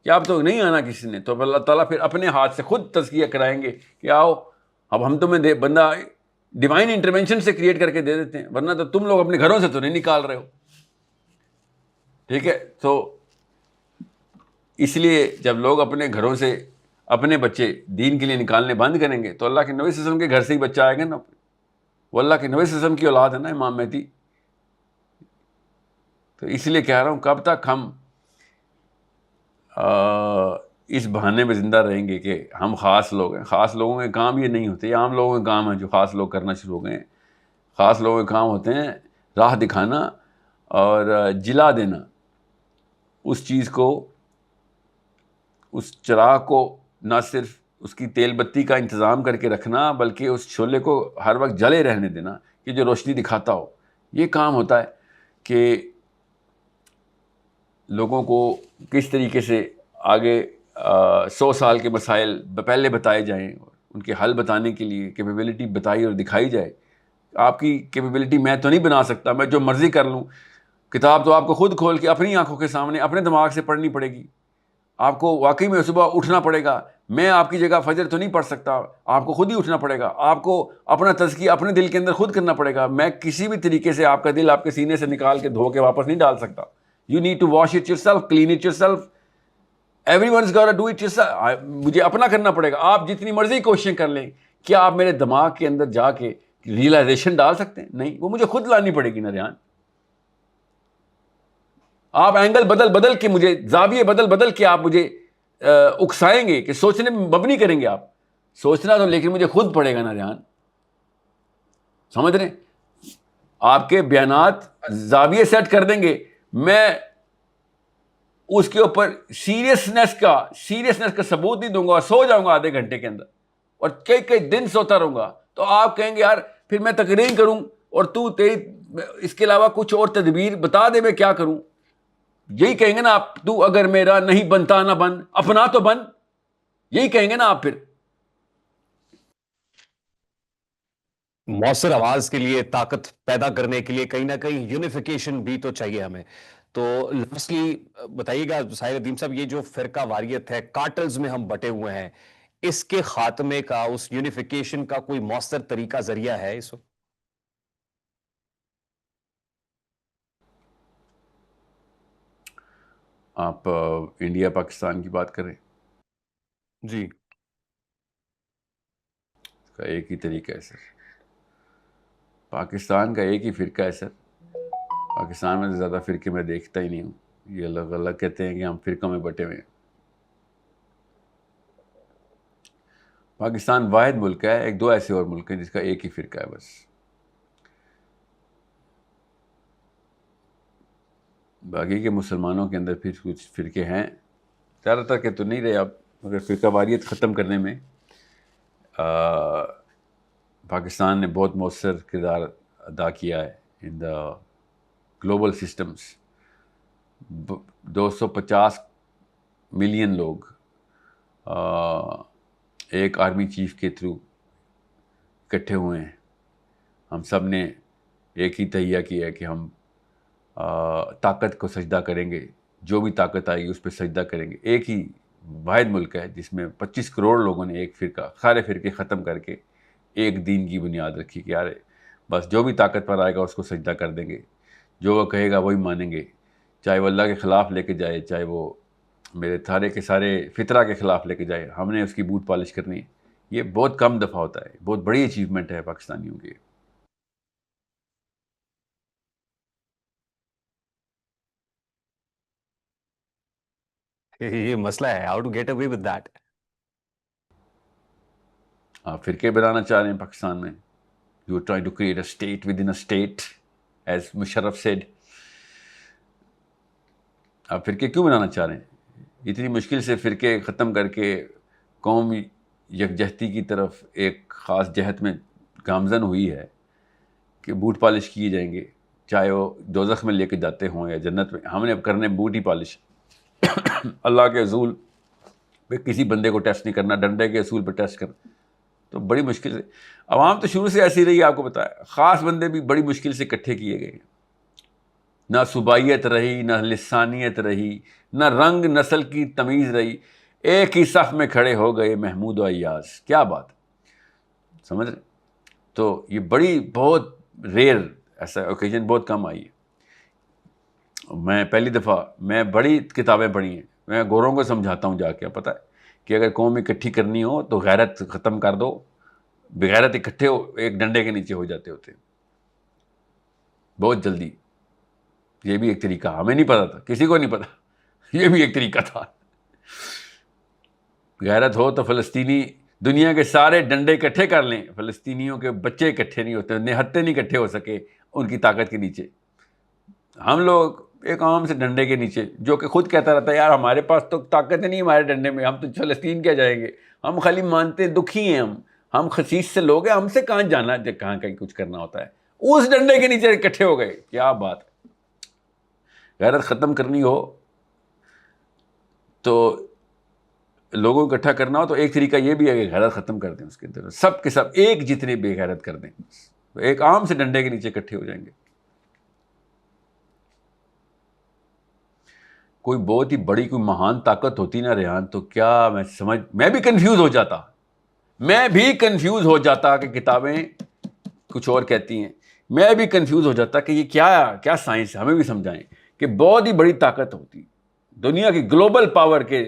کہ اب تو نہیں آنا کسی نے, تو اللہ تعالیٰ پھر اپنے ہاتھ سے خود تزکیہ کرائیں گے کہ آؤ اب ہم تمہیں بندہ ڈیوائن انٹرونشن سے کریٹ کر کے دے دیتے ہیں, ورنہ تو تم لوگ اپنے گھروں سے تو نہیں نکال رہے ہو. ٹھیک ہے, تو اس لیے جب لوگ اپنے گھروں سے اپنے بچے دین کے لیے نکالنے بند کریں گے تو اللہ کے نبی صلی اللہ علیہ وسلم کے گھر سے ہی بچہ آئے گا نا. وہ اللہ کے نبی صلی اللہ علیہ وسلم کی اولاد ہے نا امام مہدی. تو اس لیے کہہ رہا ہوں کب تک ہم اس بہانے میں زندہ رہیں گے کہ ہم خاص لوگ ہیں. خاص لوگوں کے کام یہ نہیں ہوتے, یہ عام لوگوں کے کام ہیں جو خاص لوگ کرنا شروع ہو گئے ہیں. خاص لوگوں کے کام ہوتے ہیں راہ دکھانا اور جلا دینا اس چیز کو, اس چراغ کو نہ صرف اس کی تیل بتی کا انتظام کر کے رکھنا بلکہ اس شعلے کو ہر وقت جلے رہنے دینا کہ جو روشنی دکھاتا ہو. یہ کام ہوتا ہے کہ لوگوں کو کس طریقے سے آگے 100 سال کے مسائل پہلے بتائے جائیں, ان کے حل بتانے کے لیے کیپیبلٹی بتائی اور دکھائی جائے. آپ کی کیپیبلٹی میں تو نہیں بنا سکتا, میں جو مرضی کر لوں. کتاب تو آپ کو خود کھول کے اپنی آنکھوں کے سامنے اپنے دماغ سے پڑھنی پڑے گی. آپ کو واقعی میں صبح اٹھنا پڑے گا. میں آپ کی جگہ فجر تو نہیں پڑھ سکتا, آپ کو خود ہی اٹھنا پڑے گا. آپ کو اپنا تزکیہ اپنے دل کے اندر خود کرنا پڑے گا. میں کسی بھی طریقے سے آپ کا دل آپ کے سینے سے نکال کے دھو کے واپس نہیں ڈال سکتا. You need to wash it yourself, clean it yourself. Everyone's got to do it yourself. مجھے اپنا کرنا پڑے گا. آپ جتنی مرضی کوششیں کر لیں, کیا آپ میرے دماغ کے اندر جا کے ریئلائزیشن ڈال سکتے ہیں؟ نہیں, وہ مجھے خود لانی پڑے گی نا ریان. آپ اینگل بدل کے مجھے, زاویے بدل کے آپ مجھے اکسائیں گے کہ سوچنے میں مبنی کریں گے. آپ سوچنا تو لیکن مجھے خود پڑے گا نا ریان. سمجھ رہے ہیں؟ آپ کے بیانات زاویے سیٹ کر دیں گے, میں اس کے اوپر سیریسنس کا ثبوت نہیں دوں گا اور سو جاؤں گا آدھے گھنٹے کے اندر اور کئی دن سوتا رہوں گا. تو آپ کہیں گے یار پھر میں تقریر کروں اور تو تیری اس کے علاوہ کچھ اور تدبیر بتا دے میں کیا کروں. یہی کہیں گے نا آپ, تو اگر میرا نہیں بنتا نہ بن, اپنا تو بن. یہی کہیں گے نا آپ. پھر
مؤثر آواز کے لیے, طاقت پیدا کرنے کے لیے کہیں نہ کہیں یونیفیکیشن بھی تو چاہیے ہمیں. تو لاسٹلی بتائیے گا ساحر ندیم صاحب, یہ جو فرقہ واریت ہے, کارٹلز میں ہم بٹے ہوئے ہیں, اس کے خاتمے کا, اس یونیفیکیشن کا کوئی مؤثر طریقہ, ذریعہ ہے اس وقت؟
آپ انڈیا پاکستان کی بات کریں,
جی,
اس کا ایک ہی طریقہ ہے سر. پاکستان کا ایک ہی فرقہ ہے سر. پاکستان میں زیادہ فرقے میں دیکھتا ہی نہیں ہوں. یہ الگ الگ کہتے ہیں کہ ہم فرقوں میں بٹے ہوئے ہیں. پاکستان واحد ملک ہے, ایک دو ایسے اور ملک ہیں جس کا ایک ہی فرقہ ہے بس. باقی کے مسلمانوں کے اندر پھر کچھ فرقے ہیں, زیادہ تر کہ تو نہیں رہے اب, مگر فرقہ واریت ختم کرنے میں پاکستان نے بہت مؤثر کردار ادا کیا ہے ان دا گلوبل سسٹمز. 250 ملین لوگ ایک آرمی چیف کے تھرو اکٹھے ہوئے ہیں. ہم سب نے ایک ہی تہیہ کیا ہے کہ ہم طاقت کو سجدہ کریں گے, جو بھی طاقت آئے گی اس پہ سجدہ کریں گے. ایک ہی واحد ملک ہے جس میں 25 کروڑ لوگوں نے ایک فرقہ, سارے فرقے ختم کر کے ایک دین کی بنیاد رکھی کہ یار بس جو بھی طاقت پر آئے گا اس کو سجدہ کر دیں گے, جو وہ کہے گا وہی مانیں گے, چاہے وہ اللہ کے خلاف لے کے جائے, چاہے وہ میرے تھارے کے سارے فطرہ کے خلاف لے کے جائے, ہم نے اس کی بوٹ پالش کرنی ہے. یہ بہت کم دفعہ ہوتا ہے, بہت بڑی اچیومنٹ ہے پاکستانیوں کی.
یہ مسئلہ ہے, how to get away with that.
آپ فرقے بنانا چاہ رہے ہیں پاکستان میں, you are trying to create a state within a state, as Musharraf said. آپ فرقے کیوں بنانا چاہ رہے ہیں؟ اتنی مشکل سے فرقے ختم کر کے قوم یکجہتی کی طرف ایک خاص جہت میں گامزن ہوئی ہے کہ بوٹ پالش کیے جائیں گے، چاہے وہ دوزخ میں لے کے جاتے ہوں یا جنت میں، ہم نے اب کرنے بوٹ ہی پالش. اللہ کے اصول پہ کسی بندے کو ٹیسٹ نہیں کرنا، ڈنڈے کے اصول پہ ٹیسٹ کرنا. تو بڑی مشکل سے عوام تو شروع سے ایسی رہی، آپ کو بتایا. خاص بندے بھی بڑی مشکل سے اکٹھے کیے گئے، نہ صوبائیت رہی، نہ لسانیت رہی، نہ رنگ نسل کی تمیز رہی. ایک ہی صف میں کھڑے ہو گئے محمود و ایاز. کیا بات، سمجھ رہے؟ تو یہ بڑی بہت ریئر ایسا اوکیزن بہت کم آئی ہے. میں پہلی دفعہ میں بڑی کتابیں پڑھی ہیں، میں گوروں کو سمجھاتا ہوں جا کے، پتہ ہے کہ اگر قوم اکٹھی کرنی ہو تو غیرت ختم کر دو. بغیرت اکٹھے ہو ایک ڈنڈے کے نیچے ہو جاتے ہوتے بہت جلدی. یہ بھی ایک طریقہ، ہمیں نہیں پتا تھا، کسی کو نہیں پتا، یہ بھی ایک طریقہ تھا. غیرت ہو تو فلسطینی دنیا کے سارے ڈنڈے اکٹھے کر لیں، فلسطینیوں کے بچے اکٹھے نہیں ہوتے، نہتے نہیں اکٹھے ہو سکے ان کی طاقت کے نیچے. ہم لوگ ایک عام سے ڈنڈے کے نیچے، جو کہ خود کہتا رہتا ہے یار ہمارے پاس تو طاقت نہیں ہمارے ڈنڈے میں، ہم تو فلسطین کیا جائیں گے، ہم خالی مانتے دکھی ہیں، ہم خسیس سے لوگ ہیں، ہم سے کہاں جانا ہے، کہاں کہیں کچھ کرنا ہوتا ہے. اس ڈنڈے کے نیچے اکٹھے ہو گئے. کیا بات. غیرت ختم کرنی ہو تو لوگوں کو اکٹھا کرنا ہو تو ایک طریقہ یہ بھی ہے کہ غیرت ختم کر دیں. اس کے اندر سب کے سب ایک جتنے بے غیرت کر دیں، ایک عام سے ڈنڈے کے نیچے اکٹھے ہو جائیں گے. کوئی بہت ہی بڑی کوئی مہان طاقت ہوتی نا ریحان، تو کیا میں بھی کنفیوز ہو جاتا کہ کتابیں کچھ اور کہتی ہیں. میں بھی کنفیوز ہو جاتا کہ یہ کیا سائنس ہے، ہمیں بھی سمجھائیں کہ بہت ہی بڑی طاقت ہوتی دنیا کی گلوبل پاور کے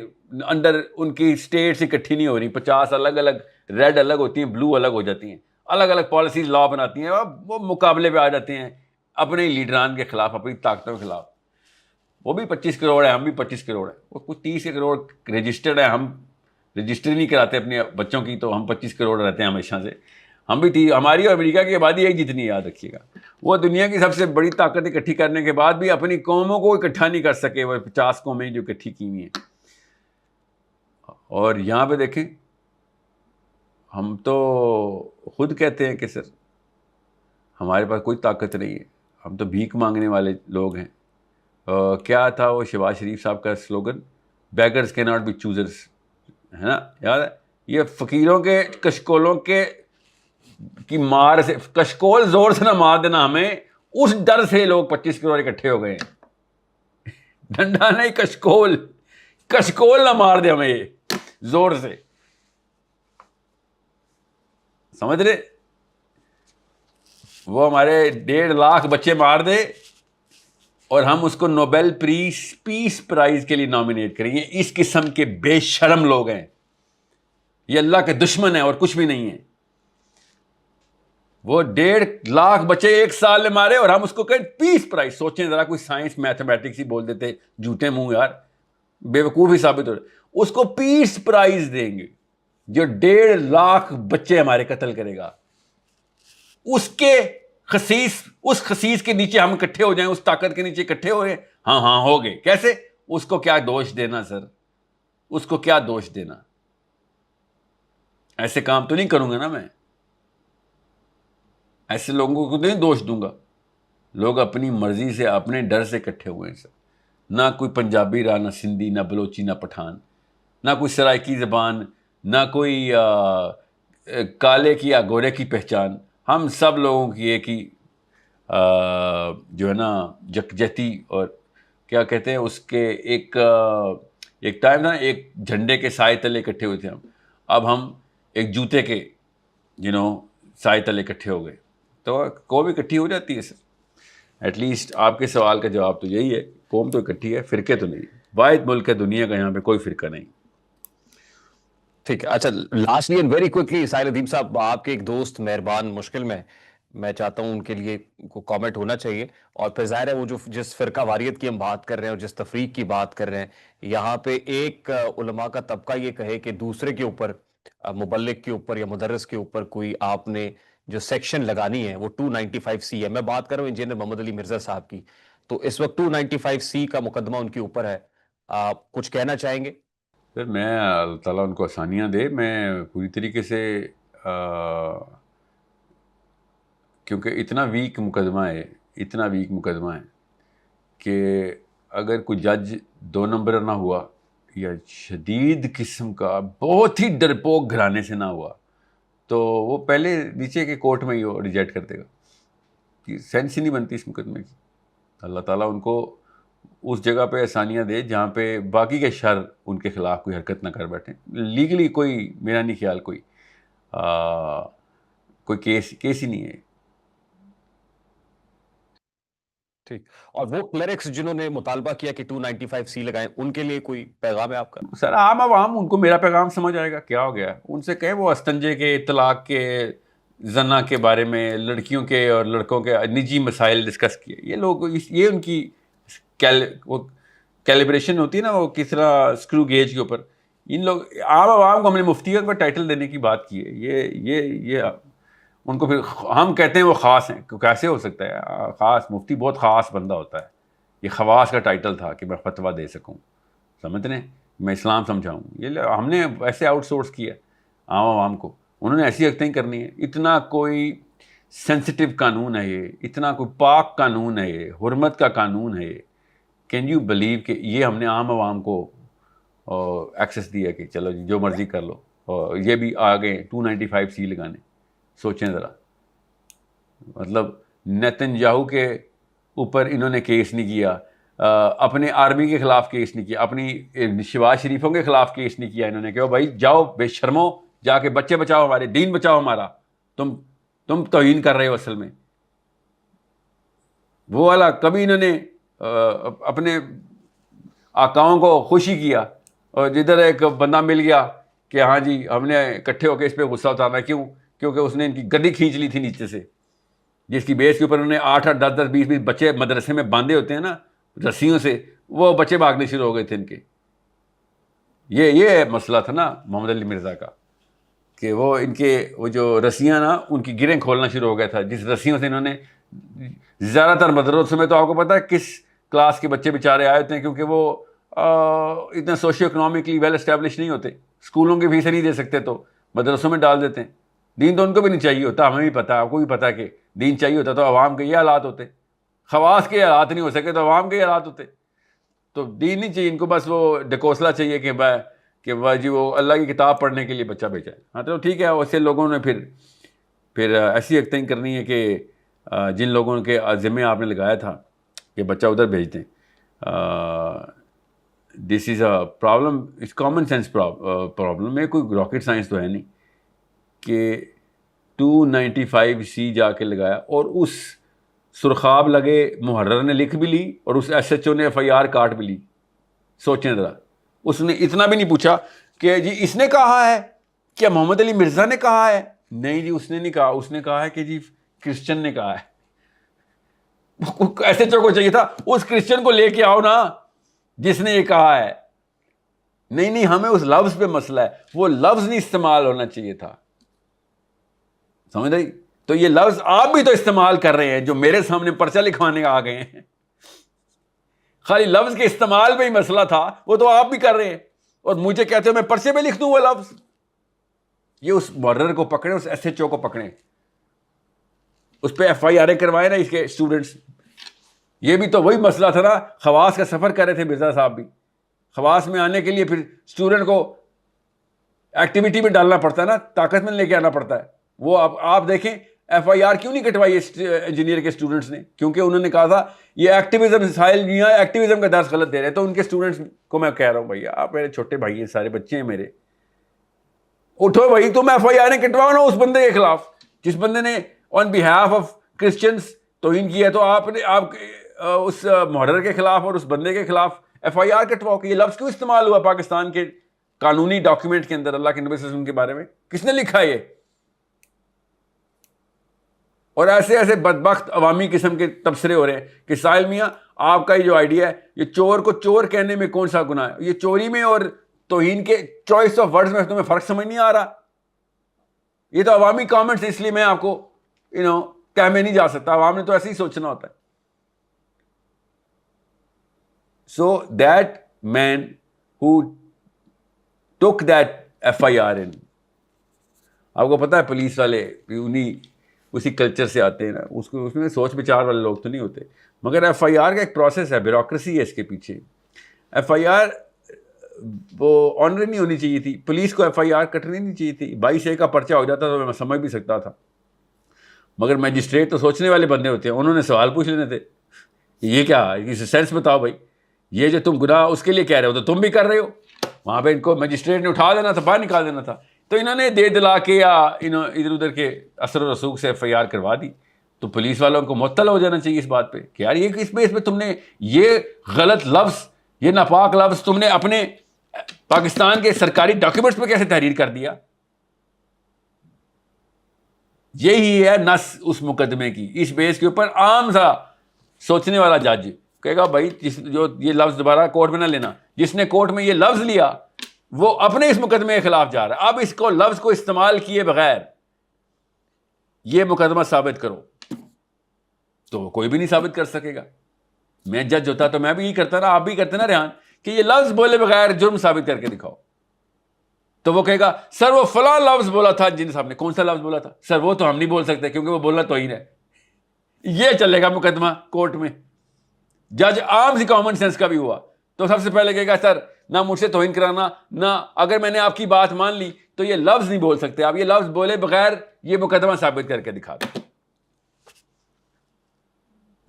انڈر، ان کی اسٹیٹس اکٹھی نہیں ہو رہی، 50 الگ الگ ریڈ الگ ہوتی ہیں، بلو الگ ہو جاتی ہیں، الگ الگ پالیسیز لا بناتی ہیں، وہ مقابلے پہ آ جاتے ہیں اپنے لیڈران کے خلاف، اپنی طاقتوں کے خلاف. وہ بھی 25 کروڑ ہے، ہم بھی 25 کروڑ ہیں، وہ کچھ 30 کروڑ رجسٹرڈ ہے، ہم رجسٹر نہیں کراتے اپنے بچوں کی، تو ہم 25 کروڑ رہتے ہیں ہمیشہ سے. ہم بھی ہماری اور امریکہ کی آبادی ایک جتنی، یاد رکھیے گا. وہ دنیا کی سب سے بڑی طاقت اکٹھی کرنے کے بعد بھی اپنی قوموں کو اکٹھا نہیں کر سکے، وہ 50 قومیں جو اکٹھی کی ہوئی ہیں. اور یہاں پہ دیکھیں، ہم تو خود کہتے ہیں کہ سر ہمارے پاس کوئی طاقت نہیں ہے، ہم تو بھیک مانگنے والے لوگ ہیں. کیا تھا وہ شہباز شریف صاحب کا سلوگن، بیگرز کی ناٹ بی چوزرز، ہے نا، یاد ہے؟ یہ فقیروں کے کشکولوں کی مار سے، کشکول زور سے نہ مار دینا ہمیں، اس ڈر سے لوگ 25 کروڑ اکٹھے ہو گئے ہیں. ڈنڈا نہیں، کشکول نہ مار دے ہمیں یہ زور سے، سمجھ رہے؟ وہ ہمارے 1.5 لاکھ بچے مار دے اور ہم اس کو نوبیل پیس پرائز کے لیے نامینیٹ کریں گے. اس قسم کے بے شرم لوگ ہیں، یہ اللہ کے دشمن ہیں اور کچھ بھی نہیں ہیں. وہ 1.5 لاکھ بچے ایک سال میں مارے اور ہم اس کو کہیں پیس پرائز. سوچیں ذرا، کوئی سائنس میتھمیٹکس ہی بول دیتے، جھوٹے منہ یار، بے وقوف ہی ثابت ہو رہے. اس کو پیس پرائز دیں گے جو 1.5 لاکھ بچے ہمارے قتل کرے گا. اس خسیس کے نیچے ہم اکٹھے ہو جائیں، اس طاقت کے نیچے اکٹھے ہو گئے. ہاں ہو گئے. کیسے؟ اس کو کیا دوش دینا سر، اس کو کیا دوش دینا؟ ایسے کام تو نہیں کروں گا نا میں، ایسے لوگوں کو نہیں دوش دوں گا. لوگ اپنی مرضی سے، اپنے ڈر سے اکٹھے ہوئے ہیں سر. نہ کوئی پنجابی رہا، نہ سندھی، نہ بلوچی، نہ پٹھان، نہ کوئی سرائکی زبان، نہ کوئی کالے کی یا گورے کی پہچان. ہم سب لوگوں کی ایک ہی جو ہے نا یکجہتی، اور کیا کہتے ہیں اس کے، ایک ٹائم نا ایک جھنڈے کے سائے تلے اکٹھے ہوئے تھے ہم. اب ہم ایک جوتے کے سائے تلے اکٹھے ہو گئے. تو قوم اکٹھی ہو جاتی ہے سر. ایٹ لیسٹ آپ کے سوال کا جواب تو یہی ہے، قوم تو اکٹھی ہے، فرقے تو نہیں. واحد ملک ہے دنیا کا، یہاں پہ کوئی فرقہ نہیں.
ٹھیک ہے. اچھا، لاسٹلی اینڈ ویری کوئکلی، ساحل ادیب صاحب، آپ کے ایک دوست مہربان مشکل میں چاہتا ہوں ان کے لیے کو کامنٹ ہونا چاہیے. اور پھر ظاہر ہے وہ جس فرقہ واریت کی ہم بات کر رہے ہیں اور جس تفریق کی بات کر رہے ہیں، یہاں پہ ایک علماء کا طبقہ یہ کہے کہ دوسرے کے اوپر، مبلغ کے اوپر یا مدرس کے اوپر کوئی آپ نے جو سیکشن لگانی ہے وہ 295C ہے. میں بات کر رہا ہوں انجینئر محمد علی مرزا صاحب کی. تو اس وقت 295C کا مقدمہ ان کے اوپر ہے. کچھ کہنا چاہیں گے؟
پھر میں اللہ تعالیٰ ان کو آسانیاں دے. میں پوری طریقے سے کیونکہ اتنا ویک مقدمہ ہے کہ اگر کوئی جج 2 نمبر نہ ہوا یا شدید قسم کا بہت ہی ڈرپوک گھرانے سے نہ ہوا تو وہ پہلے نیچے کے کورٹ میں ہی وہ ریجیکٹ کر دے گا. کہ سینس ہی نہیں بنتی اس مقدمے کی. اللہ تعالیٰ ان کو اس جگہ پہ آسانیاں دے جہاں پہ باقی کے شر ان کے خلاف کوئی حرکت نہ کر بیٹھیں. لیگلی کوئی میرا نہیں خیال کوئی کیس ہی نہیں ہے.
ٹھیک. اور وہ کلرکس جنہوں نے مطالبہ کیا کہ 295C لگائیں, ان کے لیے کوئی پیغام ہے آپ کا؟
سر عام عوام ان کو میرا پیغام سمجھ آئے گا. کیا ہو گیا ان سے کہیں وہ استنجے کے, طلاق کے, زنا کے بارے میں, لڑکیوں کے اور لڑکوں کے نجی مسائل ڈسکس کیے. یہ لوگ یہ ان کی کیلیبریشن ہوتی ہے نا, وہ کس طرح اسکرو گیج کے اوپر. ان لوگ عام عوام کو ہم نے مفتیت پر ٹائٹل دینے کی بات کی ہے. یہ ان کو پھر ہم کہتے ہیں وہ خاص ہیں. کیسے ہو سکتا ہے خاص؟ مفتی بہت خاص بندہ ہوتا ہے. یہ خواص کا ٹائٹل تھا کہ میں فتویٰ دے سکوں, سمجھتے ہیں, میں اسلام سمجھاؤں. یہ ہم نے ایسے آؤٹ سورس کیا عام عوام کو. انہوں نے ایسی حرکتیں کرنی ہے. اتنا کوئی سینسٹیو قانون ہے یہ, اتنا کوئی پاک قانون ہے یہ, حرمت کا قانون ہے یہ. کین یو بلیو کہ یہ ہم نے عام عوام کو ایکسیس دیا کہ چلو جی جو مرضی کر لو, اور یہ بھی آ گئے 295C لگانے. سوچیں ذرا, مطلب نیتن یاہو کے اوپر انہوں نے کیس نہیں کیا, اپنے آرمی کے خلاف کیس نہیں کیا, اپنی شہباز شریفوں کے خلاف کیس نہیں کیا. انہوں نے کہا بھائی جاؤ بے شرمو, جا کے بچے بچاؤ, ہمارے دین بچاؤ ہمارا. تم توہین کر رہے ہو اصل میں. وہ والا کبھی انہوں نے اپنے آقاؤں کو خوشی کیا, اور جدھر ایک بندہ مل گیا کہ ہاں جی ہم نے اکٹھے ہو کے اس پہ غصہ اتارنا. کیوں؟ کیونکہ اس نے ان کی گدی کھینچ لی تھی نیچے سے, جس کی بیس کے اوپر انہوں نے 8-8 10-10 20-20 بچے مدرسے میں باندھے ہوتے ہیں نا رسیوں سے, وہ بچے بھاگنے شروع ہو گئے تھے ان کے. یہ مسئلہ تھا نا محمد علی مرزا کا, کہ وہ ان کے وہ جو رسیاں نا ان کی گریں کھولنا شروع ہو گیا تھا, جس رسیوں سے انہوں نے زیادہ تر مدرسوں میں تو آپ کو پتا ہے کس کلاس کے بچے بیچارے آئے ہوتے ہیں, کیونکہ وہ اتنا سوشیو اکنامکلی ویل اسٹیبلش نہیں ہوتے. اسکولوں کی فیسیں نہیں دے سکتے تو مدرسوں میں ڈال دیتے ہیں. دین تو ان کو بھی نہیں چاہیے ہوتا, ہمیں بھی پتا, آپ کو بھی پتا کہ دین چاہیے ہوتا تو عوام کے یہ حالات ہوتے. خواص کے حالات نہیں ہو سکے تو عوام کے حالات ہوتے. تو دین نہیں چاہیے ان کو, بس وہ ڈکوسلا چاہیے کہ جی وہ اللہ کی کتاب پڑھنے کے لیے بچہ بھیجا ہے. ہاں تو ٹھیک ہے, ویسے لوگوں نے پھر ایسی حرکتیں کرنی ہے کہ جن لوگوں کے ذمہ آپ نے لگایا تھا کہ بچہ ادھر بھیج دیں. This is a problem, it's common sense problem ہے, کوئی راکٹ سائنس تو ہے نہیں کہ 295C جا کے لگایا, اور اس سرخاب لگے محرر نے لکھ بھی لی اور اس SHO نے FIR کاٹ بھی لی. سوچیں ذرا, اس نے اتنا بھی نہیں پوچھا کہ جی اس نے کہا ہے, کیا محمد علی مرزا نے کہا ہے؟ نہیں جی اس نے نہیں کہا, اس نے کہا ہے کہ جی کرسچن نے کہا ہے. SHO کو چاہیے تھا اس کرسچن کو لے کے آؤ نا جس نے یہ کہا ہے. نہیں ہمیں اس لفظ پہ مسئلہ ہے, وہ لفظ نہیں استعمال ہونا چاہیے تھا, سمجھ رہی؟ تو یہ لفظ آپ بھی تو استعمال کر رہے ہیں, جو میرے سامنے پرچہ لکھوانے آ گئے ہیں. خالی لفظ کے استعمال پہ ہی مسئلہ تھا, وہ تو آپ بھی کر رہے ہیں, اور مجھے کہتے ہو میں پرچے پہ لکھ دوں وہ لفظ. یہ اس محرر کو پکڑیں, اس SHO کو پکڑیں, اس پہ FIR کروائے نا اس کے اسٹوڈنٹس. یہ بھی تو وہی مسئلہ تھا نا, خواص کا سفر کر رہے تھے مرزا صاحب بھی. خواص میں آنے کے لیے پھر اسٹوڈنٹ کو ایکٹیویٹی میں ڈالنا پڑتا ہے نا, طاقت میں لے کے آنا پڑتا ہے. وہ آپ دیکھیں FIR کیوں نہیں کٹوائی انجینئر کے اسٹوڈنٹس نے؟ کیونکہ انہوں نے کہا تھا یہ ایکٹیویزم ساحل میاں ایکٹیویزم کا درس غلط دے رہے ہیں. تو ان کے اسٹوڈنٹس کو میں کہہ رہا ہوں بھائی آپ میرے چھوٹے بھائی ہیں, سارے بچے ہیں میرے, اٹھو بھائی, تم FIR کٹواؤ نا اس بندے کے خلاف جس بندے نے آن بہاف آف کرسچنس توہین کیا. تو آپ اس محرر کے خلاف اور اس بندے کے خلاف FIR کٹواؤ کہ یہ لفظ کیوں استعمال ہوا پاکستان کے قانونی ڈاکیومنٹ کے اندر اللہ کے نبی صلی اللہ علیہ وسلم کے بارے میں, کس نے لکھا یہ؟ اور ایسے بدبخت عوامی قسم کے تبصرے ہو رہے ہیں کہ ساحل میاں آپ کا یہ جو آئیڈیا ہے, یہ چور کو چور کہنے میں کون سا گناہ ہے؟ یہ چوری میں اور توہین کے چوائس آف ورڈز میں تمہیں فرق سمجھ نہیں آ رہا؟ یہ تو عوامی کامنٹس, اس لیے میں آپ کو کہہ میں نہیں جا سکتا, عوام نے تو ایسے ہی سوچنا ہوتا ہے. So that man who took that FIR in. آپ کو پتا ہے پولیس والے انہیں اسی کلچر سے آتے ہیں نا, اس میں سوچ بچار والے لوگ تو نہیں ہوتے, مگر FIR کا ایک پروسیس ہے, بیوروکریسی ہے اس کے پیچھے. FIR وہ آنر نہیں ہونی چاہیے تھی, پولیس کو FIR کٹنی نہیں چاہیے تھی. 22A کا پرچہ ہو جاتا تو میں سمجھ بھی سکتا تھا, مگر میجسٹریٹ تو سوچنے والے بندے ہوتے ہیں, انہوں نے سوال پوچھ لینے تھے, یہ کیا اسے سینس بتاؤ بھائی, یہ جو تم گناہ اس کے لیے کہہ رہے ہو تو تم بھی کر رہے ہو. وہاں پہ ان کو میجسٹریٹ نے اٹھا دینا تھا, باہر نکال دینا تھا, تو انہوں نے دے دلا کے یا ادھر ادھر کے اثر و رسوخ سے FIR کروا دی. تو پولیس والوں کو معطل ہو جانا چاہیے اس بات پہ کہ یار یہ اس میں تم نے یہ غلط لفظ, یہ ناپاک لفظ تم نے اپنے پاکستان کے سرکاری ڈاکیومنٹس پہ کیسے تحریر کر دیا. یہی ہے نس اس مقدمے کی. اس بیس کے اوپر عام سا سوچنے والا جج کہے گا بھائی جو یہ لفظ دوبارہ کورٹ میں نہ لینا, جس نے کورٹ میں یہ لفظ لیا وہ اپنے اس مقدمے کے خلاف جا رہا ہے, اب اس کو لفظ کو استعمال کیے بغیر یہ مقدمہ ثابت کرو, تو وہ کوئی بھی نہیں ثابت کر سکے گا. میں جج ہوتا تو میں بھی یہی کرتا نا, آپ بھی کرتے نا ریحان, کہ یہ لفظ بولے بغیر جرم ثابت کر کے دکھاؤ. تو وہ کہے گا سر وہ فلاں لفظ بولا تھا, جن صاحب نے کون سا لفظ بولا تھا سر, وہ تو ہم نہیں بول سکتے کیونکہ وہ بولنا توہین ہے. یہ چلے گا مقدمہ کورٹ میں. جج عام سی کامن سینس کا بھی ہوا تو سب سے پہلے کہے گا سر نہ مجھ سے توہین کرانا, نہ اگر میں نے آپ کی بات مان لی تو یہ لفظ نہیں بول سکتے آپ, یہ لفظ بولے بغیر یہ مقدمہ ثابت کر کے دکھا دو.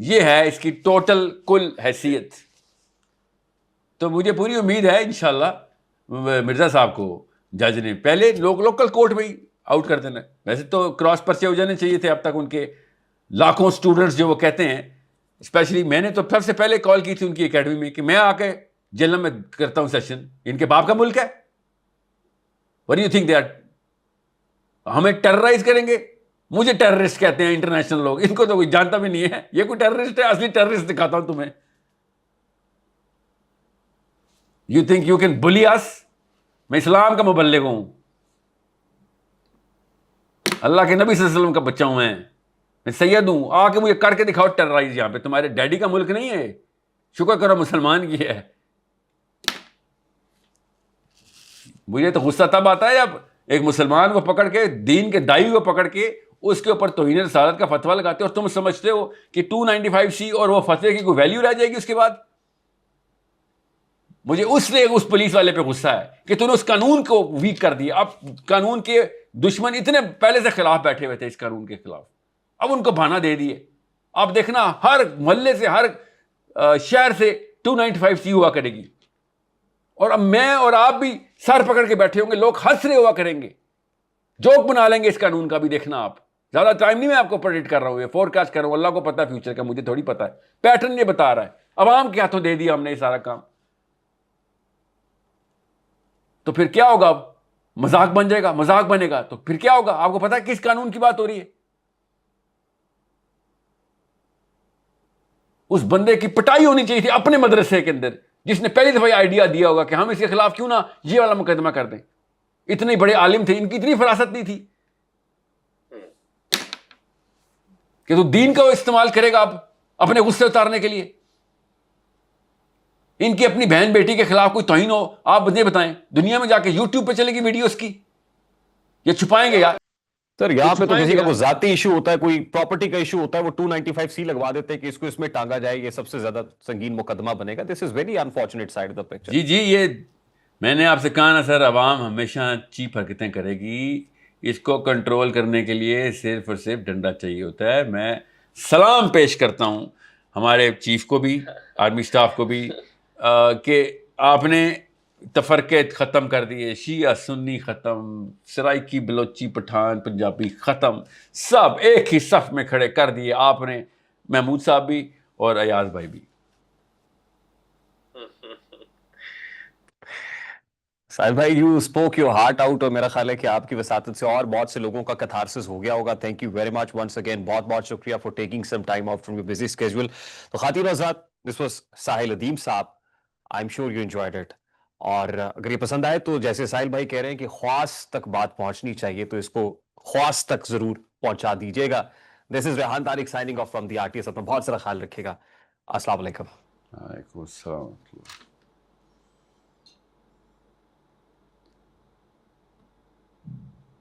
یہ ہے اس کی ٹوٹل کل حیثیت. تو مجھے پوری امید ہے انشاءاللہ مرزا صاحب کو جج نے پہلے لوکل کورٹ میں ہی آؤٹ کر دینا. ویسے تو کراس پرچے ہو جانے چاہیے تھے اب تک ان کے لاکھوں سٹوڈنٹس جو وہ کہتے ہیں. اسپیشلی میں نے تو سب سے پہلے کال کی تھی ان کی اکیڈمی میں کہ میں آ کے جیلم میں کرتا ہوں سیشن, ان کے باپ کا ملک ہے. What do you think they are? ہمیں ٹیررائز کریں گے. مجھے ٹیررسٹ کہتے ہیں انٹرنیشنل لوگ, ان کو تو کوئی جانتا بھی نہیں ہے یہ کوئی ٹیررسٹ ہے. اصلی ٹیررسٹ دکھاتا ہوں تمہیں. You think you can bully us? میں اسلام کا مبلغ ہوں, اللہ کے نبی صلی اللہ علیہ وسلم کا بچہ ہوں, میں سید ہوں. آ کے مجھے کر کے دکھاؤ ٹیررائز. یہاں پہ تمہارے ڈیڈی کا ملک نہیں ہے, شکر کرو مسلمان کی ہے. مجھے تو غصہ تب آتا ہے جب ایک مسلمان کو پکڑ کے, دین کے دائی کو پکڑ کے اس کے اوپر توہین رسالت کا فتویٰ لگاتے ہو, اور تم سمجھتے ہو کہ 295C اور وہ فتوے کی کوئی ویلیو رہ جائے گی اس کے بعد. مجھے اس پولیس والے پہ غصہ ہے کہ تم نے اس قانون کو ویک کر دیا. اب قانون کے دشمن اتنے پہلے سے خلاف بیٹھے ہوئے تھے اس قانون کے خلاف, اب ان کو بہانہ دے دیے. اب دیکھنا ہر محلے سے, ہر شہر سے 295C ہوا کرے گی, اور اب میں اور آپ بھی سر پکڑ کے بیٹھے ہوں گے, لوگ ہنس رہے ہوا کریں گے, جوک بنا لیں گے اس قانون کا بھی. دیکھنا آپ, زیادہ ٹائم نہیں میں آپ کو پریڈکٹ کر رہا ہوں, یہ فور کاسٹ کر رہا ہوں. اللہ کو پتا ہے فیوچر کا, مجھے تھوڑی پتا ہے. پیٹرن یہ بتا رہا ہے, عوام کے ہاتھوں دے دیا ہم نے یہ سارا کام. تو پھر کیا ہوگا؟ اب مذاق بن جائے گا, مذاق بنے گا تو پھر کیا ہوگا؟ آپ کو پتا ہے کس قانون کی بات ہو رہی ہے؟ اس بندے کی پٹائی ہونی چاہیے تھی اپنے مدرسے کے اندر, جس نے پہلی دفعہ آئیڈیا دیا ہوگا کہ ہم اس کے خلاف کیوں نہ یہ والا مقدمہ کر دیں. اتنے بڑے عالم تھے, ان کی اتنی فراست نہیں تھی کہ تو دین کا وہ استعمال کرے گا اب اپنے غصے اتارنے کے لیے. ان کی اپنی بہن بیٹی کے خلاف کوئی توہین ہو, آپ مجھے بتائیں, دنیا میں جا کے یوٹیوب پہ چلے گی ویڈیوز کی, یہ چھپائیں گے یار.
سر یہاں پہ تو کسی کا کوئی ذاتی ایشو ہوتا ہے, کوئی پراپرٹی کا ایشو ہوتا ہے, وہ 295C لگوا دیتے ہیں کہ اس کو اس میں ٹانگا جائے, یہ سب سے زیادہ سنگین مقدمہ بنے گا. This is very unfortunate side of the picture.
جی یہ میں نے آپ سے کہا نا سر, عوام ہمیشہ چیپ حرکتیں کرے گی. اس کو کنٹرول کرنے کے لیے صرف اور صرف ڈنڈا چاہیے ہوتا ہے. میں سلام پیش کرتا ہوں ہمارے چیف کو بھی, آرمی اسٹاف کو بھی, کہ آپ نے تفرقے ختم کر دیے. شیعہ سنی ختم, سرائکی بلوچی پٹھان پنجابی ختم, سب ایک ہی صف میں کھڑے کر دیے آپ نے, محمود صاحب بھی اور ایاز بھائی بھی.
ساحل بھائی, you spoke your heart out, اور میرا خیال ہے کہ آپ کی وساطت سے اور بہت سے لوگوں کا کتھارسس ہو گیا ہوگا. Thank you very much once again, بہت بہت شکریہ for taking some time out from your busy schedule. تو خواتین و حضرات, this was Sahil Adeem Sahab. I am sure you enjoyed it. اور اگر یہ پسند آئے تو جیسے ساحل بھائی کہہ رہے ہیں کہ خواص تک بات پہنچنی چاہیے, تو اس کو خواص تک ضرور پہنچا دیجیے گا. This is Rehan Tariq signing off from the RTS. اپنا بہت سارا خیال رکھے گا. السلام علیکم.
وعلیکم السلام.